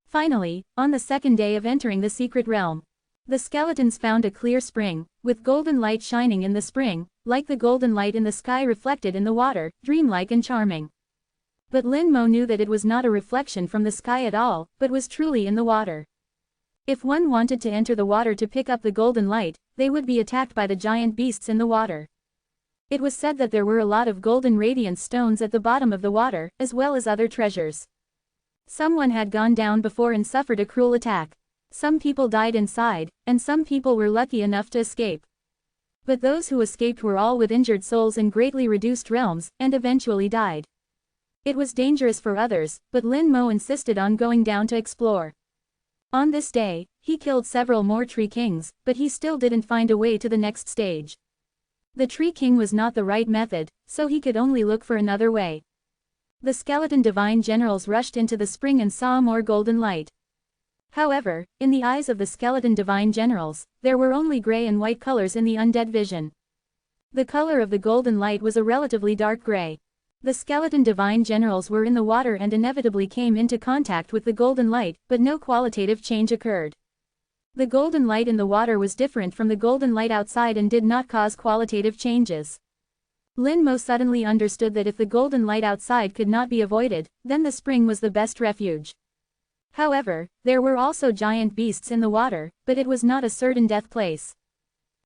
Finally, on the second day of entering the secret realm, the skeletons found a clear spring, with golden light shining in the spring, like the golden light in the sky reflected in the water, dreamlike and charming. But Lin Mo knew that it was not a reflection from the sky at all, but was truly in the water. If one wanted to enter the water to pick up the golden light, they would be attacked by the giant beasts in the water. It was said that there were a lot of golden radiance stones at the bottom of the water, as well as other treasures. Someone had gone down before and suffered a cruel attack. Some people died inside, and some people were lucky enough to escape. But those who escaped were all with injured souls in greatly reduced realms, and eventually died. It was dangerous for others, but Lin Mo insisted on going down to explore. On this day, he killed several more Tree Kings, but he still didn't find a way to the next stage. The Tree King was not the right method, so he could only look for another way. The skeleton divine generals rushed into the spring and saw more golden light. However, in the eyes of the skeleton divine generals, there were only gray and white colors in the undead vision. The color of the golden light was a relatively dark gray. The skeleton divine generals were in the water and inevitably came into contact with the golden light, but no qualitative change occurred. The golden light in the water was different from the golden light outside and did not cause qualitative changes. Lin Mo suddenly understood that if the golden light outside could not be avoided, then the spring was the best refuge. However, there were also giant beasts in the water, but it was not a certain death place.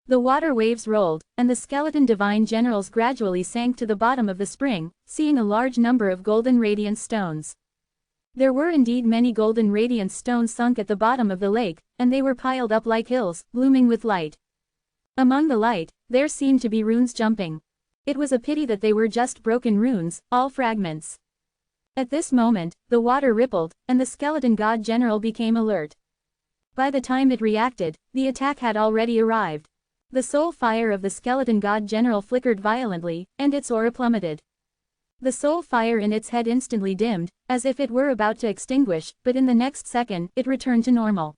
The water waves rolled, and the skeleton divine generals gradually sank to the bottom of the spring, seeing a large number of golden radiance stones. There were indeed many golden radiance stones sunk at the bottom of the lake, and they were piled up like hills, blooming with light. Among the light, there seemed to be runes jumping. It was a pity that they were just broken runes, all fragments. At this moment, the water rippled, and the skeleton god general became alert. By the time it reacted, the attack had already arrived. The soul fire of the skeleton god general flickered violently, and its aura plummeted. The soul fire in its head instantly dimmed, as if it were about to extinguish, but in the next second, it returned to normal.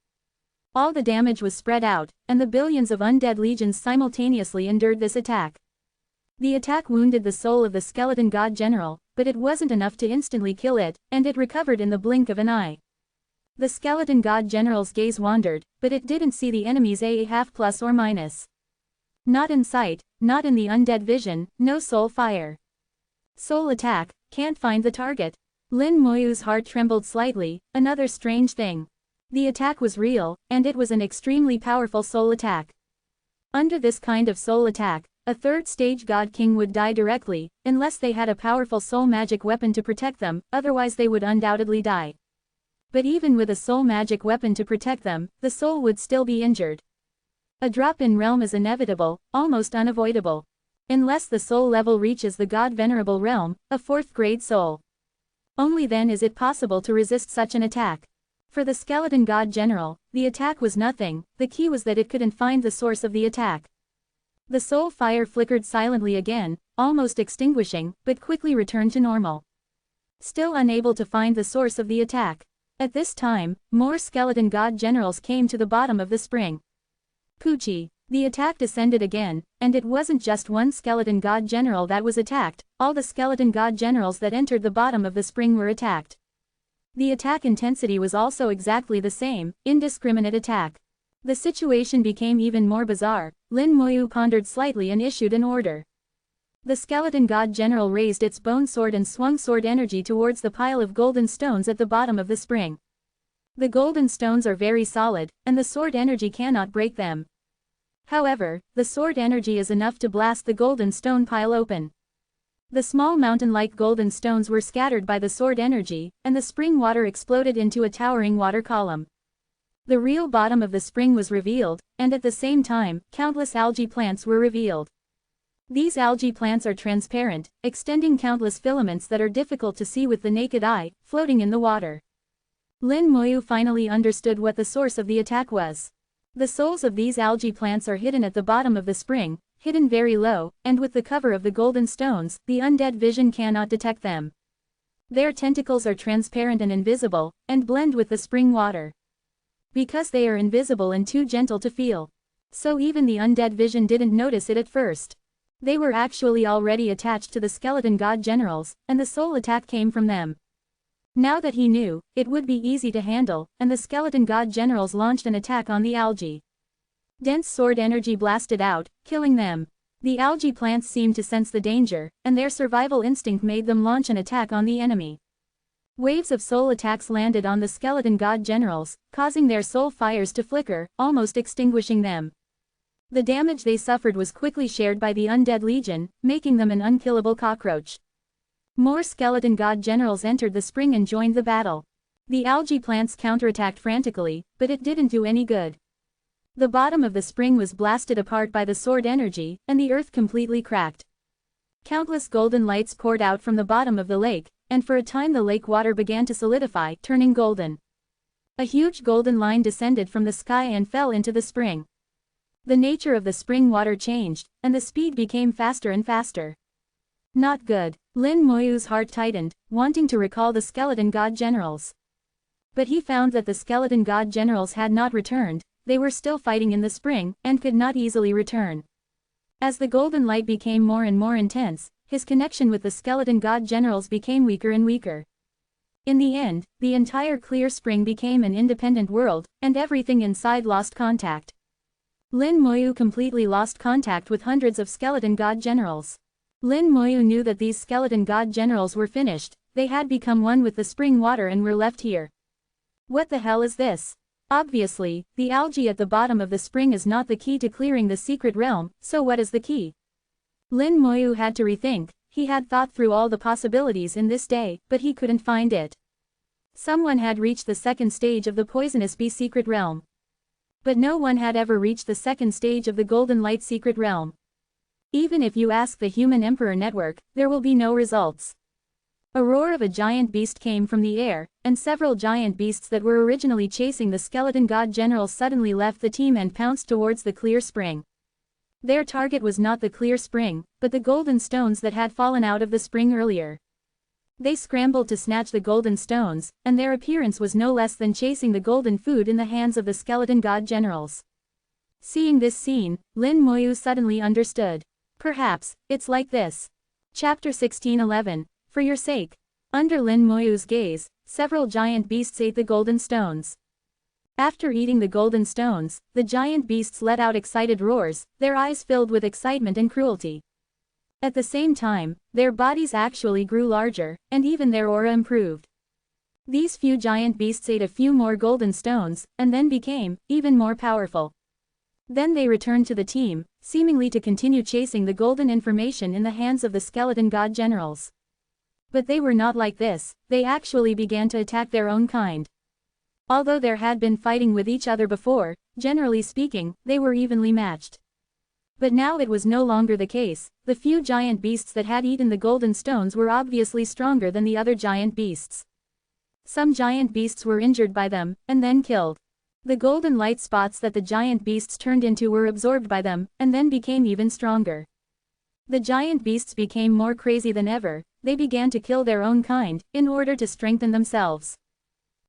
All the damage was spread out, and the billions of undead legions simultaneously endured this attack. The attack wounded the soul of the skeleton god general, but it wasn't enough to instantly kill it, and it recovered in the blink of an eye. The skeleton god general's gaze wandered, but it didn't see the enemy's half plus or minus. Not in sight, not in the undead vision, no soul fire. Soul attack, can't find the target. Lin Moyu's heart trembled slightly, another strange thing. The attack was real, and it was an extremely powerful soul attack. Under this kind of soul attack, a third-stage god king would die directly, unless they had a powerful soul magic weapon to protect them, otherwise they would undoubtedly die. But even with a soul magic weapon to protect them, the soul would still be injured. A drop in realm is inevitable, almost unavoidable. Unless the soul level reaches the god Venerable realm, a 4th grade soul. Only then is it possible to resist such an attack. For the skeleton god general, the attack was nothing, the key was that it couldn't find the source of the attack. The soul fire flickered silently again, almost extinguishing, but quickly returned to normal. Still unable to find the source of the attack. At this time, more skeleton god generals came to the bottom of the spring. Poochie. The attack descended again, and it wasn't just one skeleton god general that was attacked, all the skeleton god generals that entered the bottom of the spring were attacked. The attack intensity was also exactly the same, indiscriminate attack. The situation became even more bizarre. Lin Moyu pondered slightly and issued an order. The skeleton god general raised its bone sword and swung sword energy towards the pile of golden stones at the bottom of the spring. The golden stones are very solid, and the sword energy cannot break them. However, the sword energy is enough to blast the golden stone pile open. The small mountain-like golden stones were scattered by the sword energy, and the spring water exploded into a towering water column. The real bottom of the spring was revealed, and at the same time, countless algae plants were revealed. These algae plants are transparent, extending countless filaments that are difficult to see with the naked eye, floating in the water. Lin Moyu finally understood what the source of the attack was. The souls of these algae plants are hidden at the bottom of the spring, hidden very low, and with the cover of the golden stones, the undead vision cannot detect them. Their tentacles are transparent and invisible, and blend with the spring water. Because they are invisible and too gentle to feel. So even the undead vision didn't notice it at first. They were actually already attached to the skeleton god generals, and the soul attack came from them. Now that he knew, it would be easy to handle, and the skeleton god generals launched an attack on the algae. Dense sword energy blasted out, killing them. The algae plants seemed to sense the danger, and their survival instinct made them launch an attack on the enemy. Waves of soul attacks landed on the skeleton god generals, causing their soul fires to flicker, almost extinguishing them. The damage they suffered was quickly shared by the undead legion, making them an unkillable cockroach. More skeleton god generals entered the spring and joined the battle. The algae plants counterattacked frantically, but it didn't do any good. The bottom of the spring was blasted apart by the sword energy, and the earth completely cracked. Countless golden lights poured out from the bottom of the lake, and for a time the lake water began to solidify, turning golden. A huge golden line descended from the sky and fell into the spring. The nature of the spring water changed, and the speed became faster and faster. Not good. Lin Moyu's heart tightened, wanting to recall the skeleton god generals. But he found that the skeleton god generals had not returned, they were still fighting in the spring, and could not easily return. As the golden light became more and more intense, his connection with the skeleton god generals became weaker and weaker. In the end, the entire clear spring became an independent world, and everything inside lost contact. Lin Moyu completely lost contact with hundreds of skeleton god generals. Lin Moyu knew that these skeleton god generals were finished, they had become one with the spring water and were left here. What the hell is this? Obviously, the algae at the bottom of the spring is not the key to clearing the secret realm, so what is the key? Lin Moyu had to rethink. He had thought through all the possibilities in this day, but he couldn't find it. Someone had reached the second stage of the poisonous bee secret realm. But no one had ever reached the second stage of the golden light secret realm. Even if you ask the Human Emperor Network, there will be no results. A roar of a giant beast came from the air, and several giant beasts that were originally chasing the skeleton god generals suddenly left the team and pounced towards the clear spring. Their target was not the clear spring, but the golden stones that had fallen out of the spring earlier. They scrambled to snatch the golden stones, and their appearance was no less than chasing the golden food in the hands of the skeleton god generals. Seeing this scene, Lin Moyu suddenly understood. Perhaps, it's like this. Chapter 16:11. For your sake. Under Lin Moyu's gaze, several giant beasts ate the golden stones. After eating the golden stones, the giant beasts let out excited roars, their eyes filled with excitement and cruelty. At the same time, their bodies actually grew larger, and even their aura improved. These few giant beasts ate a few more golden stones, and then became even more powerful. Then they returned to the team, seemingly to continue chasing the golden information in the hands of the skeleton god generals. But they were not like this, they actually began to attack their own kind. Although there had been fighting with each other before, generally speaking, they were evenly matched. But now it was no longer the case, the few giant beasts that had eaten the golden stones were obviously stronger than the other giant beasts. Some giant beasts were injured by them, and then killed. The golden light spots that the giant beasts turned into were absorbed by them, and then became even stronger. The giant beasts became more crazy than ever, they began to kill their own kind, in order to strengthen themselves.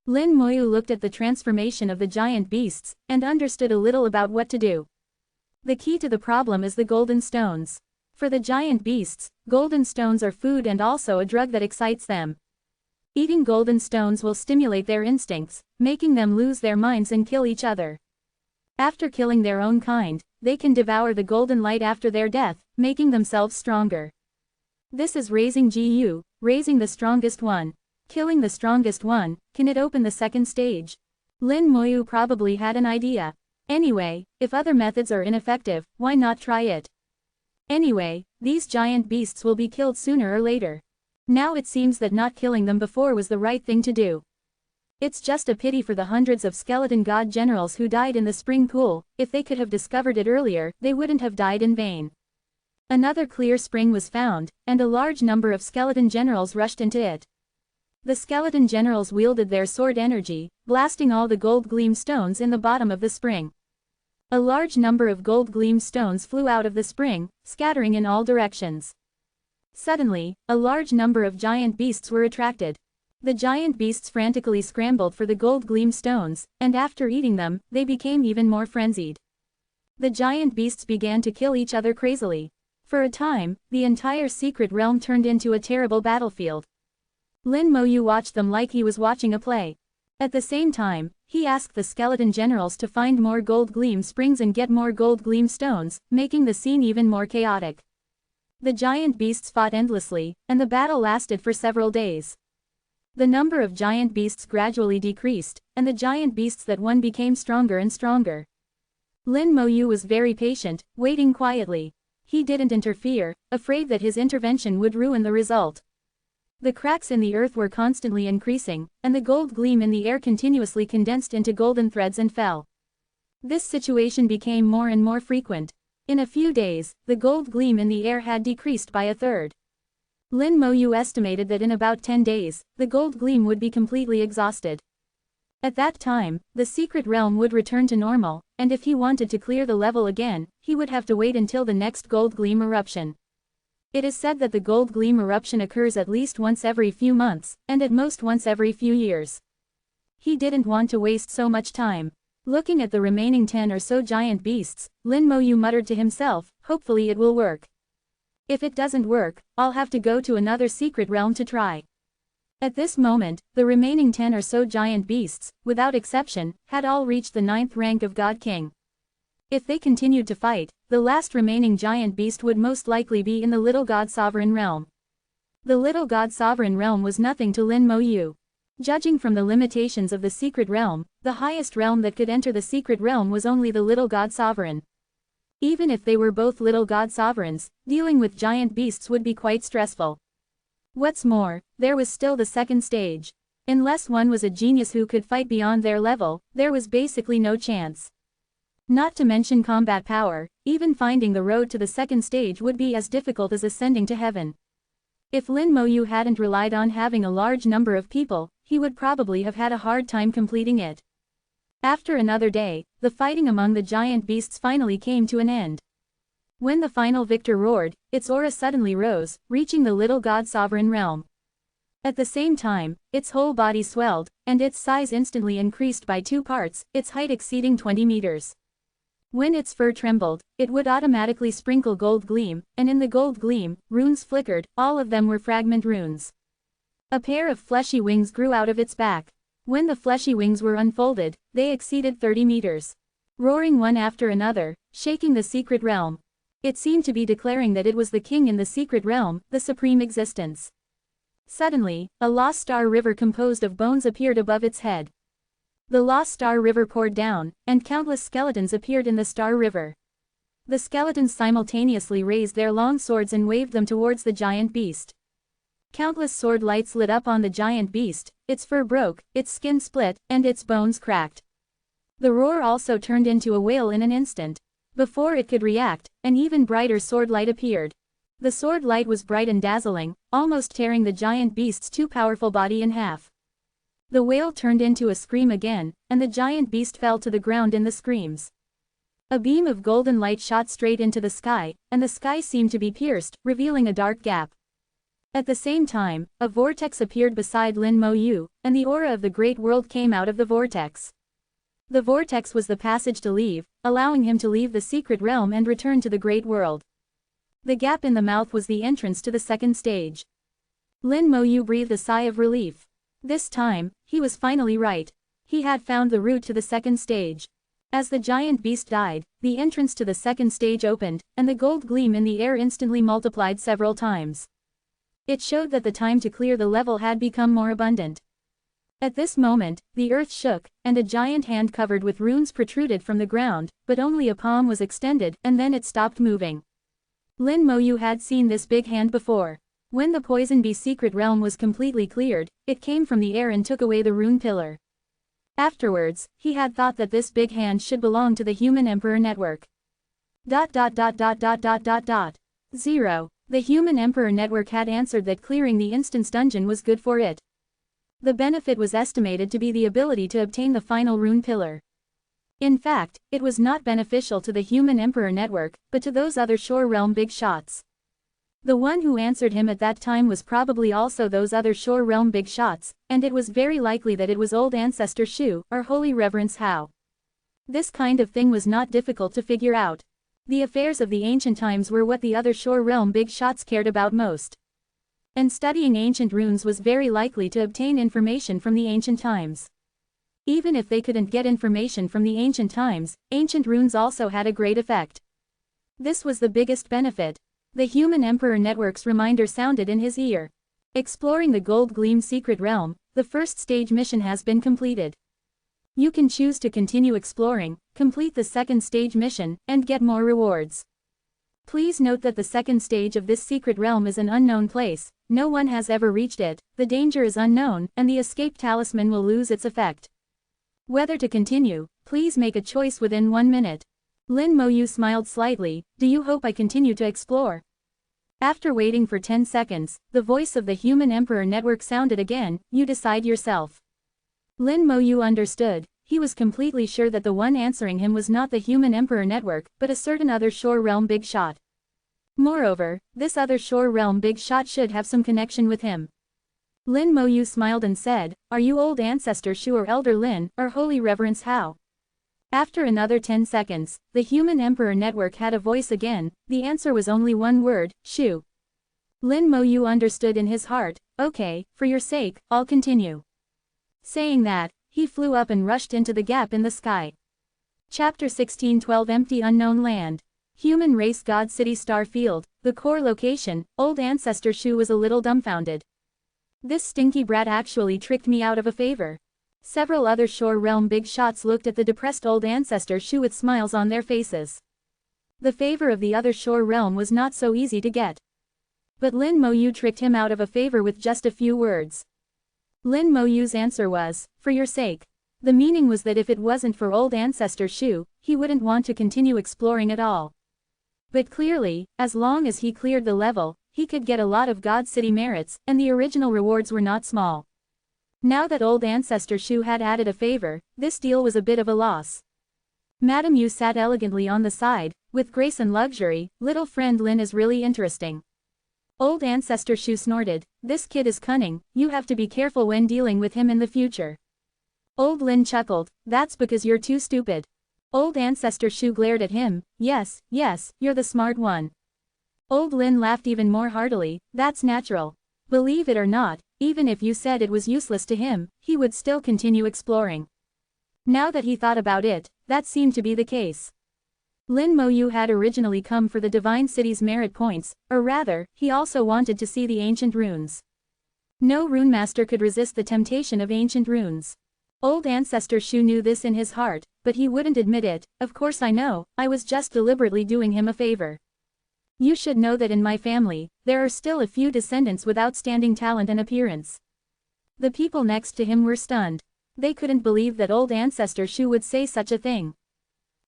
Lin Moyu looked at the transformation of the giant beasts, and understood a little about what to do. The key to the problem is the golden stones. For the giant beasts, golden stones are food and also a drug that excites them. Eating golden stones will stimulate their instincts, making them lose their minds and kill each other. After killing their own kind, they can devour the golden light after their death, making themselves stronger. This is raising GU, raising the strongest one. Killing the strongest one, can it open the second stage? Lin Moyu probably had an idea. Anyway, if other methods are ineffective, why not try it? Anyway, these giant beasts will be killed sooner or later. Now it seems that not killing them before was the right thing to do. It's just a pity for the hundreds of skeleton god generals who died in the spring pool, if they could have discovered it earlier, they wouldn't have died in vain. Another clear spring was found, and a large number of skeleton generals rushed into it. The skeleton generals wielded their sword energy, blasting all the gold gleam stones in the bottom of the spring. A large number of gold gleam stones flew out of the spring, scattering in all directions. Suddenly, a large number of giant beasts were attracted. The giant beasts frantically scrambled for the gold gleam stones, and after eating them, they became even more frenzied. The giant beasts began to kill each other crazily. For a time, the entire secret realm turned into a terrible battlefield. Lin Moyu watched them like he was watching a play. At the same time, he asked the skeleton generals to find more gold gleam springs and get more gold gleam stones, making the scene even more chaotic. The giant beasts fought endlessly, and the battle lasted for several days. The number of giant beasts gradually decreased, and the giant beasts that won became stronger and stronger. Lin Moyu was very patient, waiting quietly. He didn't interfere, afraid that his intervention would ruin the result. The cracks in the earth were constantly increasing, and the gold gleam in the air continuously condensed into golden threads and fell. This situation became more and more frequent. In a few days, the gold gleam in the air had decreased by a third. Lin Moyu estimated that in about 10 days, the gold gleam would be completely exhausted. At that time, the secret realm would return to normal, and if he wanted to clear the level again, he would have to wait until the next gold gleam eruption. It is said that the gold gleam eruption occurs at least once every few months, and at most once every few years. He didn't want to waste so much time. Looking at the remaining 10 or so giant beasts, Lin Moyu muttered to himself, hopefully it will work. If it doesn't work, I'll have to go to another secret realm to try. At this moment, the remaining 10 or so giant beasts, without exception, had all reached the 9th rank of God King. If they continued to fight, the last remaining giant beast would most likely be in the Little God Sovereign Realm. The Little God Sovereign Realm was nothing to Lin Moyu. Judging from the limitations of the secret realm, the highest realm that could enter the secret realm was only the Little God Sovereign. Even if they were both Little God Sovereigns, dealing with giant beasts would be quite stressful. What's more, there was still the second stage. Unless one was a genius who could fight beyond their level, there was basically no chance. Not to mention combat power, even finding the road to the second stage would be as difficult as ascending to heaven. If Lin Moyu hadn't relied on having a large number of people, he would probably have had a hard time completing it. After another day, the fighting among the giant beasts finally came to an end. When the final victor roared, its aura suddenly rose, reaching the Little God Sovereign Realm. At the same time, its whole body swelled, and its size instantly increased by 2 parts, its height exceeding 20 meters. When its fur trembled, it would automatically sprinkle gold gleam, and in the gold gleam, runes flickered, all of them were fragment runes. A pair of fleshy wings grew out of its back. When the fleshy wings were unfolded, they exceeded 30 meters. Roaring one after another, shaking the secret realm. It seemed to be declaring that it was the king in the secret realm, the supreme existence. Suddenly, a lost star river composed of bones appeared above its head. The lost star river poured down, and countless skeletons appeared in the star river. The skeletons simultaneously raised their long swords and waved them towards the giant beast. Countless sword lights lit up on the giant beast, its fur broke, its skin split, and its bones cracked. The roar also turned into a wail in an instant. Before it could react, an even brighter sword light appeared. The sword light was bright and dazzling, almost tearing the giant beast's too powerful body in half. The wail turned into a scream again, and the giant beast fell to the ground in the screams. A beam of golden light shot straight into the sky, and the sky seemed to be pierced, revealing a dark gap. At the same time, a vortex appeared beside Lin Moyu, and the aura of the great world came out of the vortex. The vortex was the passage to leave, allowing him to leave the secret realm and return to the great world. The gap in the mouth was the entrance to the second stage. Lin Moyu breathed a sigh of relief. This time, he was finally right. He had found the route to the second stage. As the giant beast died, the entrance to the second stage opened, and the gold gleam in the air instantly multiplied several times. It showed that the time to clear the level had become more abundant. At this moment, the earth shook, and a giant hand covered with runes protruded from the ground, but only a palm was extended, and then it stopped moving. Lin Moyu had seen this big hand before. When the Poison Bee secret realm was completely cleared, it came from the air and took away the rune pillar. Afterwards, he had thought that this big hand should belong to the Human Emperor Network. 0. The Human Emperor Network had answered that clearing the instance dungeon was good for it. The benefit was estimated to be the ability to obtain the final rune pillar. In fact, it was not beneficial to the Human Emperor Network, but to those other Shore Realm big shots. The one who answered him at that time was probably also those other Shore Realm big shots, and it was very likely that it was Old Ancestor Shu, or Holy Reverence Hao. This kind of thing was not difficult to figure out. The affairs of the ancient times were what the other Shore Realm big shots cared about most. And studying ancient runes was very likely to obtain information from the ancient times. Even if they couldn't get information from the ancient times, ancient runes also had a great effect. This was the biggest benefit. The Human Emperor Network's reminder sounded in his ear. Exploring the Gold Gleam Secret Realm, the first stage mission has been completed. You can choose to continue exploring, complete the second stage mission, and get more rewards. Please note that the second stage of this secret realm is an unknown place, no one has ever reached it, the danger is unknown, and the escape talisman will lose its effect. Whether to continue, please make a choice within 1 minute. Lin Moyu smiled slightly, do you hope I continue to explore? After waiting for 10 seconds, the voice of the Human Emperor Network sounded again, you decide yourself. Lin Moyu understood, he was completely sure that the one answering him was not the Human Emperor Network, but a certain other Shore Realm big shot. Moreover, this other Shore Realm big shot should have some connection with him. Lin Moyu smiled and said, are you Old Ancestor Shu or Elder Lin, or Holy Reverence Hao? After another 10 seconds, the Human Emperor Network had a voice again, the answer was only one word, Shu. Lin Moyu understood in his heart, okay, for your sake, I'll continue. Saying that, he flew up and rushed into the gap in the sky. Chapter 16:12 Empty Unknown Land. Human Race God City Star Field, the core location. Old Ancestor Shu was a little dumbfounded. This stinky brat actually tricked me out of a favor. Several other Shore Realm big shots looked at the depressed Old Ancestor Shu with smiles on their faces. The favor of the other Shore Realm was not so easy to get. But Lin Moyu tricked him out of a favor with just a few words. Lin Moyu's answer was, for your sake. The meaning was that if it wasn't for Old Ancestor Shu, he wouldn't want to continue exploring at all. But clearly, as long as he cleared the level, he could get a lot of God City merits, and the original rewards were not small. Now that Old Ancestor Shu had added a favor, this deal was a bit of a loss. Madame Yu sat elegantly on the side, with grace and luxury. Little friend Lin is really interesting. Old Ancestor Shu snorted, this kid is cunning, you have to be careful when dealing with him in the future. Old Lin chuckled, that's because you're too stupid. Old Ancestor Shu glared at him, yes, you're the smart one. Old Lin laughed even more heartily, that's natural. Believe it or not, even if you said it was useless to him, he would still continue exploring. Now that he thought about it, that seemed to be the case. Lin Moyu had originally come for the Divine City's merit points, or rather, he also wanted to see the ancient runes. No rune master could resist the temptation of ancient runes. Old Ancestor Shu knew this in his heart, but he wouldn't admit it. Of course I know, I was just deliberately doing him a favor. You should know that in my family, there are still a few descendants with outstanding talent and appearance. The people next to him were stunned. They couldn't believe that Old Ancestor Shu would say such a thing.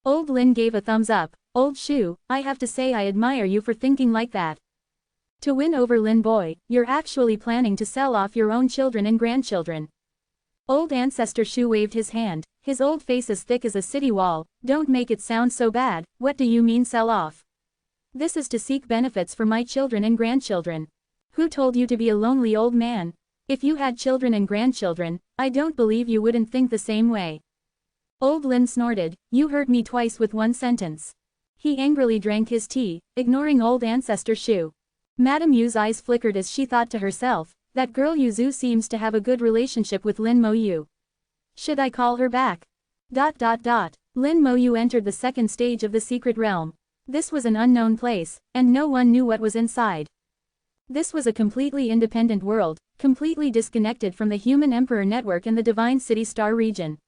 Old Lin gave a thumbs up. Old Shu, I have to say I admire you for thinking like that. To win over Lin Boy, you're actually planning to sell off your own children and grandchildren. Old Ancestor Shu waved his hand, his old face as thick as a city wall. Don't make it sound so bad, what do you mean sell off? This is to seek benefits for my children and grandchildren. Who told you to be a lonely old man? If you had children and grandchildren, I don't believe you wouldn't think the same way. Old Lin snorted, you heard me twice with one sentence. He angrily drank his tea, ignoring Old Ancestor Shu. Madame Yu's eyes flickered as she thought to herself, that girl Yuzu seems to have a good relationship with Lin Moyu. Should I call her back? Lin Moyu entered the second stage of the secret realm. This was an unknown place, and no one knew what was inside. This was a completely independent world, completely disconnected from the Human Emperor Network and the Divine City Star region.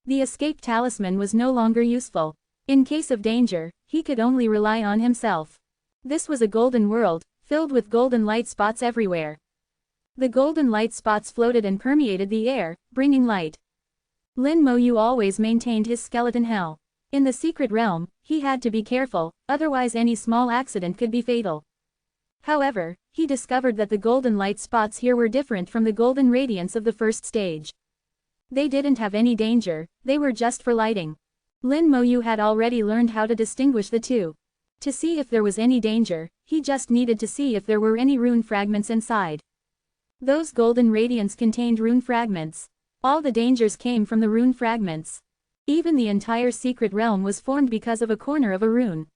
The escape talisman was no longer useful. In case of danger, he could only rely on himself. This was a golden world, filled with golden light spots everywhere. The golden light spots floated and permeated the air, bringing light. Lin Moyu always maintained his skeleton hell. In the secret realm, he had to be careful, otherwise any small accident could be fatal. However, he discovered that the golden light spots here were different from the golden radiance of the first stage. They didn't have any danger, they were just for lighting. Lin Moyu had already learned how to distinguish the two. To see if there was any danger, he just needed to see if there were any rune fragments inside. Those golden radiance contained rune fragments. All the dangers came from the rune fragments. Even the entire secret realm was formed because of a corner of a rune.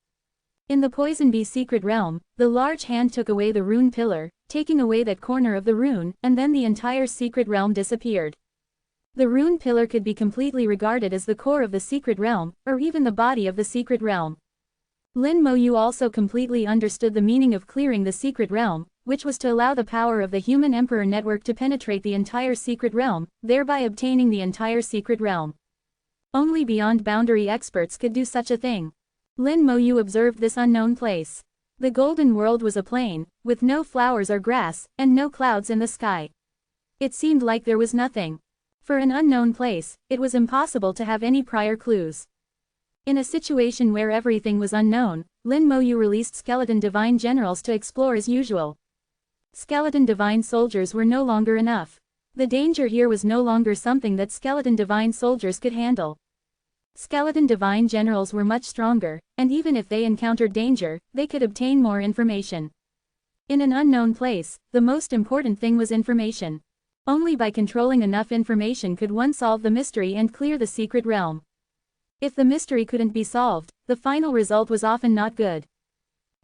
In the Poison Bee secret realm, the large hand took away the rune pillar, taking away that corner of the rune, and then the entire secret realm disappeared. The rune pillar could be completely regarded as the core of the secret realm, or even the body of the secret realm. Lin Moyu also completely understood the meaning of clearing the secret realm, which was to allow the power of the human emperor network to penetrate the entire secret realm, thereby obtaining the entire secret realm. Only beyond boundary experts could do such a thing. Lin Moyu observed this unknown place. The golden world was a plain, with no flowers or grass, and no clouds in the sky. It seemed like there was nothing. For an unknown place, it was impossible to have any prior clues. In a situation where everything was unknown, Lin Moyu released skeleton divine generals to explore as usual. Skeleton divine soldiers were no longer enough. The danger here was no longer something that skeleton divine soldiers could handle. Skeleton divine generals were much stronger, and even if they encountered danger, they could obtain more information. In an unknown place, the most important thing was information. Only by controlling enough information could one solve the mystery and clear the secret realm. If the mystery couldn't be solved, the final result was often not good.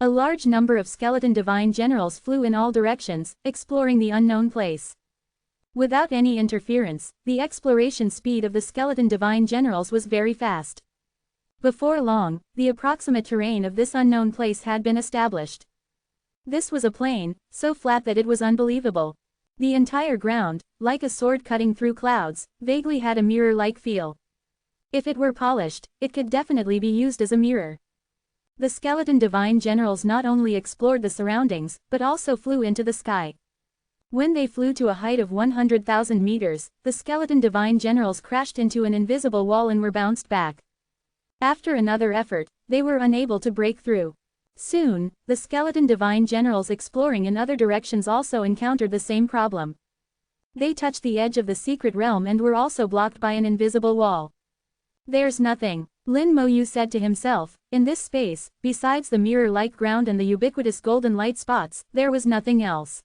A large number of skeleton divine generals flew in all directions, exploring the unknown place. Without any interference, the exploration speed of the skeleton divine generals was very fast. Before long, the approximate terrain of this unknown place had been established. This was a plain, so flat that it was unbelievable. The entire ground, like a sword cutting through clouds, vaguely had a mirror-like feel. If it were polished, it could definitely be used as a mirror. The skeleton divine generals not only explored the surroundings, but also flew into the sky. When they flew to a height of 100,000 meters, the skeleton divine generals crashed into an invisible wall and were bounced back. After another effort, they were unable to break through. Soon, the skeleton divine generals exploring in other directions also encountered the same problem. They touched the edge of the secret realm and were also blocked by an invisible wall. There's nothing, Lin Moyu said to himself, in this space, besides the mirror-like ground and the ubiquitous golden light spots, there was nothing else.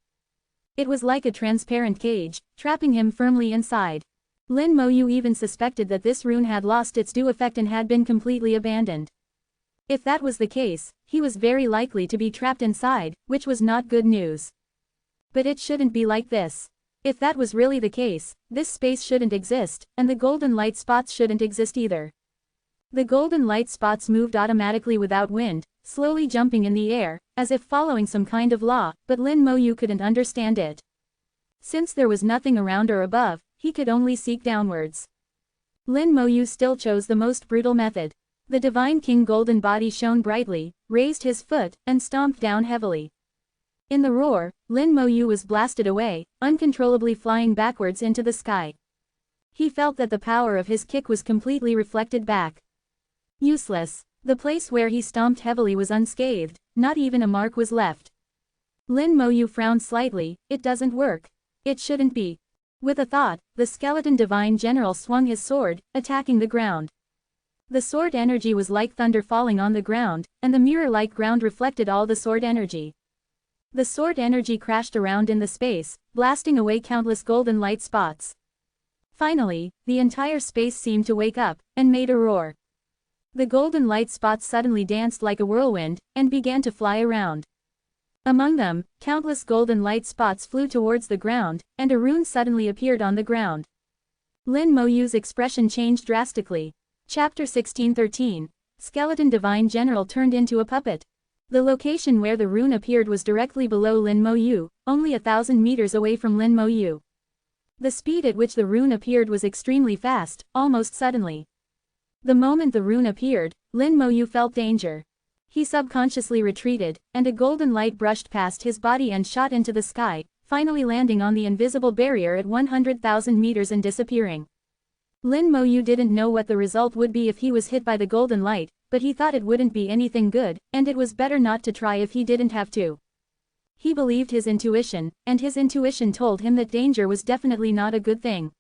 It was like a transparent cage, trapping him firmly inside. Lin Moyu even suspected that this rune had lost its due effect and had been completely abandoned. If that was the case, he was very likely to be trapped inside, which was not good news. But it shouldn't be like this. If that was really the case, this space shouldn't exist, and the golden light spots shouldn't exist either. The golden light spots moved automatically without wind, slowly jumping in the air, as if following some kind of law, but Lin Moyu couldn't understand it. Since there was nothing around or above, he could only seek downwards. Lin Moyu still chose the most brutal method. The Divine King golden body shone brightly, raised his foot, and stomped down heavily. In the roar, Lin Moyu was blasted away, uncontrollably flying backwards into the sky. He felt that the power of his kick was completely reflected back. Useless. The place where he stomped heavily was unscathed, not even a mark was left. Lin Moyu frowned slightly, it doesn't work. It shouldn't be. With a thought, the skeleton divine general swung his sword, attacking the ground. The sword energy was like thunder falling on the ground, and the mirror-like ground reflected all the sword energy. The sword energy crashed around in the space, blasting away countless golden light spots. Finally, the entire space seemed to wake up, and made a roar. The golden light spots suddenly danced like a whirlwind, and began to fly around. Among them, countless golden light spots flew towards the ground, and a rune suddenly appeared on the ground. Lin Moyu's expression changed drastically. Chapter 1613. Skeleton Divine General turned into a puppet. The location where the rune appeared was directly below Lin Moyu, only 1,000 meters away from Lin Moyu. The speed at which the rune appeared was extremely fast, almost suddenly. The moment the rune appeared, Lin Moyu felt danger. He subconsciously retreated, and a golden light brushed past his body and shot into the sky, finally landing on the invisible barrier at 100,000 meters and disappearing. Lin Moyu didn't know what the result would be if he was hit by the golden light, but he thought it wouldn't be anything good, and it was better not to try if he didn't have to. He believed his intuition, and his intuition told him that danger was definitely not a good thing.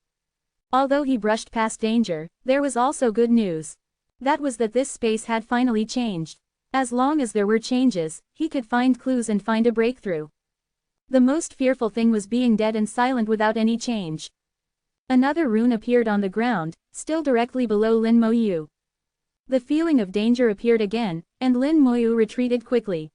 Although he brushed past danger, there was also good news. That was that this space had finally changed. As long as there were changes, he could find clues and find a breakthrough. The most fearful thing was being dead and silent without any change. Another rune appeared on the ground, still directly below Lin Moyu. The feeling of danger appeared again, and Lin Moyu retreated quickly.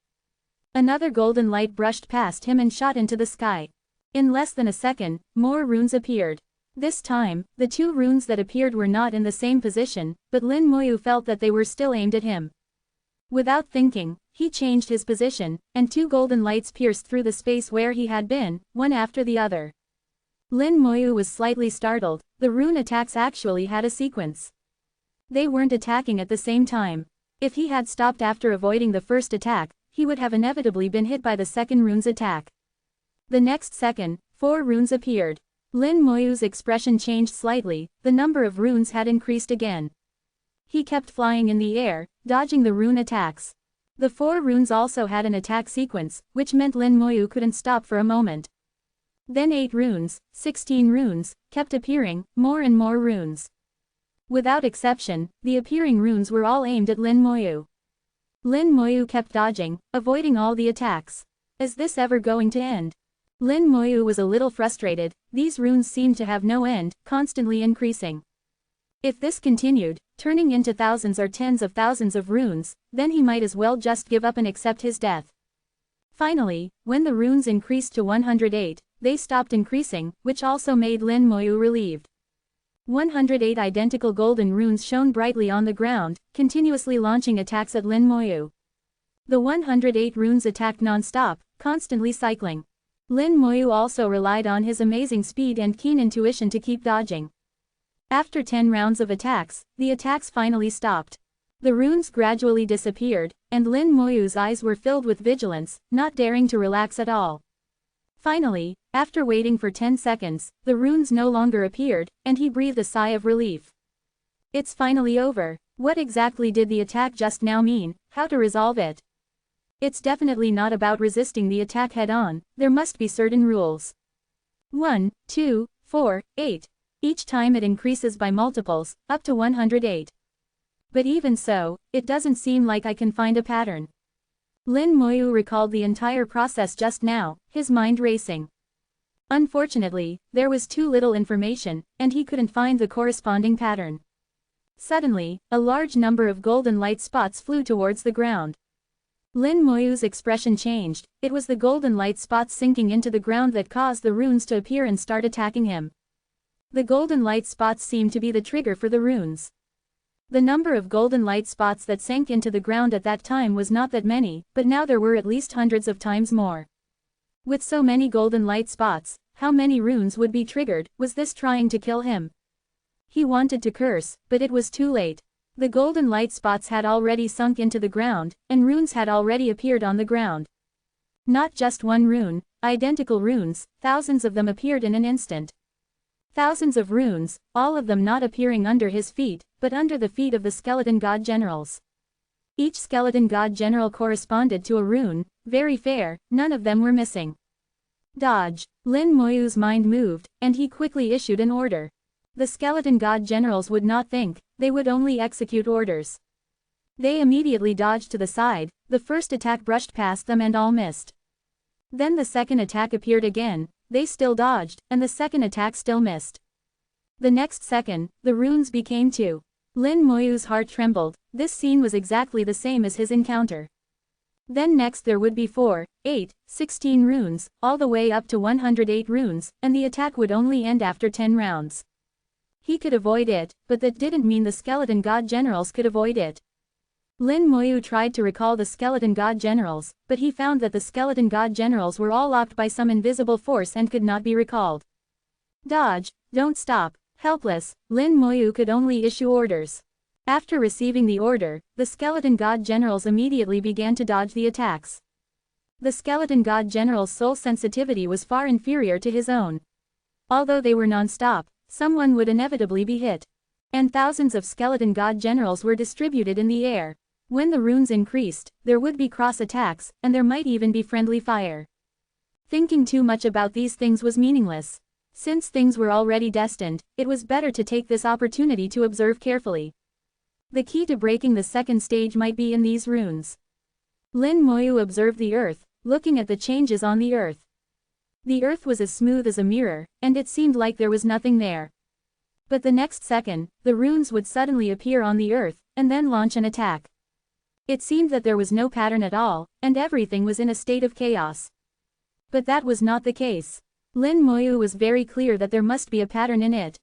Another golden light brushed past him and shot into the sky. In less than a second, more runes appeared. This time, the two runes that appeared were not in the same position, but Lin Moyu felt that they were still aimed at him. Without thinking, he changed his position, and two golden lights pierced through the space where he had been, one after the other. Lin Moyu was slightly startled. The rune attacks actually had a sequence. They weren't attacking at the same time. If he had stopped after avoiding the first attack, he would have inevitably been hit by the second rune's attack. The next second, 4 runes appeared. Lin Moyu's expression changed slightly, the number of runes had increased again. He kept flying in the air, dodging the rune attacks. The 4 runes also had an attack sequence, which meant Lin Moyu couldn't stop for a moment. Then 8 runes, 16 runes, kept appearing, more and more runes. Without exception, the appearing runes were all aimed at Lin Moyu. Lin Moyu kept dodging, avoiding all the attacks. Is this ever going to end? Lin Moyu was a little frustrated. These runes seemed to have no end, constantly increasing. If this continued, turning into thousands or tens of thousands of runes, then he might as well just give up and accept his death. Finally, when the runes increased to 108, they stopped increasing, which also made Lin Moyu relieved. 108 identical golden runes shone brightly on the ground, continuously launching attacks at Lin Moyu. The 108 runes attacked non-stop, constantly cycling. Lin Moyu also relied on his amazing speed and keen intuition to keep dodging. After 10 rounds of attacks, the attacks finally stopped. The runes gradually disappeared, and Lin Moyu's eyes were filled with vigilance, not daring to relax at all. Finally, after waiting for 10 seconds, the runes no longer appeared, and he breathed a sigh of relief. It's finally over. What exactly did the attack just now mean? How to resolve it? It's definitely not about resisting the attack head-on. There must be certain rules. 1, 2, 4, 8. Each time it increases by multiples, up to 108. But even so, it doesn't seem like I can find a pattern. Lin Moyu recalled the entire process just now, his mind racing. Unfortunately, there was too little information, and he couldn't find the corresponding pattern. Suddenly, a large number of golden light spots flew towards the ground. Lin Moyu's expression changed. It was the golden light spots sinking into the ground that caused the runes to appear and start attacking him. The golden light spots seemed to be the trigger for the runes. The number of golden light spots that sank into the ground at that time was not that many, but now there were at least hundreds of times more. With so many golden light spots, how many runes would be triggered? Was this trying to kill him? He wanted to curse, but it was too late. The golden light spots had already sunk into the ground, and runes had already appeared on the ground. Not just one rune, identical runes, thousands of them appeared in an instant. Thousands of runes, all of them not appearing under his feet, but under the feet of the skeleton god generals. Each skeleton god general corresponded to a rune, very fair, none of them were missing. Dodge. Lin Moyu's mind moved, and he quickly issued an order. The skeleton god generals would not think, they would only execute orders. They immediately dodged to the side. The first attack brushed past them and all missed. Then the second attack appeared again, they still dodged, and the second attack still missed. The next second, the runes became 2. Lin Moyu's heart trembled. This scene was exactly the same as his encounter. Then next there would be 4, 8, 16 runes, all the way up to 108 runes, and the attack would only end after 10 rounds. He could avoid it, but that didn't mean the skeleton god generals could avoid it. Lin Moyu tried to recall the skeleton god generals, but he found that the skeleton god generals were all locked by some invisible force and could not be recalled. Dodge, don't stop. Helpless, Lin Moyu could only issue orders. After receiving the order, the skeleton god generals immediately began to dodge the attacks. The skeleton god general's soul sensitivity was far inferior to his own. Although they were non-stop, someone would inevitably be hit. And thousands of skeleton god generals were distributed in the air. When the runes increased, there would be cross attacks, and there might even be friendly fire. Thinking too much about these things was meaningless. Since things were already destined, it was better to take this opportunity to observe carefully. The key to breaking the second stage might be in these runes. Lin Moyu observed the earth, looking at the changes on the earth. The earth was as smooth as a mirror, and it seemed like there was nothing there. But the next second, the runes would suddenly appear on the earth, and then launch an attack. It seemed that there was no pattern at all, and everything was in a state of chaos. But that was not the case. Lin Moyu was very clear that there must be a pattern in it.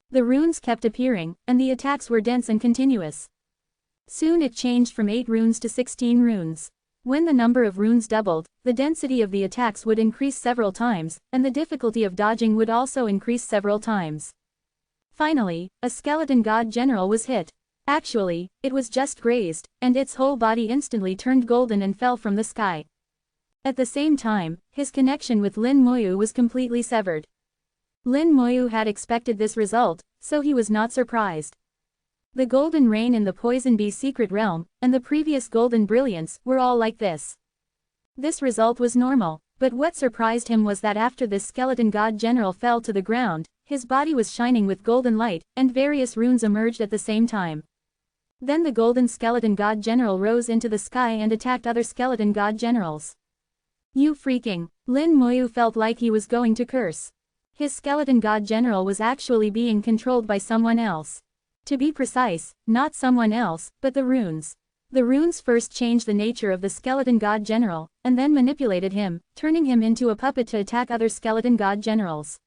The runes kept appearing, and the attacks were dense and continuous. Soon it changed from 8 runes to 16 runes. When the number of runes doubled, the density of the attacks would increase several times, and the difficulty of dodging would also increase several times. Finally, a skeleton god general was hit. Actually, it was just grazed, and its whole body instantly turned golden and fell from the sky. At the same time, his connection with Lin Moyu was completely severed. Lin Moyu had expected this result, so he was not surprised. The golden rain in the poison bee secret realm, and the previous golden brilliance, were all like this. This result was normal, but what surprised him was that after this skeleton god general fell to the ground, his body was shining with golden light, and various runes emerged at the same time. Then the golden skeleton god general rose into the sky and attacked other skeleton god generals. You freaking! Lin Moyu felt like he was going to curse. His skeleton god general was actually being controlled by someone else. To be precise, not someone else, but the runes. The runes first changed the nature of the skeleton god general, and then manipulated him, turning him into a puppet to attack other skeleton god generals.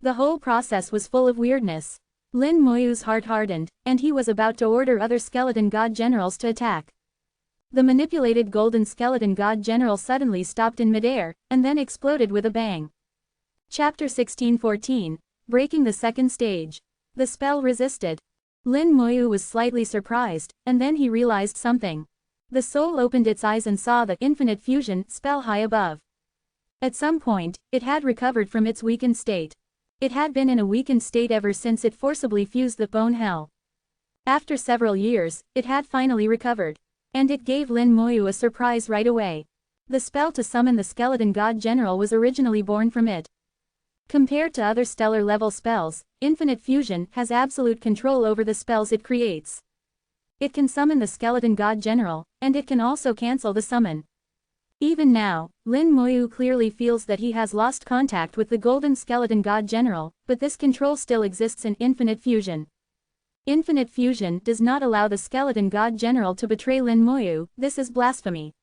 The whole process was full of weirdness. Lin Moyu's heart hardened, and he was about to order other skeleton god generals to attack. The manipulated golden skeleton god general suddenly stopped in midair, and then exploded with a bang. Chapter 16:14, Breaking the Second Stage. The spell resisted. Lin Moyu was slightly surprised, and then he realized something. The soul opened its eyes and saw the infinite fusion spell high above. At some point, it had recovered from its weakened state. It had been in a weakened state ever since it forcibly fused the bone hell. After several years, it had finally recovered. And it gave Lin Moyu a surprise right away. The spell to summon the skeleton god general was originally born from it. Compared to other stellar-level spells, Infinite Fusion has absolute control over the spells it creates. It can summon the skeleton god general, and it can also cancel the summon. Even now, Lin Moyu clearly feels that he has lost contact with the golden skeleton god general, but this control still exists in Infinite Fusion. Infinite Fusion does not allow the skeleton god general to betray Lin Moyu. This is blasphemy.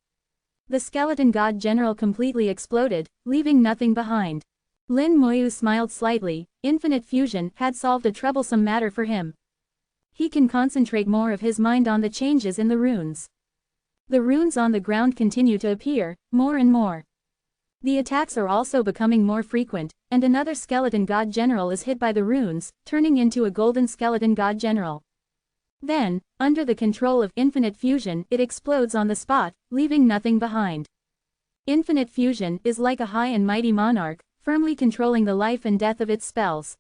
The skeleton god general completely exploded, leaving nothing behind. Lin Moyu smiled slightly. Infinite Fusion had solved a troublesome matter for him. He can concentrate more of his mind on the changes in the runes. The runes on the ground continue to appear, more and more. The attacks are also becoming more frequent, and another skeleton god general is hit by the runes, turning into a golden skeleton god general. Then, under the control of Infinite Fusion, it explodes on the spot, leaving nothing behind. Infinite Fusion is like a high and mighty monarch, firmly controlling the life and death of its spells.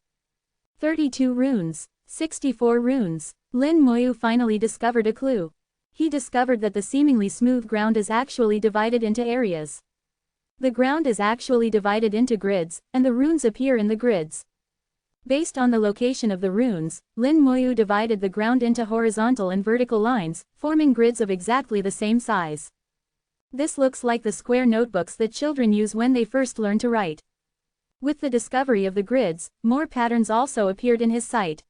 32 runes. 64 runes. Lin Moyu finally discovered a clue. He discovered that the seemingly smooth ground is actually divided into areas. The ground is actually divided into grids, and the runes appear in the grids. Based on the location of the runes, Lin Moyu divided the ground into horizontal and vertical lines, forming grids of exactly the same size. This looks like the square notebooks that children use when they first learn to write. With the discovery of the grids, more patterns also appeared in his sight.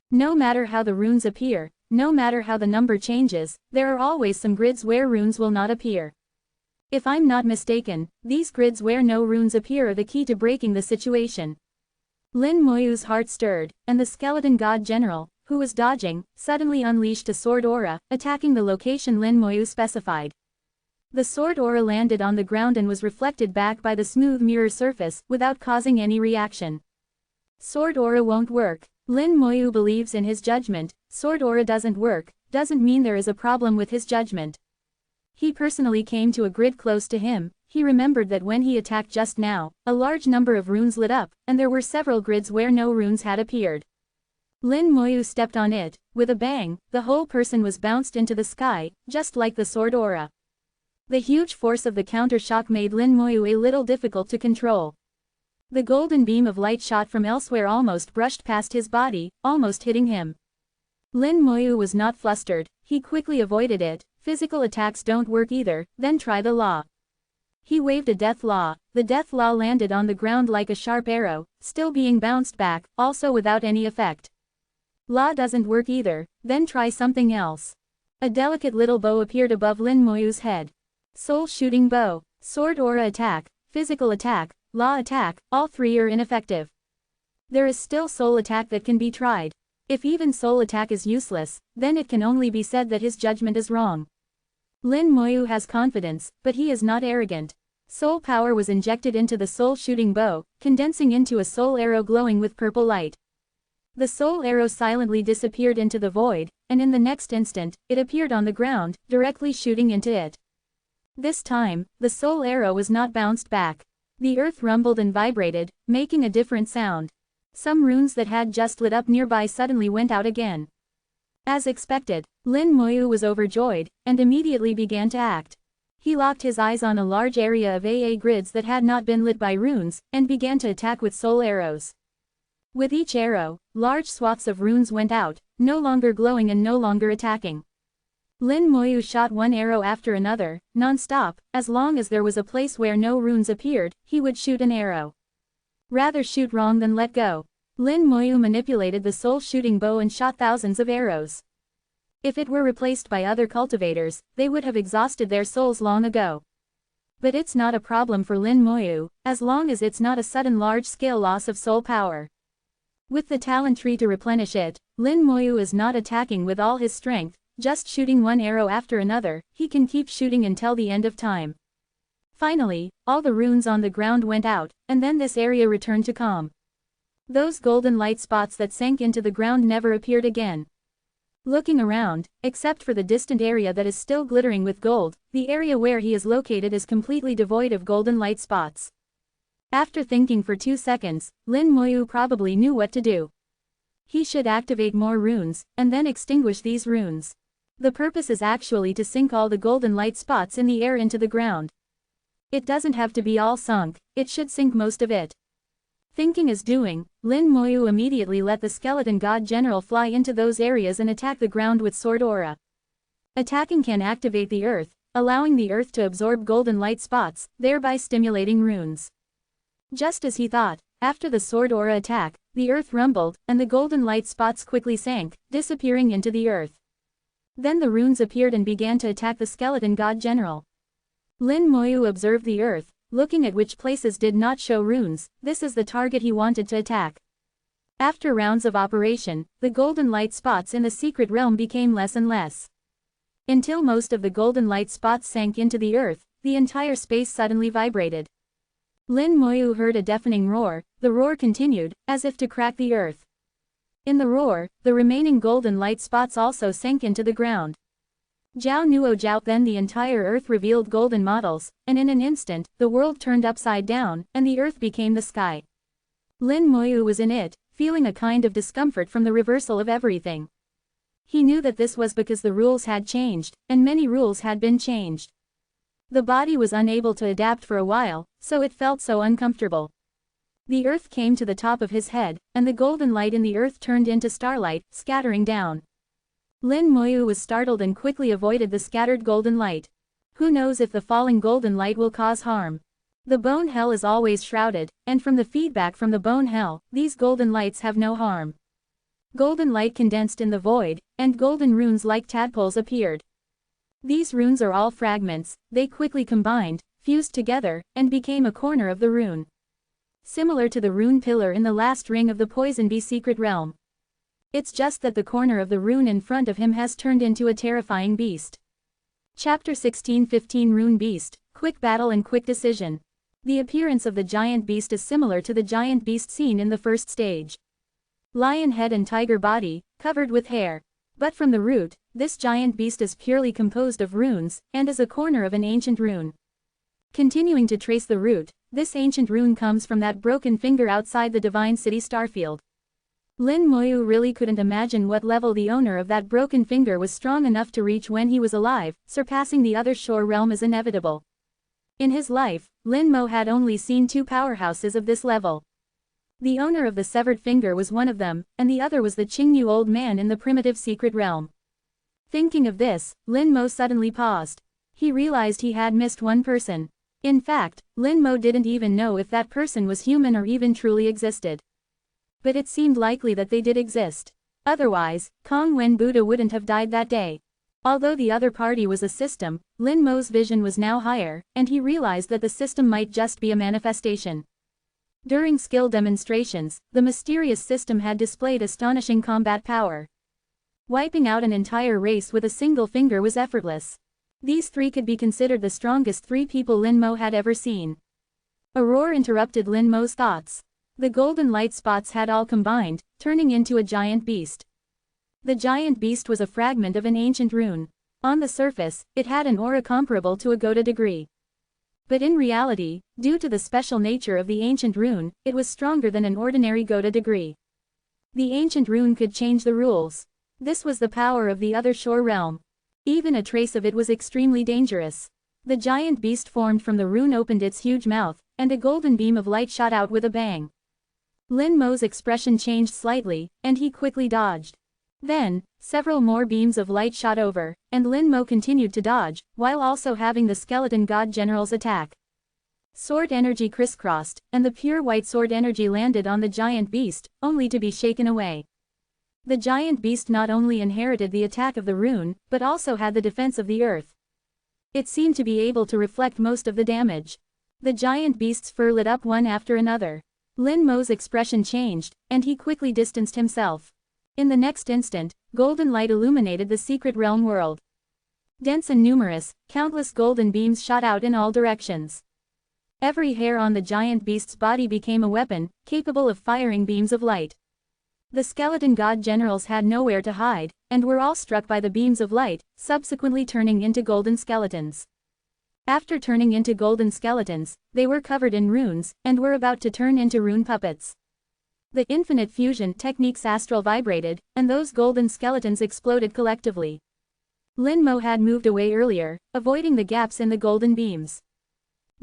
No matter how the runes appear, no matter how the number changes, there are always some grids where runes will not appear. If I'm not mistaken, these grids where no runes appear are the key to breaking the situation. Lin Moyu's heart stirred, and the skeleton god general, who was dodging, suddenly unleashed a sword aura, attacking the location Lin Moyu specified. The sword aura landed on the ground and was reflected back by the smooth mirror surface, without causing any reaction. Sword aura won't work. Lin Moyu believes in his judgment. Sword aura doesn't work, doesn't mean there is a problem with his judgment. He personally came to a grid close to him. He remembered that when he attacked just now, a large number of runes lit up, and there were several grids where no runes had appeared. Lin Moyu stepped on it. With a bang, the whole person was bounced into the sky, just like the sword aura. The huge force of the counter-shock made Lin Moyu a little difficult to control. The golden beam of light shot from elsewhere almost brushed past his body, almost hitting him. Lin Moyu was not flustered. He quickly avoided it. Physical attacks don't work either, then try the law. He waved a death law. The death law landed on the ground like a sharp arrow, still being bounced back, also without any effect. Law doesn't work either, then try something else. A delicate little bow appeared above Lin Moyu's head. Soul shooting bow. Sword aura attack. Physical attack. law attack, all three are ineffective. There is still soul attack that can be tried. If even soul attack is useless, then it can only be said that his judgment is wrong. Lin Moyu has confidence, but he is not arrogant. Soul power was injected into the soul shooting bow, condensing into a soul arrow glowing with purple light. The soul arrow silently disappeared into the void, and in the next instant, it appeared on the ground, directly shooting into it. This time, the soul arrow was not bounced back. The earth rumbled and vibrated, making a different sound. Some runes that had just lit up nearby suddenly went out again. As expected, Lin Moyu was overjoyed, and immediately began to act. He locked his eyes on a large area of AA grids that had not been lit by runes, and began to attack with soul arrows. With each arrow, large swaths of runes went out, no longer glowing and no longer attacking. Lin Moyu shot one arrow after another, non-stop. As long as there was a place where no runes appeared, he would shoot an arrow. Rather shoot wrong than let go. Lin Moyu manipulated the soul shooting bow and shot thousands of arrows. If it were replaced by other cultivators, they would have exhausted their souls long ago. But it's not a problem for Lin Moyu, as long as it's not a sudden large-scale loss of soul power. With the talent tree to replenish it, Lin Moyu is not attacking with all his strength, just shooting one arrow after another. He can keep shooting until the end of time. Finally, all the runes on the ground went out, and then this area returned to calm. Those golden light spots that sank into the ground never appeared again. Looking around, except for the distant area that is still glittering with gold, the area where he is located is completely devoid of golden light spots. After thinking for 2 seconds, Lin Moyu probably knew what to do. He should activate more runes, and then extinguish these runes. The purpose is actually to sink all the golden light spots in the air into the ground. It doesn't have to be all sunk, it should sink most of it. Thinking is doing, Lin Moyu immediately let the skeleton god general fly into those areas and attack the ground with sword aura. Attacking can activate the earth, allowing the earth to absorb golden light spots, thereby stimulating runes. Just as he thought, after the sword aura attack, the earth rumbled, and the golden light spots quickly sank, disappearing into the earth. Then the runes appeared and began to attack the skeleton god general. Lin Moyu observed the earth, looking at which places did not show runes. This is the target he wanted to attack. After rounds of operation, the golden light spots in the secret realm became less and less. Until most of the golden light spots sank into the earth, the entire space suddenly vibrated. Lin Moyu heard a deafening roar. The roar continued, as if to crack the earth. In the roar, the remaining golden light spots also sank into the ground. Jiao Nuo Jiao. Then the entire earth revealed golden models, and in an instant, the world turned upside down, and the earth became the sky. Lin Moyu was in it, feeling a kind of discomfort from the reversal of everything. He knew that this was because the rules had changed, and many rules had been changed. The body was unable to adapt for a while, so it felt so uncomfortable. The earth came to the top of his head, and the golden light in the earth turned into starlight, scattering down. Lin Moyu was startled and quickly avoided the scattered golden light. Who knows if the falling golden light will cause harm? The bone hell is always shrouded, and from the feedback from the bone hell, these golden lights have no harm. Golden light condensed in the void, and golden runes like tadpoles appeared. These runes are all fragments. They quickly combined, fused together, and became a corner of the rune. Similar to the rune pillar in the last ring of the Poison Bee secret realm. It's just that the corner of the rune in front of him has turned into a terrifying beast. Chapter 16:15 Rune Beast, Quick Battle and Quick Decision. The appearance of the giant beast is similar to the giant beast seen in the first stage. Lion head and tiger body, covered with hair. But from the root, this giant beast is purely composed of runes, and is a corner of an ancient rune. Continuing to trace the root, this ancient rune comes from that broken finger outside the Divine City Starfield. Lin Moyu really couldn't imagine what level the owner of that broken finger was strong enough to reach when he was alive. Surpassing the other shore realm is inevitable. In his life, Lin Mo had only seen 2 powerhouses of this level. The owner of the severed finger was one of them, and the other was the Qingyu old man in the primitive secret realm. Thinking of this, Lin Mo suddenly paused. He realized he had missed one person. In fact, Lin Mo didn't even know if that person was human or even truly existed. But it seemed likely that they did exist. Otherwise, Kong Wen Buddha wouldn't have died that day. Although the other party was a system, Lin Mo's vision was now higher, and he realized that the system might just be a manifestation. During skill demonstrations, the mysterious system had displayed astonishing combat power. Wiping out an entire race with a single finger was effortless. These three could be considered the strongest three people Lin Mo had ever seen. A roar interrupted Lin Mo's thoughts. The golden light spots had all combined, turning into a giant beast. The giant beast was a fragment of an ancient rune. On the surface, it had an aura comparable to a Goda degree. But in reality, due to the special nature of the ancient rune, it was stronger than an ordinary Goda degree. The ancient rune could change the rules. This was the power of the other shore realm. Even a trace of it was extremely dangerous. The giant beast formed from the rune opened its huge mouth, and a golden beam of light shot out with a bang. Lin Mo's expression changed slightly, and he quickly dodged. Then, several more beams of light shot over, and Lin Mo continued to dodge, while also having the skeleton god general's attack. Sword energy crisscrossed, and the pure white sword energy landed on the giant beast, only to be shaken away. The giant beast not only inherited the attack of the rune, but also had the defense of the earth. It seemed to be able to reflect most of the damage. The giant beast's fur lit up one after another. Lin Mo's expression changed, and he quickly distanced himself. In the next instant, golden light illuminated the secret realm world. Dense and numerous, countless golden beams shot out in all directions. Every hair on the giant beast's body became a weapon, capable of firing beams of light. The skeleton god generals had nowhere to hide, and were all struck by the beams of light, subsequently turning into golden skeletons. After turning into golden skeletons, they were covered in runes, and were about to turn into rune puppets. The infinite fusion technique's astral vibrated, and those golden skeletons exploded collectively. Lin Mo had moved away earlier, avoiding the gaps in the golden beams.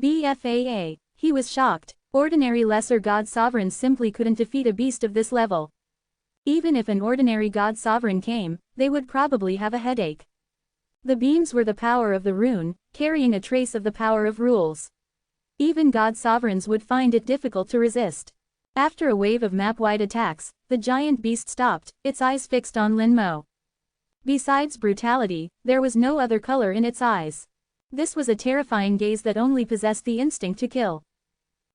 BFAA, he was shocked. Ordinary lesser god sovereigns simply couldn't defeat a beast of this level. Even if an ordinary god sovereign came, they would probably have a headache. The beams were the power of the rune, carrying a trace of the power of rules. Even god sovereigns would find it difficult to resist. After a wave of map-wide attacks, the giant beast stopped, its eyes fixed on Lin Mo. Besides brutality, there was no other color in its eyes. This was a terrifying gaze that only possessed the instinct to kill.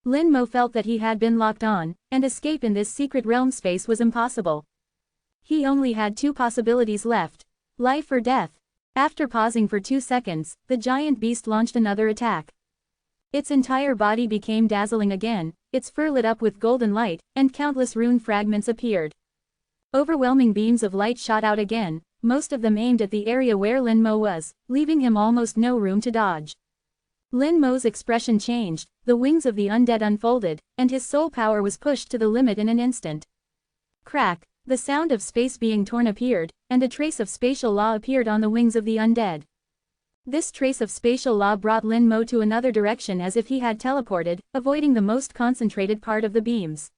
Lin Mo felt that he had been locked on, and escape in this secret realm space was impossible. He only had two possibilities left: life or death. After pausing for 2 seconds, the giant beast launched another attack. Its entire body became dazzling again, its fur lit up with golden light, and countless rune fragments appeared. Overwhelming beams of light shot out again, most of them aimed at the area where Lin Mo was, leaving him almost no room to dodge. Lin Mo's expression changed, the wings of the undead unfolded, and his soul power was pushed to the limit in an instant. Crack! The sound of space being torn appeared, and a trace of spatial law appeared on the wings of the undead. This trace of spatial law brought Lin Mo to another direction as if he had teleported, avoiding the most concentrated part of the beams.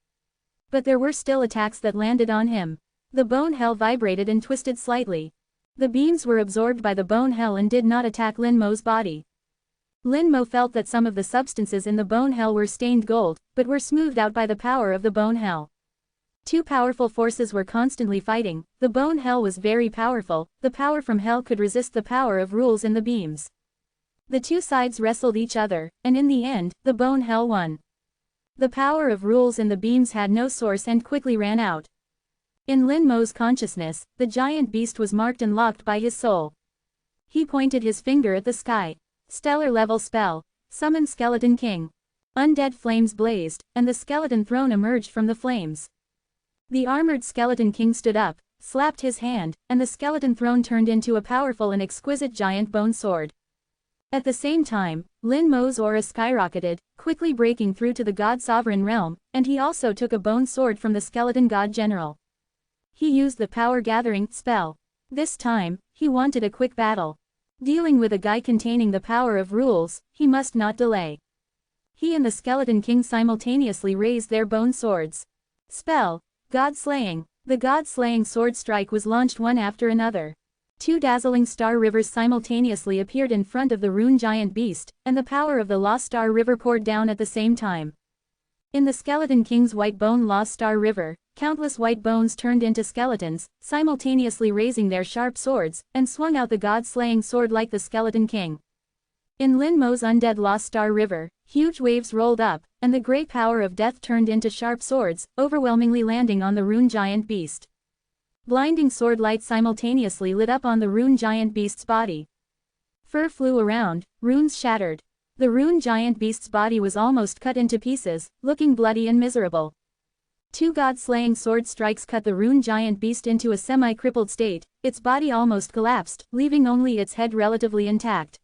But there were still attacks that landed on him. The bone hell vibrated and twisted slightly. The beams were absorbed by the bone hell and did not attack Lin Mo's body. Lin Mo felt that some of the substances in the bone hell were stained gold, but were smoothed out by the power of the bone hell. Two powerful forces were constantly fighting. The bone hell was very powerful, the power from hell could resist the power of rules in the beams. The two sides wrestled each other, and in the end, the bone hell won. The power of rules in the beams had no source and quickly ran out. In Lin Mo's consciousness, the giant beast was marked and locked by his soul. He pointed his finger at the sky. Stellar level spell. Summon Skeleton King. Undead flames blazed, and the skeleton throne emerged from the flames. The armored skeleton king stood up, slapped his hand, and the skeleton throne turned into a powerful and exquisite giant bone sword. At the same time, Lin Mo's aura skyrocketed, quickly breaking through to the god sovereign realm, and he also took a bone sword from the skeleton god general. He used the power gathering spell. This time, he wanted a quick battle. Dealing with a guy containing the power of rules, he must not delay. He and the skeleton king simultaneously raised their bone swords. Spell. God-slaying. The God-slaying sword strike was launched one after another. Two dazzling star rivers simultaneously appeared in front of the rune giant beast, and the power of the Lost Star River poured down at the same time. In the Skeleton King's white bone Lost Star River, countless white bones turned into skeletons, simultaneously raising their sharp swords, and swung out the God-slaying sword like the Skeleton King. In Lin Mo's undead Lost Star River, huge waves rolled up, and the grey power of death turned into sharp swords, overwhelmingly landing on the rune giant beast. Blinding sword light simultaneously lit up on the rune giant beast's body. Fur flew around, runes shattered. The rune giant beast's body was almost cut into pieces, looking bloody and miserable. Two god-slaying sword strikes cut the rune giant beast into a semi-crippled state, its body almost collapsed, leaving only its head relatively intact.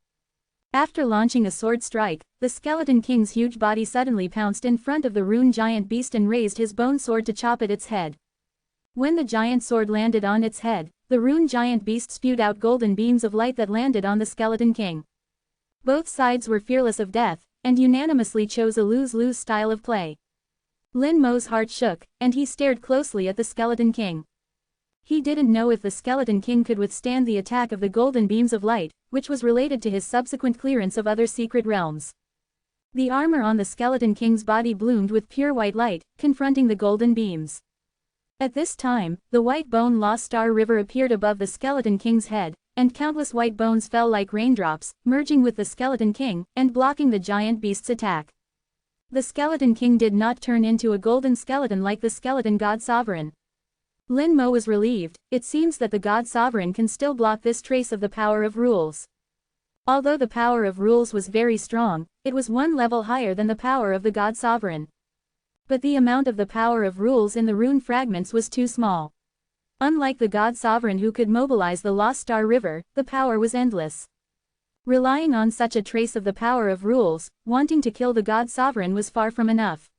After launching a sword strike, the Skeleton King's huge body suddenly pounced in front of the rune giant beast and raised his bone sword to chop at its head. When the giant sword landed on its head, the rune giant beast spewed out golden beams of light that landed on the Skeleton King. Both sides were fearless of death, and unanimously chose a lose-lose style of play. Lin Mo's heart shook, and he stared closely at the Skeleton King. He didn't know if the Skeleton King could withstand the attack of the golden beams of light, which was related to his subsequent clearance of other secret realms. The armor on the Skeleton King's body bloomed with pure white light, confronting the golden beams. At this time, the white bone Lost Star River appeared above the Skeleton King's head, and countless white bones fell like raindrops, merging with the Skeleton King, and blocking the giant beast's attack. The Skeleton King did not turn into a golden skeleton like the skeleton god sovereign. Lin Mo was relieved. It seems that the god sovereign can still block this trace of the power of rules. Although the power of rules was very strong, it was one level higher than the power of the god sovereign. But the amount of the power of rules in the rune fragments was too small. Unlike the god sovereign who could mobilize the Lost Star River, the power was endless. Relying on such a trace of the power of rules, wanting to kill the god sovereign was far from enough.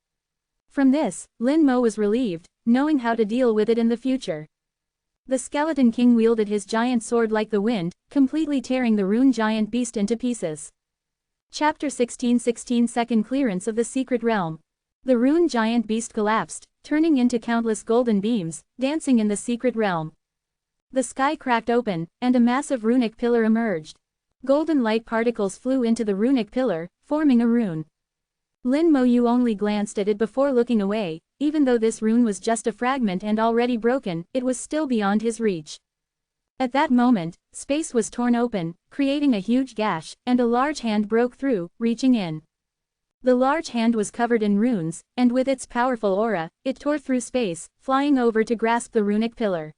From this, Lin Mo was relieved, knowing how to deal with it in the future. The Skeleton King wielded his giant sword like the wind, completely tearing the rune giant beast into pieces. Chapter 16 Second Clearance of the Secret Realm. The rune giant beast collapsed, turning into countless golden beams, dancing in the secret realm. The sky cracked open, and a massive runic pillar emerged. Golden light particles flew into the runic pillar, forming a rune. Lin Mo Yu only glanced at it before looking away. Even though this rune was just a fragment and already broken, it was still beyond his reach. At that moment, space was torn open, creating a huge gash, and a large hand broke through, reaching in. The large hand was covered in runes, and with its powerful aura, it tore through space, flying over to grasp the runic pillar.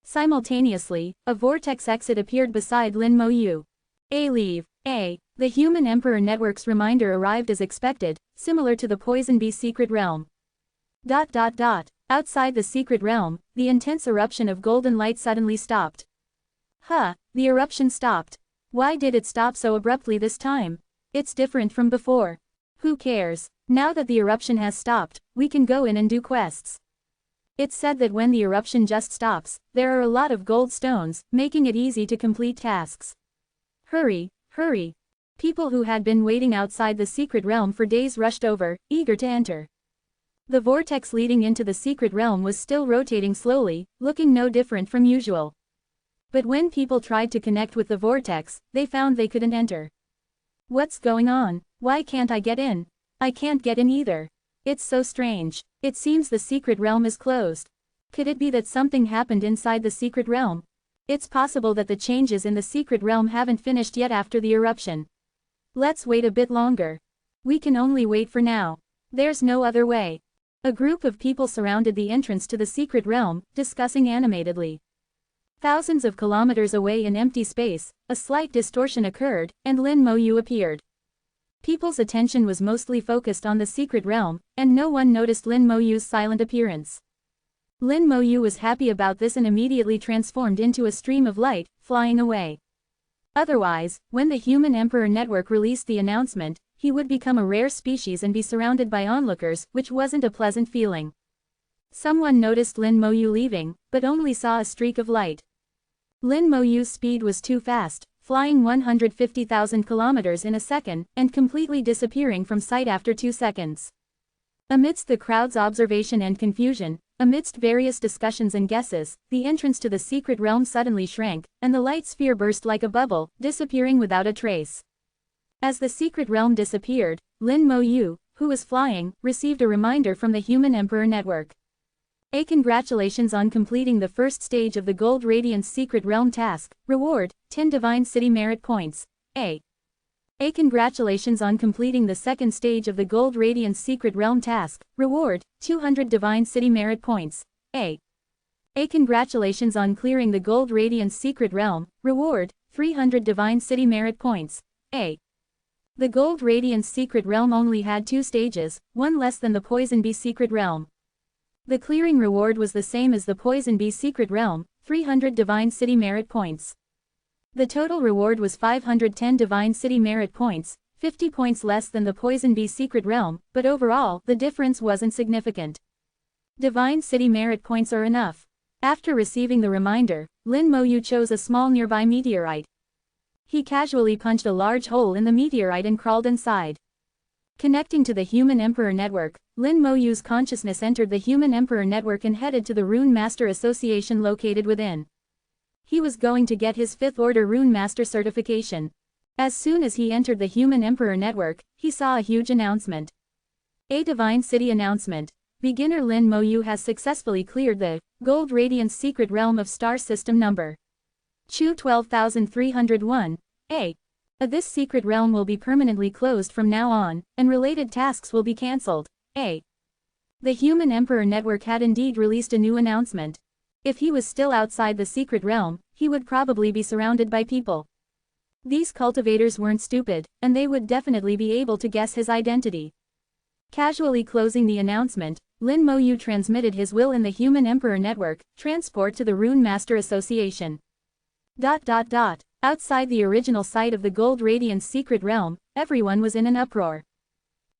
Simultaneously, a vortex exit appeared beside Lin Mo Yu. Leave. The Human Emperor Network's reminder arrived as expected, similar to the Poison Bee secret realm. Outside the secret realm, the intense eruption of golden light suddenly stopped. The eruption stopped. Why did it stop so abruptly this time? It's different from before. Who cares? Now that the eruption has stopped, we can go in and do quests. It's said that when the eruption just stops, there are a lot of gold stones, making it easy to complete tasks. Hurry. People who had been waiting outside the secret realm for days rushed over, eager to enter. The vortex leading into the secret realm was still rotating slowly, looking no different from usual. But when people tried to connect with the vortex, they found they couldn't enter. What's going on? Why can't I get in? I can't get in either. It's so strange. It seems the secret realm is closed. Could it be that something happened inside the secret realm? It's possible that the changes in the secret realm haven't finished yet after the eruption. Let's wait a bit longer. We can only wait for now. There's no other way. A group of people surrounded the entrance to the secret realm, discussing animatedly. Thousands of kilometers away in empty space, a slight distortion occurred, and Lin Mo Yu appeared. People's attention was mostly focused on the secret realm, and no one noticed Lin Mo Yu's silent appearance. Lin Mo Yu was happy about this and immediately transformed into a stream of light, flying away. Otherwise, when the Human Emperor Network released the announcement, he would become a rare species and be surrounded by onlookers, which wasn't a pleasant feeling. Someone noticed Lin Mo Yu leaving, but only saw a streak of light. Lin Mo Yu's speed was too fast, flying 150,000 kilometers in a second, and completely disappearing from sight after 2 seconds. Amidst the crowd's observation and confusion, amidst various discussions and guesses, the entrance to the secret realm suddenly shrank, and the light sphere burst like a bubble, disappearing without a trace. As the secret realm disappeared, Lin Mo Yu, who was flying, received a reminder from the Human Emperor Network. Congratulations on completing the first stage of the Gold Radiance Secret Realm task. Reward, 10 Divine City Merit Points. A. Congratulations on completing the second stage of the Gold Radiance Secret Realm task. Reward, 200 Divine City Merit Points. A. Congratulations on clearing the Gold Radiance Secret Realm. Reward, 300 Divine City Merit Points. A. The Gold Radiance Secret Realm only had 2 stages, one less than the Poison Bee Secret Realm. The clearing reward was the same as the Poison Bee Secret Realm, 300 Divine City Merit Points. The total reward was 510 Divine City Merit Points, 50 points less than the Poison Bee Secret Realm, but overall, the difference wasn't significant. Divine City Merit Points are enough. After receiving the reminder, Lin Moyu chose a small nearby meteorite. He casually punched a large hole in the meteorite and crawled inside. Connecting to the Human Emperor Network, Lin Moyu's consciousness entered the Human Emperor Network and headed to the Rune Master Association located within. He was going to get his 5th Order Rune Master certification. As soon as he entered the Human Emperor Network, he saw a huge announcement. A Divine City announcement. Beginner Lin Moyu has successfully cleared the Gold Radiance Secret Realm of Star System Number Chu 12301. A. This secret realm will be permanently closed from now on, and related tasks will be cancelled. A. The Human Emperor Network had indeed released a new announcement. If he was still outside the secret realm, he would probably be surrounded by people. These cultivators weren't stupid, and they would definitely be able to guess his identity. Casually closing the announcement, Lin Moyu transmitted his will in the Human Emperor Network, transport to the Rune Master Association. Outside the original site of the Gold Radiance Secret Realm, everyone was in an uproar.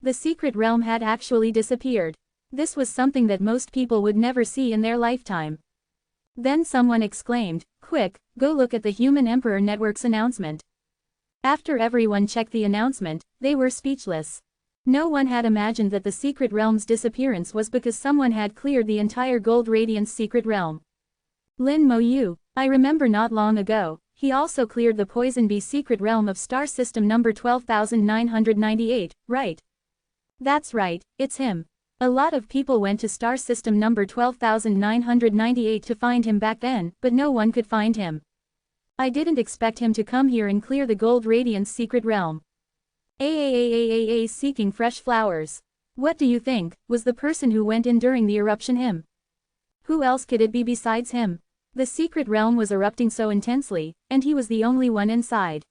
The secret realm had actually disappeared. This was something that most people would never see in their lifetime. Then someone exclaimed, "Quick, go look at the Human Emperor Network's announcement." After everyone checked the announcement, they were speechless. No one had imagined that the secret realm's disappearance was because someone had cleared the entire Gold Radiance Secret Realm. Lin Moyu, I remember not long ago, he also cleared the Poison Bee Secret Realm of Star System number 12998, right? That's right, it's him. A lot of people went to Star System number 12998 to find him back then, but no one could find him. I didn't expect him to come here and clear the Gold Radiance Secret Realm. Seeking fresh flowers. What do you think, was the person who went in during the eruption him? Who else could it be besides him? The secret realm was erupting so intensely, and he was the only one inside.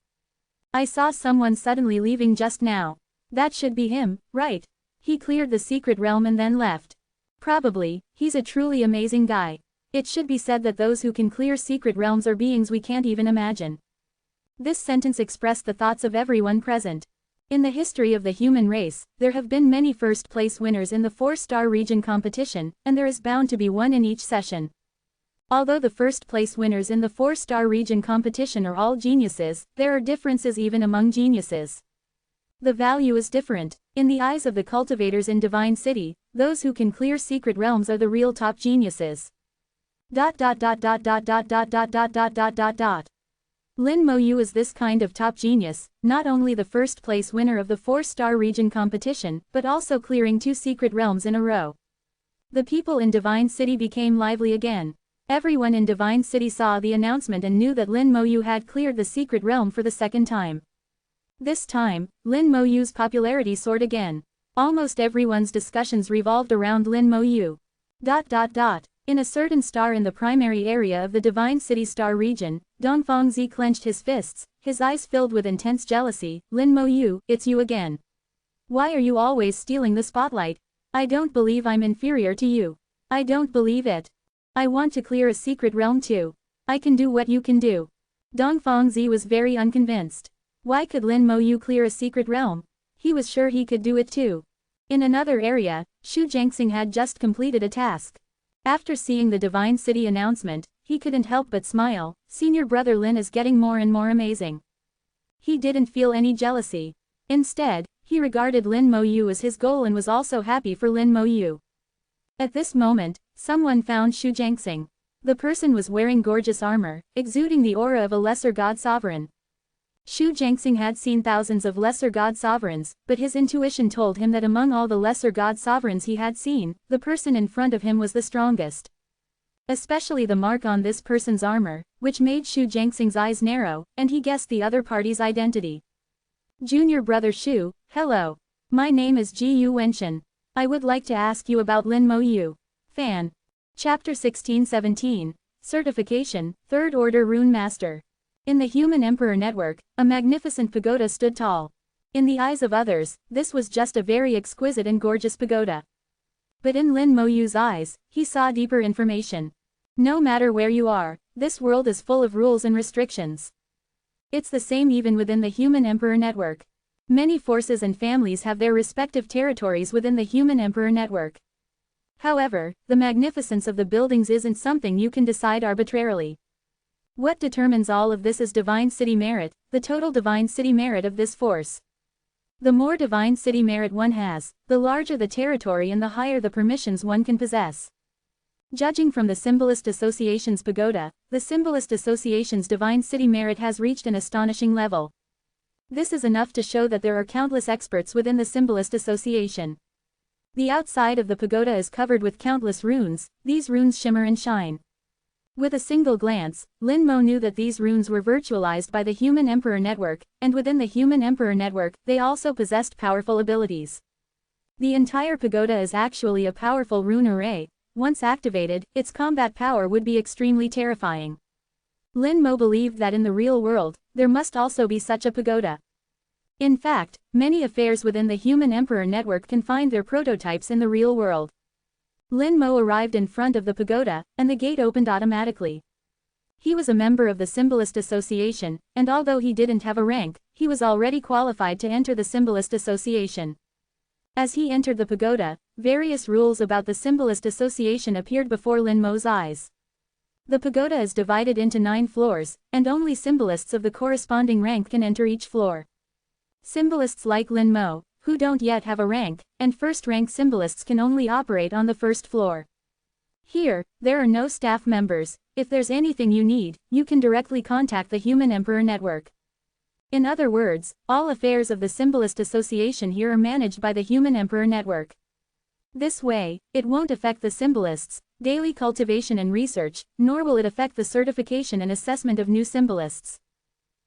I saw someone suddenly leaving just now. That should be him, right? He cleared the secret realm and then left. Probably, he's a truly amazing guy. It should be said that those who can clear secret realms are beings we can't even imagine. This sentence expressed the thoughts of everyone present. In the history of the human race, there have been many first-place winners in the 4-star region competition, and there is bound to be one in each session. Although the first-place winners in the 4-star region competition are all geniuses, there are differences even among geniuses. The value is different. In the eyes of the cultivators in Divine City, those who can clear secret realms are the real top geniuses. Lin Moyu is this kind of top genius, not only the first-place winner of the 4-star region competition, but also clearing 2 secret realms in a row. The people in Divine City became lively again. Everyone in Divine City saw the announcement and knew that Lin Moyu had cleared the secret realm for the second time. This time, Lin Moyu's popularity soared again. Almost everyone's discussions revolved around Lin Moyu. In a certain star in the primary area of the Divine City star region, Dongfangzi clenched his fists, his eyes filled with intense jealousy. Lin Moyu, it's you again. Why are you always stealing the spotlight? I don't believe I'm inferior to you. I don't believe it. I want to clear a secret realm too. I can do what you can do. Dongfangzi was very unconvinced. Why could Lin Moyu clear a secret realm? He was sure he could do it too. In another area, Xu Jiangxing had just completed a task. After seeing the Divine City announcement, he couldn't help but smile. Senior brother Lin is getting more and more amazing. He didn't feel any jealousy. Instead, he regarded Lin Moyu as his goal and was also happy for Lin Moyu. At this moment, someone found Xu Jiangxing. The person was wearing gorgeous armor, exuding the aura of a lesser god sovereign. Xu Jiangxing had seen thousands of lesser god sovereigns, but his intuition told him that among all the lesser god sovereigns he had seen, the person in front of him was the strongest. Especially the mark on this person's armor, which made Xu Jiangxing's eyes narrow, and he guessed the other party's identity. Junior brother Shu, hello. My name is Ji Yu Wenshin. I would like to ask you about Lin Mo Yu. Fan. Chapter 16-17. Certification, Third Order Rune Master. In the Human Emperor Network, a magnificent pagoda stood tall. In the eyes of others, this was just a very exquisite and gorgeous pagoda. But in Lin Mo Yu's eyes, he saw deeper information. No matter where you are, this world is full of rules and restrictions. It's the same even within the Human Emperor Network. Many forces and families have their respective territories within the Human Emperor Network. However, the magnificence of the buildings isn't something you can decide arbitrarily. What determines all of this is Divine City Merit, the total Divine City Merit of this force. The more Divine City Merit one has, the larger the territory and the higher the permissions one can possess. Judging from the Symbolist Association's pagoda, the Symbolist Association's Divine City Merit has reached an astonishing level. This is enough to show that there are countless experts within the Symbolist Association. The outside of the pagoda is covered with countless runes, these runes shimmer and shine. With a single glance, Lin Mo knew that these runes were virtualized by the Human Emperor Network, and within the Human Emperor Network, they also possessed powerful abilities. The entire pagoda is actually a powerful rune array. Once activated, its combat power would be extremely terrifying. Lin Mo believed that in the real world, there must also be such a pagoda. In fact, many affairs within the Human Emperor Network can find their prototypes in the real world. Lin Mo arrived in front of the pagoda, and the gate opened automatically. He was a member of the Symbolist Association, and although he didn't have a rank, he was already qualified to enter the Symbolist Association. As he entered the pagoda, various rules about the Symbolist Association appeared before Lin Mo's eyes. The pagoda is divided into 9 floors, and only symbolists of the corresponding rank can enter each floor. Symbolists like Lin Mo, who don't yet have a rank, and first-rank symbolists can only operate on the first floor. Here, there are no staff members. If there's anything you need, you can directly contact the Human Emperor Network. In other words, all affairs of the Symbolist Association here are managed by the Human Emperor Network. This way, it won't affect the symbolists' daily cultivation and research, nor will it affect the certification and assessment of new symbolists.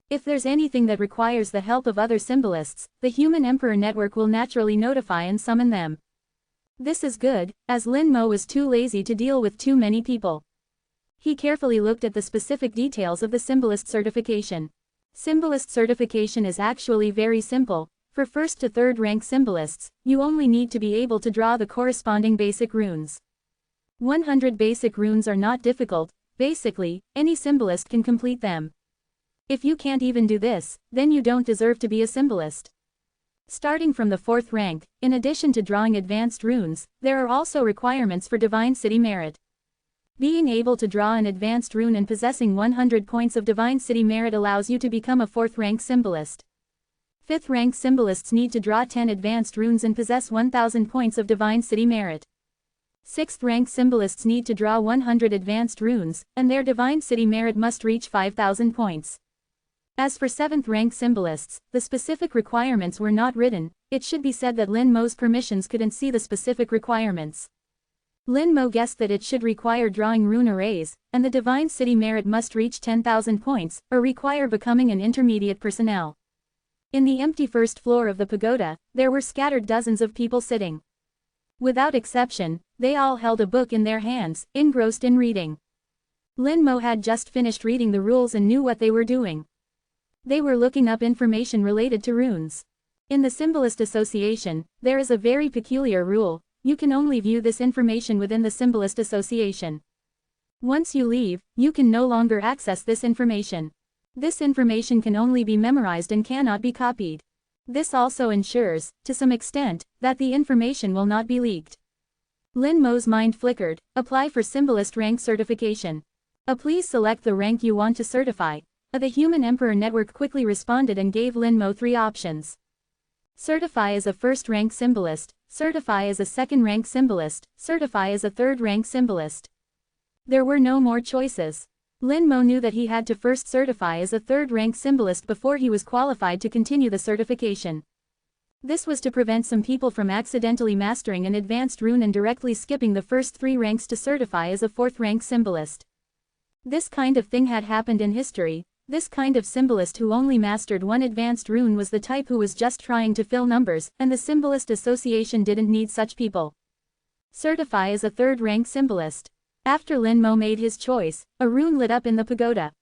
If there's anything that requires the help of other symbolists, the Human Emperor Network will naturally notify and summon them. This is good, as Lin Mo was too lazy to deal with too many people. He carefully looked at the specific details of the symbolist certification. Symbolist certification is actually very simple. For first to third rank symbolists, you only need to be able to draw the corresponding basic runes. 100 basic runes are not difficult. Basically, any symbolist can complete them. If you can't even do this, then you don't deserve to be a symbolist. Starting from the 4th rank, in addition to drawing advanced runes, there are also requirements for Divine City Merit. Being able to draw an advanced rune and possessing 100 points of Divine City Merit allows you to become a 4th rank symbolist. 5th rank symbolists need to draw 10 advanced runes and possess 1000 points of Divine City Merit. 6th rank symbolists need to draw 100 advanced runes, and their Divine City Merit must reach 5000 points. As for 7th rank symbolists, the specific requirements were not written. It should be said that Lin Mo's permissions couldn't see the specific requirements. Lin Mo guessed that it should require drawing rune arrays, and the Divine City Merit must reach 10,000 points, or require becoming an intermediate personnel. In the empty first floor of the pagoda, there were scattered dozens of people sitting. Without exception, they all held a book in their hands, engrossed in reading. Lin Mo had just finished reading the rules and knew what they were doing. They were looking up information related to runes. In the Symbolist Association, there is a very peculiar rule. You can only view this information within the Symbolist Association. Once you leave, you can no longer access this information. This information can only be memorized and cannot be copied. This also ensures, to some extent, that the information will not be leaked. Lin Mo's mind flickered. Apply for Symbolist rank certification. Please select the rank you want to certify. The Human Emperor Network quickly responded and gave Lin Mo 3 options. Certify as a 1st rank symbolist, certify as a 2nd rank symbolist, certify as a 3rd rank symbolist. There were no more choices. Lin Mo knew that he had to first certify as a 3rd rank symbolist before he was qualified to continue the certification. This was to prevent some people from accidentally mastering an advanced rune and directly skipping the first 3 ranks to certify as a 4th rank symbolist. This kind of thing had happened in history. This kind of symbolist who only mastered one advanced rune was the type who was just trying to fill numbers, and the Symbolist Association didn't need such people. Certify as a third-rank symbolist. After Lin Mo made his choice, a rune lit up in the pagoda.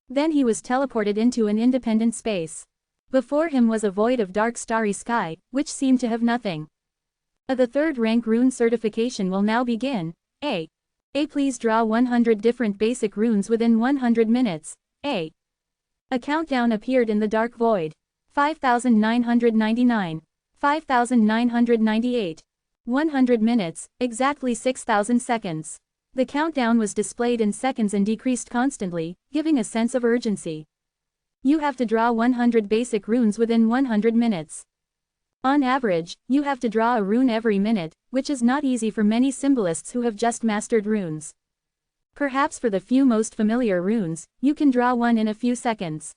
Then he was teleported into an independent space. Before him was a void of dark starry sky, which seemed to have nothing. The third-rank rune certification will now begin. A. Please draw 100 different basic runes within 100 minutes. A countdown appeared in the dark void. 5,999. 5,998. 100 minutes, exactly 6,000 seconds. The countdown was displayed in seconds and decreased constantly, giving a sense of urgency. You have to draw 100 basic runes within 100 minutes. On average, you have to draw a rune every minute, which is not easy for many symbolists who have just mastered runes. Perhaps for the few most familiar runes, you can draw one in a few seconds.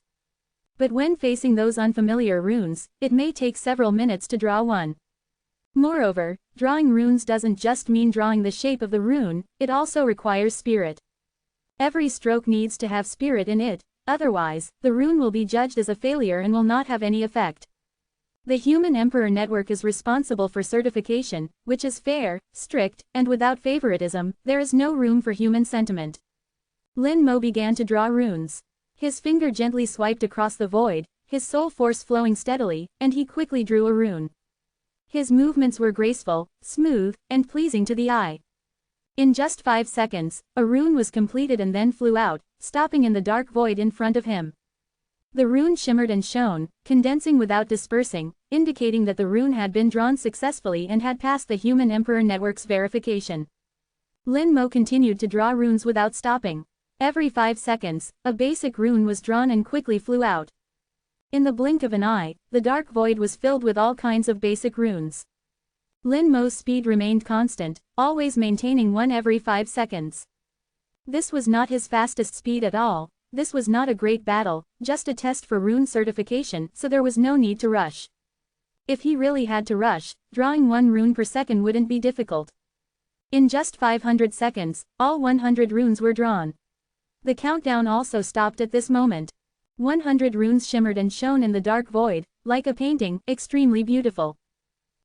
But when facing those unfamiliar runes, it may take several minutes to draw one. Moreover, drawing runes doesn't just mean drawing the shape of the rune, it also requires spirit. Every stroke needs to have spirit in it, otherwise, the rune will be judged as a failure and will not have any effect. The Human Emperor Network is responsible for certification, which is fair, strict, and without favoritism. There is no room for human sentiment. Lin Mo began to draw runes. His finger gently swiped across the void, his soul force flowing steadily, and he quickly drew a rune. His movements were graceful, smooth, and pleasing to the eye. In just 5 seconds, a rune was completed and then flew out, stopping in the dark void in front of him. The rune shimmered and shone, condensing without dispersing, indicating that the rune had been drawn successfully and had passed the Human Emperor Network's verification. Lin Mo continued to draw runes without stopping. Every 5 seconds, a basic rune was drawn and quickly flew out. In the blink of an eye, the dark void was filled with all kinds of basic runes. Lin Mo's speed remained constant, always maintaining one every 5 seconds. This was not his fastest speed at all. This was not a great battle, just a test for rune certification, so there was no need to rush. If he really had to rush, drawing one rune per second wouldn't be difficult. In just 500 seconds, all 100 runes were drawn. The countdown also stopped at this moment. 100 runes shimmered and shone in the dark void, like a painting, extremely beautiful.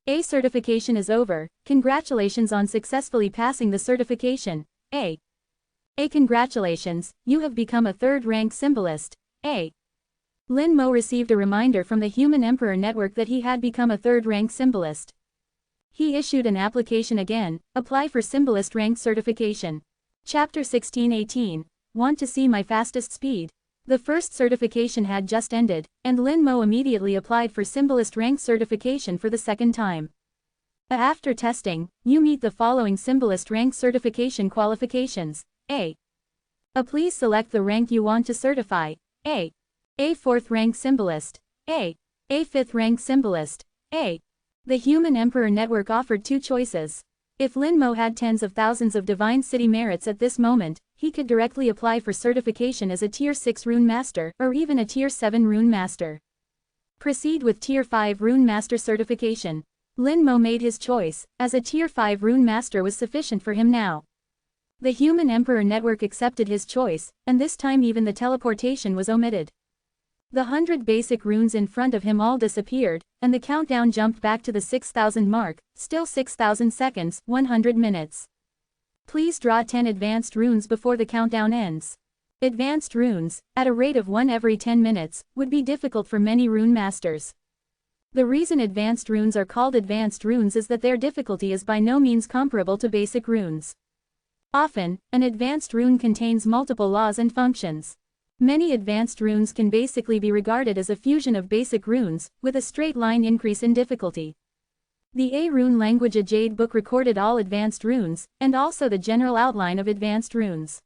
A certification is over. Congratulations on successfully passing the certification. A congratulations, you have become a third-rank symbolist. Lin Mo received a reminder from the Human Emperor Network that he had become a third-rank symbolist. He issued an application again, apply for symbolist rank certification. Chapter 16:18. Want to see my fastest speed? The first certification had just ended, and Lin Mo immediately applied for symbolist rank certification for the second time. After testing, you meet the following symbolist rank certification qualifications. Please select the rank you want to certify. A 4th rank symbolist. A 5th rank symbolist. The Human Emperor Network offered 2 choices. If Lin Mo had tens of thousands of Divine City merits at this moment, he could directly apply for certification as a Tier 6 Rune Master, or even a Tier 7 Rune Master. Proceed with Tier 5 Rune Master certification. Lin Mo made his choice, as a Tier 5 Rune Master was sufficient for him now. The Human Emperor Network accepted his choice, and this time even the teleportation was omitted. The 100 basic runes in front of him all disappeared, and the countdown jumped back to the 6,000 mark, still 6,000 seconds, 100 minutes. Please draw 10 advanced runes before the countdown ends. Advanced runes, at a rate of 1 every 10 minutes, would be difficult for many rune masters. The reason advanced runes are called advanced runes is that their difficulty is by no means comparable to basic runes. Often, an advanced rune contains multiple laws and functions. Many advanced runes can basically be regarded as a fusion of basic runes, with a straight line increase in difficulty. The A rune language Jade book recorded all advanced runes, and also the general outline of advanced runes.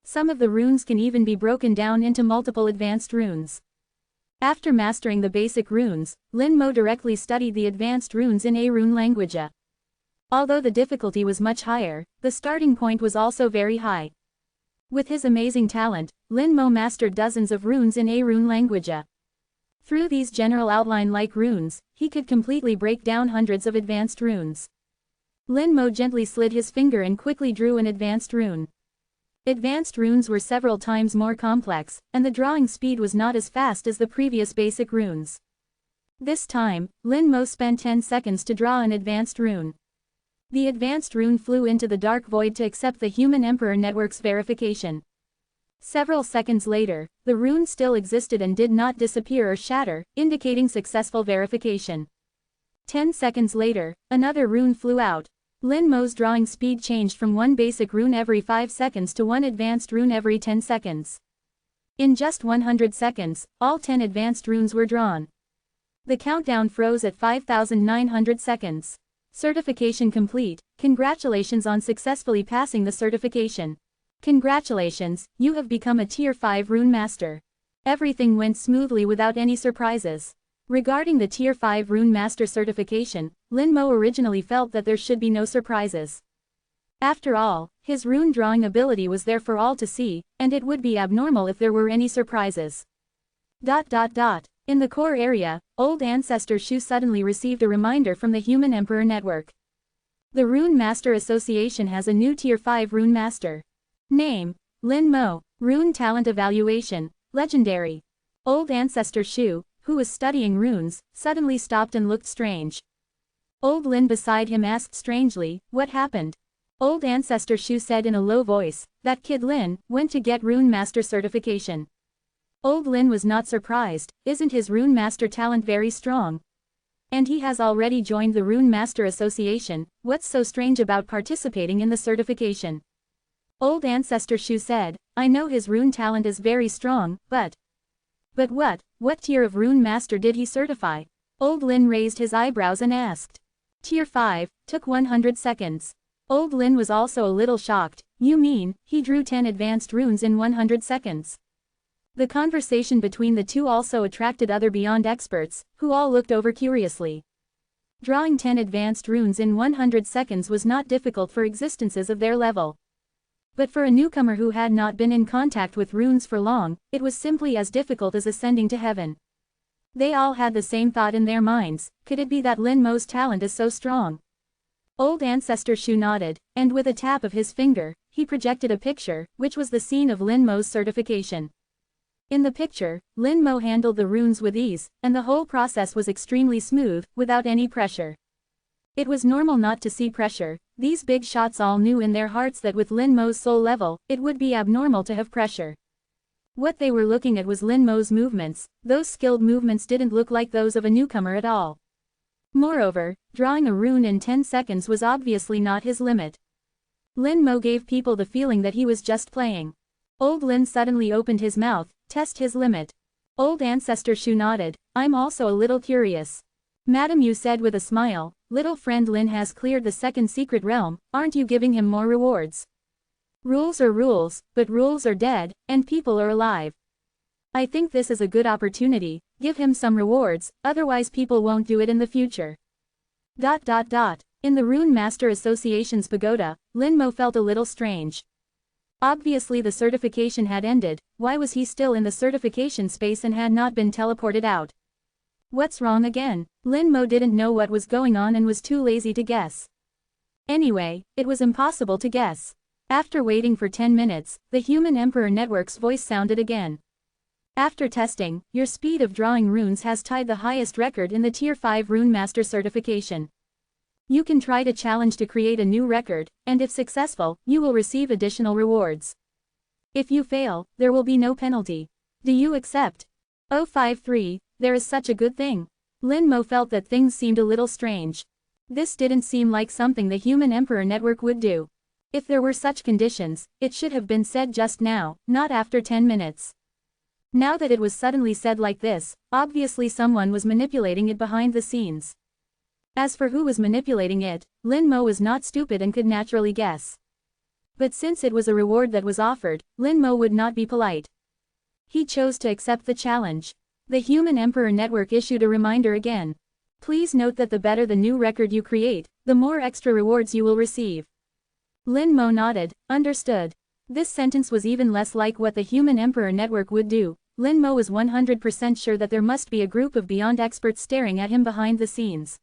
Some of the runes can even be broken down into multiple advanced runes. After mastering the basic runes, Lin Mo directly studied the advanced runes in A rune language. Although the difficulty was much higher, the starting point was also very high. With his amazing talent, Lin Mo mastered dozens of runes in A rune language. Through these general outline-like runes, he could completely break down hundreds of advanced runes. Lin Mo gently slid his finger and quickly drew an advanced rune. Advanced runes were several times more complex, and the drawing speed was not as fast as the previous basic runes. This time, Lin Mo spent 10 seconds to draw an advanced rune. The advanced rune flew into the dark void to accept the Human Emperor Network's verification. Several seconds later, the rune still existed and did not disappear or shatter, indicating successful verification. 10 seconds later, another rune flew out. Lin Mo's drawing speed changed from one basic rune every 5 seconds to one advanced rune every 10 seconds. In just 100 seconds, all 10 advanced runes were drawn. The countdown froze at 5,900 seconds. Certification complete. Congratulations on successfully passing the certification. Congratulations, you have become a Tier 5 Rune Master. Everything went smoothly without any surprises. Regarding the Tier 5 Rune Master certification, Lin Mo originally felt that there should be no surprises. After all, his rune drawing ability was there for all to see, and it would be abnormal if there were any surprises. In the core area, Old Ancestor Shu suddenly received a reminder from the Human Emperor Network. The Rune Master Association has a new Tier 5 Rune Master. Name: Lin Mo. Rune Talent Evaluation: Legendary. Old Ancestor Shu, who was studying runes, suddenly stopped and looked strange. Old Lin beside him asked strangely, "What happened?" Old Ancestor Shu said in a low voice, "That kid Lin went to get Rune Master certification." Old Lin was not surprised. Isn't his Rune Master talent very strong? And he has already joined the Rune Master Association. What's so strange about participating in the certification? Old Ancestor Shu said, "I know his rune talent is very strong, but what tier of Rune Master did he certify?" Old Lin raised his eyebrows and asked. Tier 5, took 100 seconds. Old Lin was also a little shocked. You mean, he drew 10 advanced runes in 100 seconds? The conversation between the two also attracted other Beyond experts, who all looked over curiously. Drawing 10 advanced runes in 100 seconds was not difficult for existences of their level. But for a newcomer who had not been in contact with runes for long, it was simply as difficult as ascending to heaven. They all had the same thought in their minds: could it be that Lin Mo's talent is so strong? Old Ancestor Shu nodded, and with a tap of his finger, he projected a picture, which was the scene of Lin Mo's certification. In the picture, Lin Mo handled the runes with ease, and the whole process was extremely smooth, without any pressure. It was normal not to see pressure. These big shots all knew in their hearts that with Lin Mo's soul level, it would be abnormal to have pressure. What they were looking at was Lin Mo's movements. Those skilled movements didn't look like those of a newcomer at all. Moreover, drawing a rune in 10 seconds was obviously not his limit. Lin Mo gave people the feeling that he was just playing. Old Lin suddenly opened his mouth. Test his limit. Old Ancestor Shu nodded. I'm also a little curious. Madam Yu said with a smile, little friend Lin has cleared the second secret realm, aren't you giving him more rewards? Rules are rules, but rules are dead, and people are alive. I think this is a good opportunity, give him some rewards, otherwise people won't do it in the future. In the Rune Master Association's pagoda, Lin Mo felt a little strange. Obviously the certification had ended. Why was he still in the certification space and had not been teleported out? What's wrong again? Lin Mo didn't know what was going on and was too lazy to guess. Anyway, it was impossible to guess. After waiting for 10 minutes, the Human Emperor Network's voice sounded again. After testing, your speed of drawing runes has tied the highest record in the Tier 5 Rune Master certification. You can try to challenge to create a new record, and if successful, you will receive additional rewards. If you fail, there will be no penalty. Do you accept? 053, there is such a good thing. Lin Mo felt that things seemed a little strange. This didn't seem like something the Human Emperor Network would do. If there were such conditions, it should have been said just now, not after 10 minutes. Now that it was suddenly said like this, obviously someone was manipulating it behind the scenes. As for who was manipulating it, Lin Mo was not stupid and could naturally guess. But since it was a reward that was offered, Lin Mo would not be polite. He chose to accept the challenge. The Human Emperor Network issued a reminder again. Please note that the better the new record you create, the more extra rewards you will receive. Lin Mo nodded, understood. This sentence was even less like what the Human Emperor Network would do. Lin Mo was 100% sure that there must be a group of Beyond experts staring at him behind the scenes.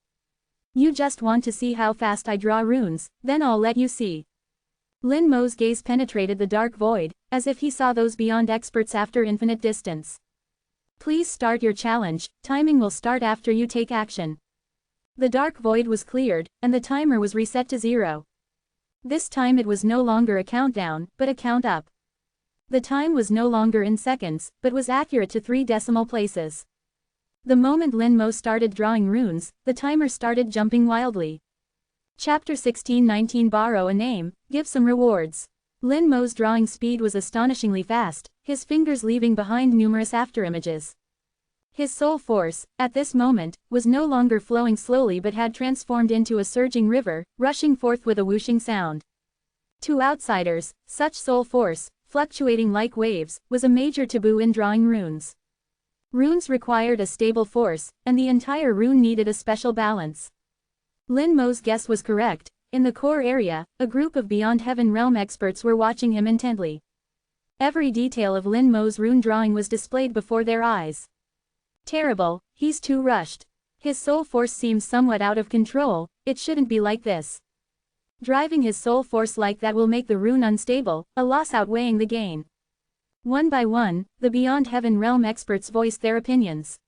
You just want to see how fast I draw runes, then I'll let you see. Lin Mo's gaze penetrated the dark void, as if he saw those beyond experts after infinite distance. Please start your challenge, timing will start after you take action. The dark void was cleared, and the timer was reset to 0. This time it was no longer a countdown, but a count up. The time was no longer in seconds, but was accurate to 3 decimal places. The moment Lin Mo started drawing runes, the timer started jumping wildly. Chapter 16:19 Borrow a name, give some rewards. Lin Mo's drawing speed was astonishingly fast, his fingers leaving behind numerous afterimages. His soul force, at this moment, was no longer flowing slowly but had transformed into a surging river, rushing forth with a whooshing sound. To outsiders, such soul force, fluctuating like waves, was a major taboo in drawing runes. Runes required a stable force, and the entire rune needed a special balance. Lin Mo's guess was correct. In the core area, a group of Beyond Heaven Realm experts were watching him intently. Every detail of Lin Mo's rune drawing was displayed before their eyes. Terrible, he's too rushed. His soul force seems somewhat out of control, it shouldn't be like this. Driving his soul force like that will make the rune unstable, a loss outweighing the gain. One by one, the Beyond Heaven Realm experts voiced their opinions.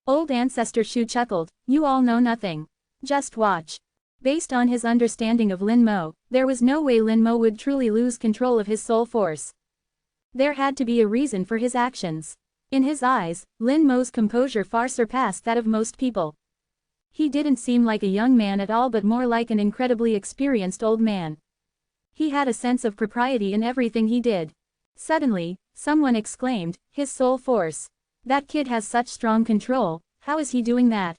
Old Ancestor Shu chuckled, you all know nothing. Just watch. Based on his understanding of Lin Mo, there was no way Lin Mo would truly lose control of his soul force. There had to be a reason for his actions. In his eyes, Lin Mo's composure far surpassed that of most people. He didn't seem like a young man at all but more like an incredibly experienced old man. He had a sense of propriety in everything he did. Suddenly, someone exclaimed, his soul force. That kid has such strong control, how is he doing that?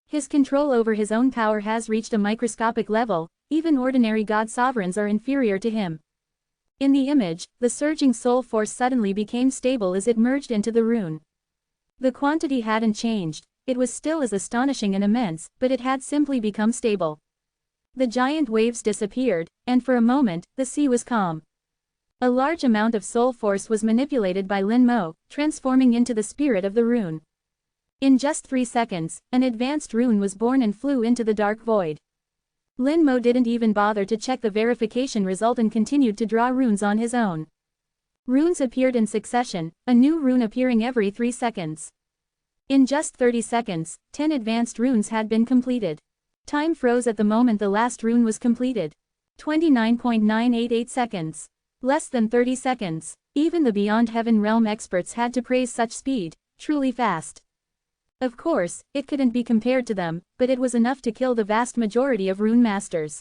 His control over his own power has reached a microscopic level, even ordinary god sovereigns are inferior to him. In the image, the surging soul force suddenly became stable as it merged into the rune. The quantity hadn't changed, it was still as astonishing and immense, but it had simply become stable. The giant waves disappeared, and for a moment, the sea was calm. A large amount of soul force was manipulated by Lin Mo, transforming into the spirit of the rune. In just 3 seconds, an advanced rune was born and flew into the dark void. Lin Mo didn't even bother to check the verification result and continued to draw runes on his own. Runes appeared in succession, a new rune appearing every 3 seconds. In just 30 seconds, 10 advanced runes had been completed. Time froze at the moment the last rune was completed. 29.988 seconds. Less than 30 seconds. Even the Beyond Heaven Realm experts had to praise such speed, truly fast. Of course, it couldn't be compared to them, but it was enough to kill the vast majority of rune masters.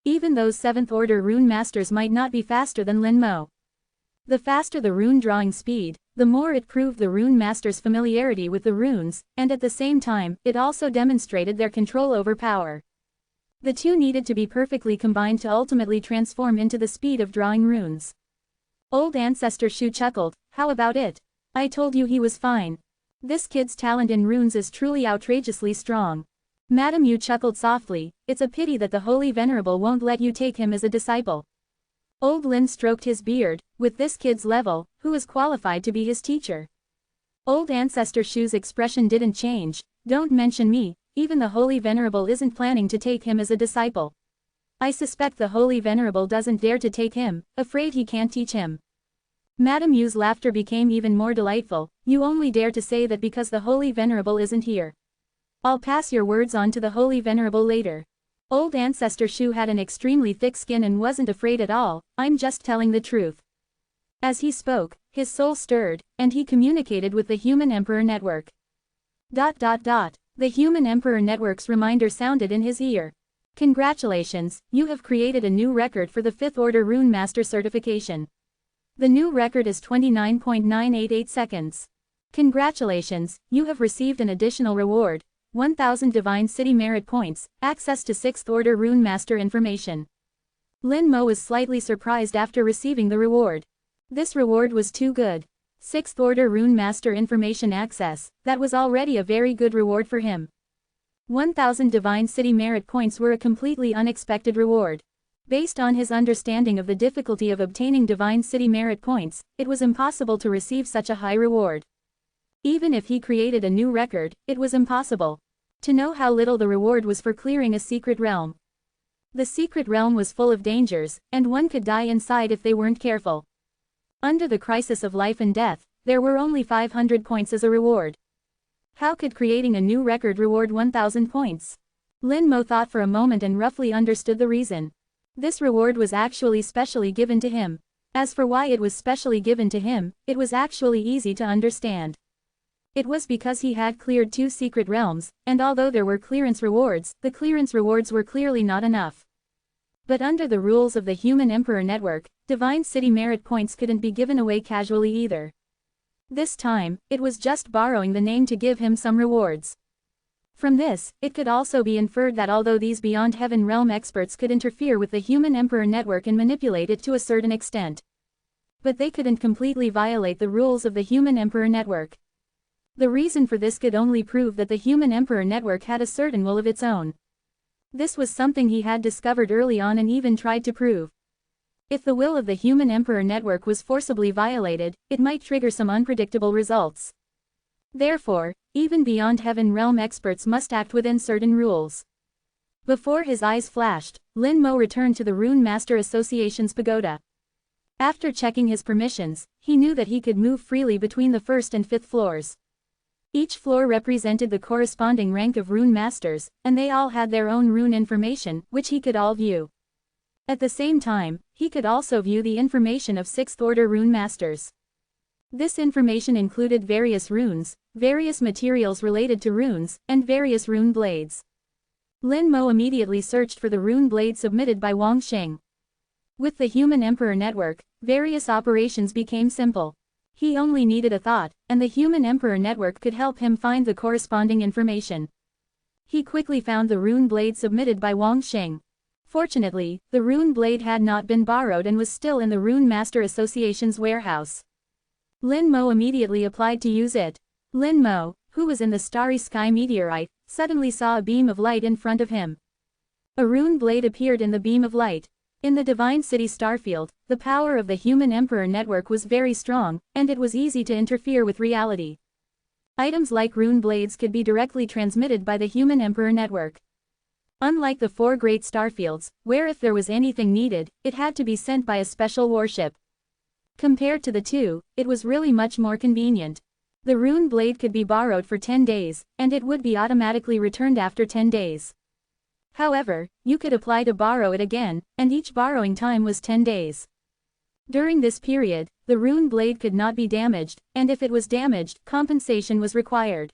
Even those 7th order rune masters might not be faster than Lin Mo. The faster the rune drawing speed, the more it proved the rune master's familiarity with the runes, and at the same time, it also demonstrated their control over power. The two needed to be perfectly combined to ultimately transform into the speed of drawing runes. Old Ancestor Shu chuckled, how about it? I told you he was fine. This kid's talent in runes is truly outrageously strong. Madam Yu chuckled softly, it's a pity that the Holy Venerable won't let you take him as a disciple. Old Lin stroked his beard, with this kid's level, who is qualified to be his teacher? Old Ancestor Shu's expression didn't change, don't mention me, even the Holy Venerable isn't planning to take him as a disciple. I suspect the Holy Venerable doesn't dare to take him, afraid he can't teach him. Madam Yu's laughter became even more delightful, you only dare to say that because the Holy Venerable isn't here. I'll pass your words on to the Holy Venerable later. Old Ancestor Shu had an extremely thick skin and wasn't afraid at all, I'm just telling the truth. As he spoke, his soul stirred, and he communicated with the Human Emperor Network. The Human Emperor Network's reminder sounded in his ear. Congratulations, you have created a new record for the 5th Order Rune Master certification. The new record is 29.988 seconds. Congratulations, you have received an additional reward, 1,000 Divine City Merit Points, access to 6th Order Rune Master information. Lin Mo was slightly surprised after receiving the reward. This reward was too good. 6th Order Rune Master information access, that was already a very good reward for him. 1,000 Divine City Merit Points were a completely unexpected reward. Based on his understanding of the difficulty of obtaining Divine City Merit Points, it was impossible to receive such a high reward. Even if he created a new record, it was impossible to know how little the reward was for clearing a secret realm. The secret realm was full of dangers, and one could die inside if they weren't careful. Under the crisis of life and death, there were only 500 points as a reward. How could creating a new record reward 1,000 points? Lin Mo thought for a moment and roughly understood the reason. This reward was actually specially given to him. As for why it was specially given to him, it was actually easy to understand. It was because he had cleared 2 secret realms, and although there were clearance rewards, the clearance rewards were clearly not enough. But under the rules of the Human Emperor Network, Divine City merit points couldn't be given away casually either. This time, it was just borrowing the name to give him some rewards. From this, it could also be inferred that although these Beyond Heaven realm experts could interfere with the Human Emperor Network and manipulate it to a certain extent, but they couldn't completely violate the rules of the Human Emperor Network. The reason for this could only prove that the Human Emperor Network had a certain will of its own. This was something he had discovered early on and even tried to prove. If the will of the Human Emperor Network was forcibly violated, it might trigger some unpredictable results. Therefore, even Beyond Heaven realm experts must act within certain rules. Before his eyes flashed, Lin Mo returned to the Rune Master Association's pagoda. After checking his permissions, he knew that he could move freely between the 1st and 5th floors. Each floor represented the corresponding rank of rune masters, and they all had their own rune information, which he could all view. At the same time, he could also view the information of 6th order rune masters. This information included various runes, various materials related to runes, and various rune blades. Lin Mo immediately searched for the rune blade submitted by Wang Xing. With the Human Emperor Network, various operations became simple. He only needed a thought, and the Human Emperor Network could help him find the corresponding information. He quickly found the rune blade submitted by Wang Xing. Fortunately, the rune blade had not been borrowed and was still in the Rune Master Association's warehouse. Lin Mo immediately applied to use it. Lin Mo, who was in the starry sky meteorite, suddenly saw a beam of light in front of him. A rune blade appeared in the beam of light. In the Divine City starfield, the power of the Human Emperor Network was very strong, and it was easy to interfere with reality. Items like rune blades could be directly transmitted by the Human Emperor Network. Unlike the 4 great starfields, where if there was anything needed, it had to be sent by a special warship. Compared to the 2, it was really much more convenient. The rune blade could be borrowed for 10 days, and it would be automatically returned after 10 days. However, you could apply to borrow it again, and each borrowing time was 10 days. During this period, the rune blade could not be damaged, and if it was damaged, compensation was required.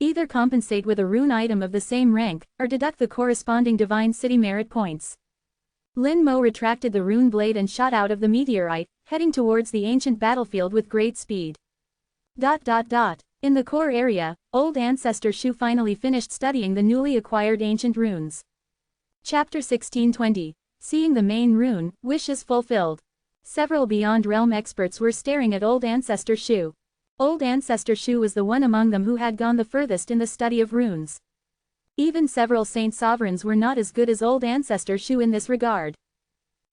Either compensate with a rune item of the same rank, or deduct the corresponding Divine City merit points. Lin Mo retracted the rune blade and shot out of the meteorite, heading towards the ancient battlefield with great speed. In the core area, old ancestor Shu finally finished studying the newly acquired ancient runes. Chapter 1620. Seeing the main rune, wishes fulfilled. Several Beyond Realm experts were staring at old ancestor Shu. Old ancestor Shu was the one among them who had gone the furthest in the study of runes. Even several saint sovereigns were not as good as old ancestor Shu in this regard.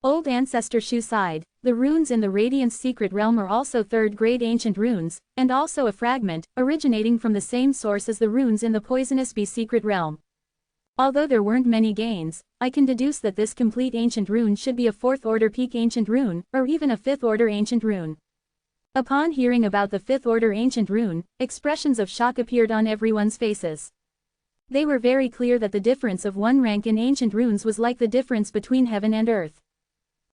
Old ancestor Shu sighed. The runes in the Radiance secret realm are also 3rd grade ancient runes, and also a fragment, originating from the same source as the runes in the Poisonous Bee secret realm. Although there weren't many gains, I can deduce that this complete ancient rune should be a 4th order peak ancient rune, or even a 5th order ancient rune. Upon hearing about the 5th order ancient rune, expressions of shock appeared on everyone's faces. They were very clear that the difference of 1 rank in ancient runes was like the difference between heaven and earth.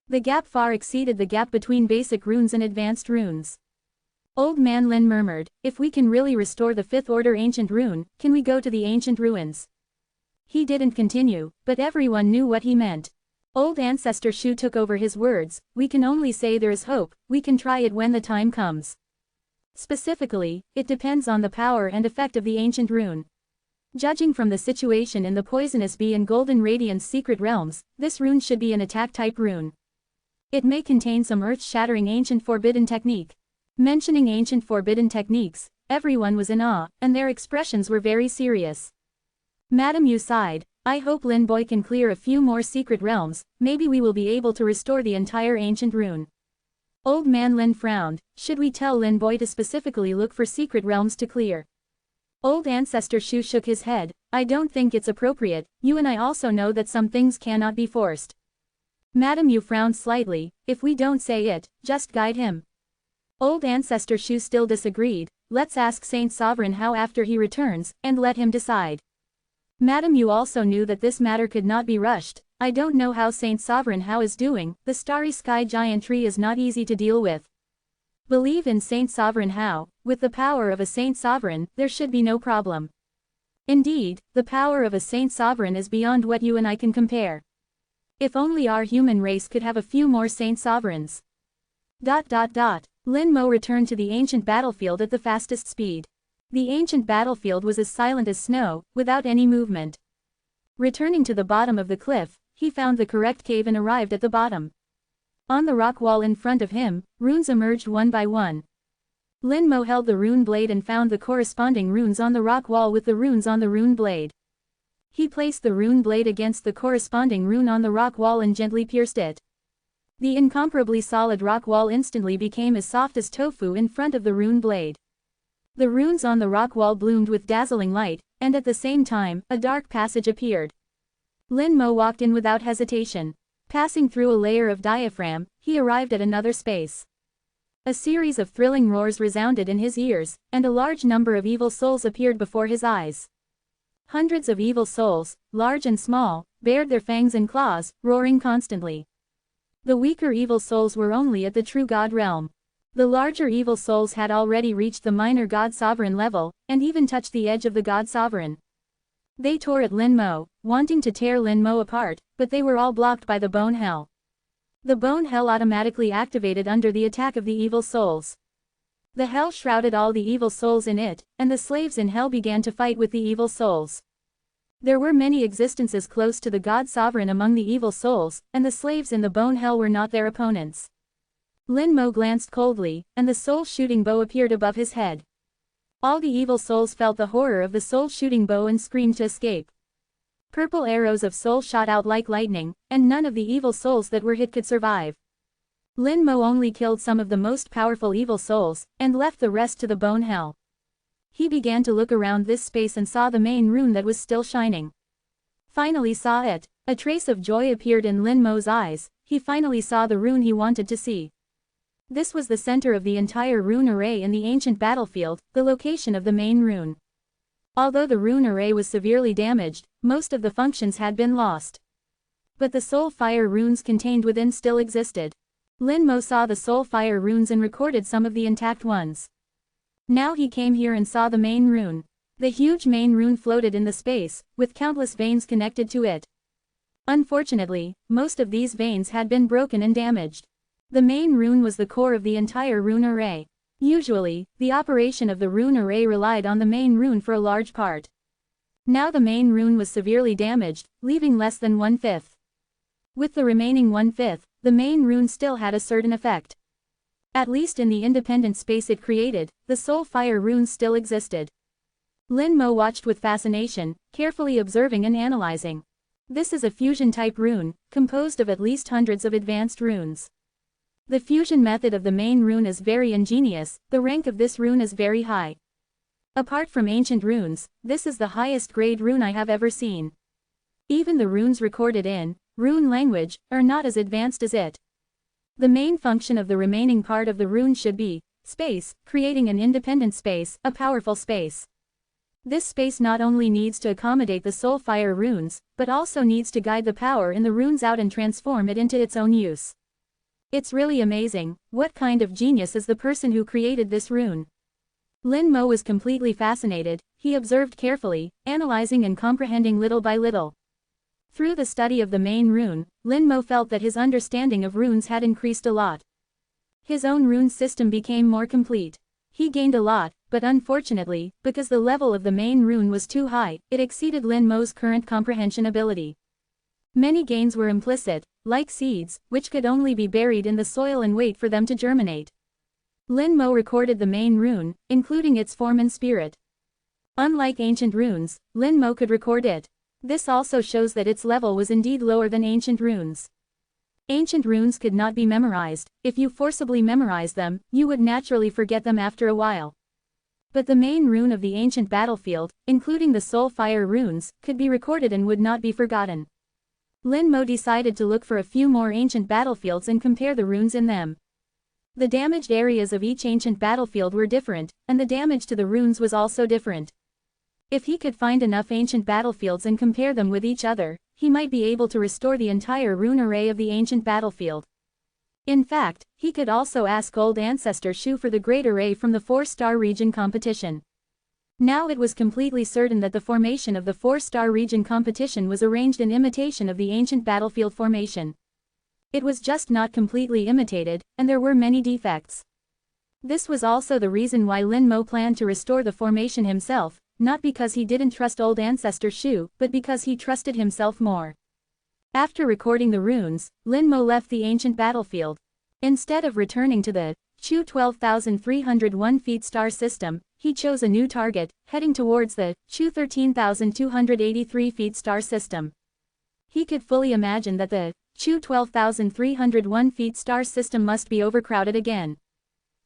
The gap far exceeded the gap between basic runes and advanced runes. Old Man Lin murmured, if we can really restore the 5th order ancient rune, can we go to the ancient ruins? He didn't continue, but everyone knew what he meant. Old ancestor Shu took over his words, we can only say there is hope, we can try it when the time comes. Specifically, it depends on the power and effect of the ancient rune. Judging from the situation in the Poisonous Bee and Golden Radiance secret realms, this rune should be an attack-type rune. It may contain some earth-shattering ancient forbidden technique. Mentioning ancient forbidden techniques, everyone was in awe, and their expressions were very serious. Madam Yu sighed, I hope Lin Boy can clear a few more secret realms, maybe we will be able to restore the entire ancient rune. Old Man Lin frowned, should we tell Lin Boy to specifically look for secret realms to clear? Old ancestor Shu shook his head, I don't think it's appropriate. You and I also know that some things cannot be forced. Madam, you frowned slightly. If we don't say it, just guide him. Old Ancestor Shu still disagreed. Let's ask Saint Sovereign Hao after he returns, and let him decide. Madam, you also knew that this matter could not be rushed. I don't know how Saint Sovereign Hao is doing. The starry sky giant tree is not easy to deal with. Believe in Saint Sovereign Hao. With the power of a Saint Sovereign, there should be no problem. Indeed, the power of a Saint Sovereign is beyond what you and I can compare. If only our human race could have a few more Saint Sovereigns. Lin Mo returned to the ancient battlefield at the fastest speed. The ancient battlefield was as silent as snow, without any movement. Returning to the bottom of the cliff, he found the correct cave and arrived at the bottom. On the rock wall in front of him, runes emerged one by one. Lin Mo held the rune blade and found the corresponding runes on the rock wall with the runes on the rune blade. He placed the rune blade against the corresponding rune on the rock wall and gently pierced it. The incomparably solid rock wall instantly became as soft as tofu in front of the rune blade. The runes on the rock wall bloomed with dazzling light, and at the same time, a dark passage appeared. Lin Mo walked in without hesitation. Passing through a layer of diaphragm, he arrived at another space. A series of thrilling roars resounded in his ears, and a large number of evil souls appeared before his eyes. Hundreds of evil souls, large and small, bared their fangs and claws, roaring constantly. The weaker evil souls were only at the true God realm. The larger evil souls had already reached the minor God Sovereign level, and even touched the edge of the God Sovereign. They tore at Lin Mo, wanting to tear Lin Mo apart, but they were all blocked by the Bone Hell. The Bone Hell automatically activated under the attack of the evil souls. The hell shrouded all the evil souls in it, and the slaves in hell began to fight with the evil souls. There were many existences close to the God Sovereign among the evil souls, and the slaves in the Bone Hell were not their opponents. Lin Mo glanced coldly, and the soul-shooting bow appeared above his head. All the evil souls felt the horror of the soul-shooting bow and screamed to escape. Purple arrows of soul shot out like lightning, and none of the evil souls that were hit could survive. Lin Mo only killed some of the most powerful evil souls, and left the rest to the Bone Hell. He began to look around this space and saw the main rune that was still shining. Finally saw it. A trace of joy appeared in Lin Mo's eyes. He finally saw the rune he wanted to see. This was the center of the entire rune array in the ancient battlefield, the location of the main rune. Although the rune array was severely damaged, most of the functions had been lost. But the soul fire runes contained within still existed. Lin Mo saw the soul fire runes and recorded some of the intact ones. Now he came here and saw the main rune. The huge main rune floated in the space, with countless veins connected to it. Unfortunately, most of these veins had been broken and damaged. The main rune was the core of the entire rune array. Usually, the operation of the rune array relied on the main rune for a large part. Now the main rune was severely damaged, leaving less than 1/5. With the remaining 1/5, the main rune still had a certain effect. At least in the independent space it created, the soul fire runes still existed. Lin Mo watched with fascination, carefully observing and analyzing. This is a fusion-type rune, composed of at least hundreds of advanced runes. The fusion method of the main rune is very ingenious. The rank of this rune is very high. Apart from ancient runes, this is the highest grade rune I have ever seen. Even the runes recorded in rune language are not as advanced as it. The main function of the remaining part of the rune should be space, creating an independent space, a powerful space. This space not only needs to accommodate the soul fire runes, but also needs to guide the power in the runes out and transform it into its own use. It's really amazing. What kind of genius is the person who created this rune? Lin Mo was completely fascinated. He observed carefully, analyzing and comprehending little by little. Through the study of the main rune, Lin Mo felt that his understanding of runes had increased a lot. His own rune system became more complete. He gained a lot, but unfortunately, because the level of the main rune was too high, it exceeded Lin Mo's current comprehension ability. Many gains were implicit, like seeds, which could only be buried in the soil and wait for them to germinate. Lin Mo recorded the main rune, including its form and spirit. Unlike ancient runes, Lin Mo could record it. This also shows that its level was indeed lower than ancient runes. Ancient runes could not be memorized. If you forcibly memorize them, you would naturally forget them after a while. But the main rune of the ancient battlefield, including the soul fire runes, could be recorded and would not be forgotten. Lin Mo decided to look for a few more ancient battlefields and compare the runes in them. The damaged areas of each ancient battlefield were different, and the damage to the runes was also different. If he could find enough ancient battlefields and compare them with each other, he might be able to restore the entire rune array of the ancient battlefield. In fact, he could also ask Old Ancestor Shu for the Great Array from the 4-star region competition. Now it was completely certain that the formation of the 4-star region competition was arranged in imitation of the ancient battlefield formation. It was just not completely imitated, and there were many defects. This was also the reason why Lin Mo planned to restore the formation himself, not because he didn't trust Old Ancestor Shu, but because he trusted himself more. After recording the runes, Lin Mo left the ancient battlefield. Instead of returning to the Chu 12,301 feet star system, he chose a new target, heading towards the Chu 13,283 feet star system. He could fully imagine that the Chu 12,301 feet star system must be overcrowded again.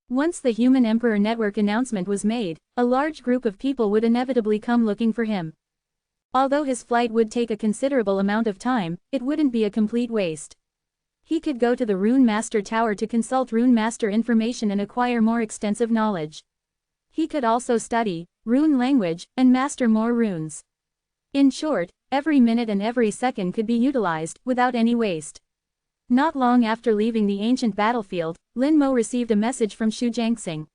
Once the Human Emperor Network announcement was made, a large group of people would inevitably come looking for him. Although his flight would take a considerable amount of time, it wouldn't be a complete waste. He could go to the Rune Master Tower to consult Rune Master information and acquire more extensive knowledge. He could also study rune language and master more runes. In short, every minute and every second could be utilized without any waste. Not long after leaving the ancient battlefield, Lin Mo received a message from Xu Jiangxing.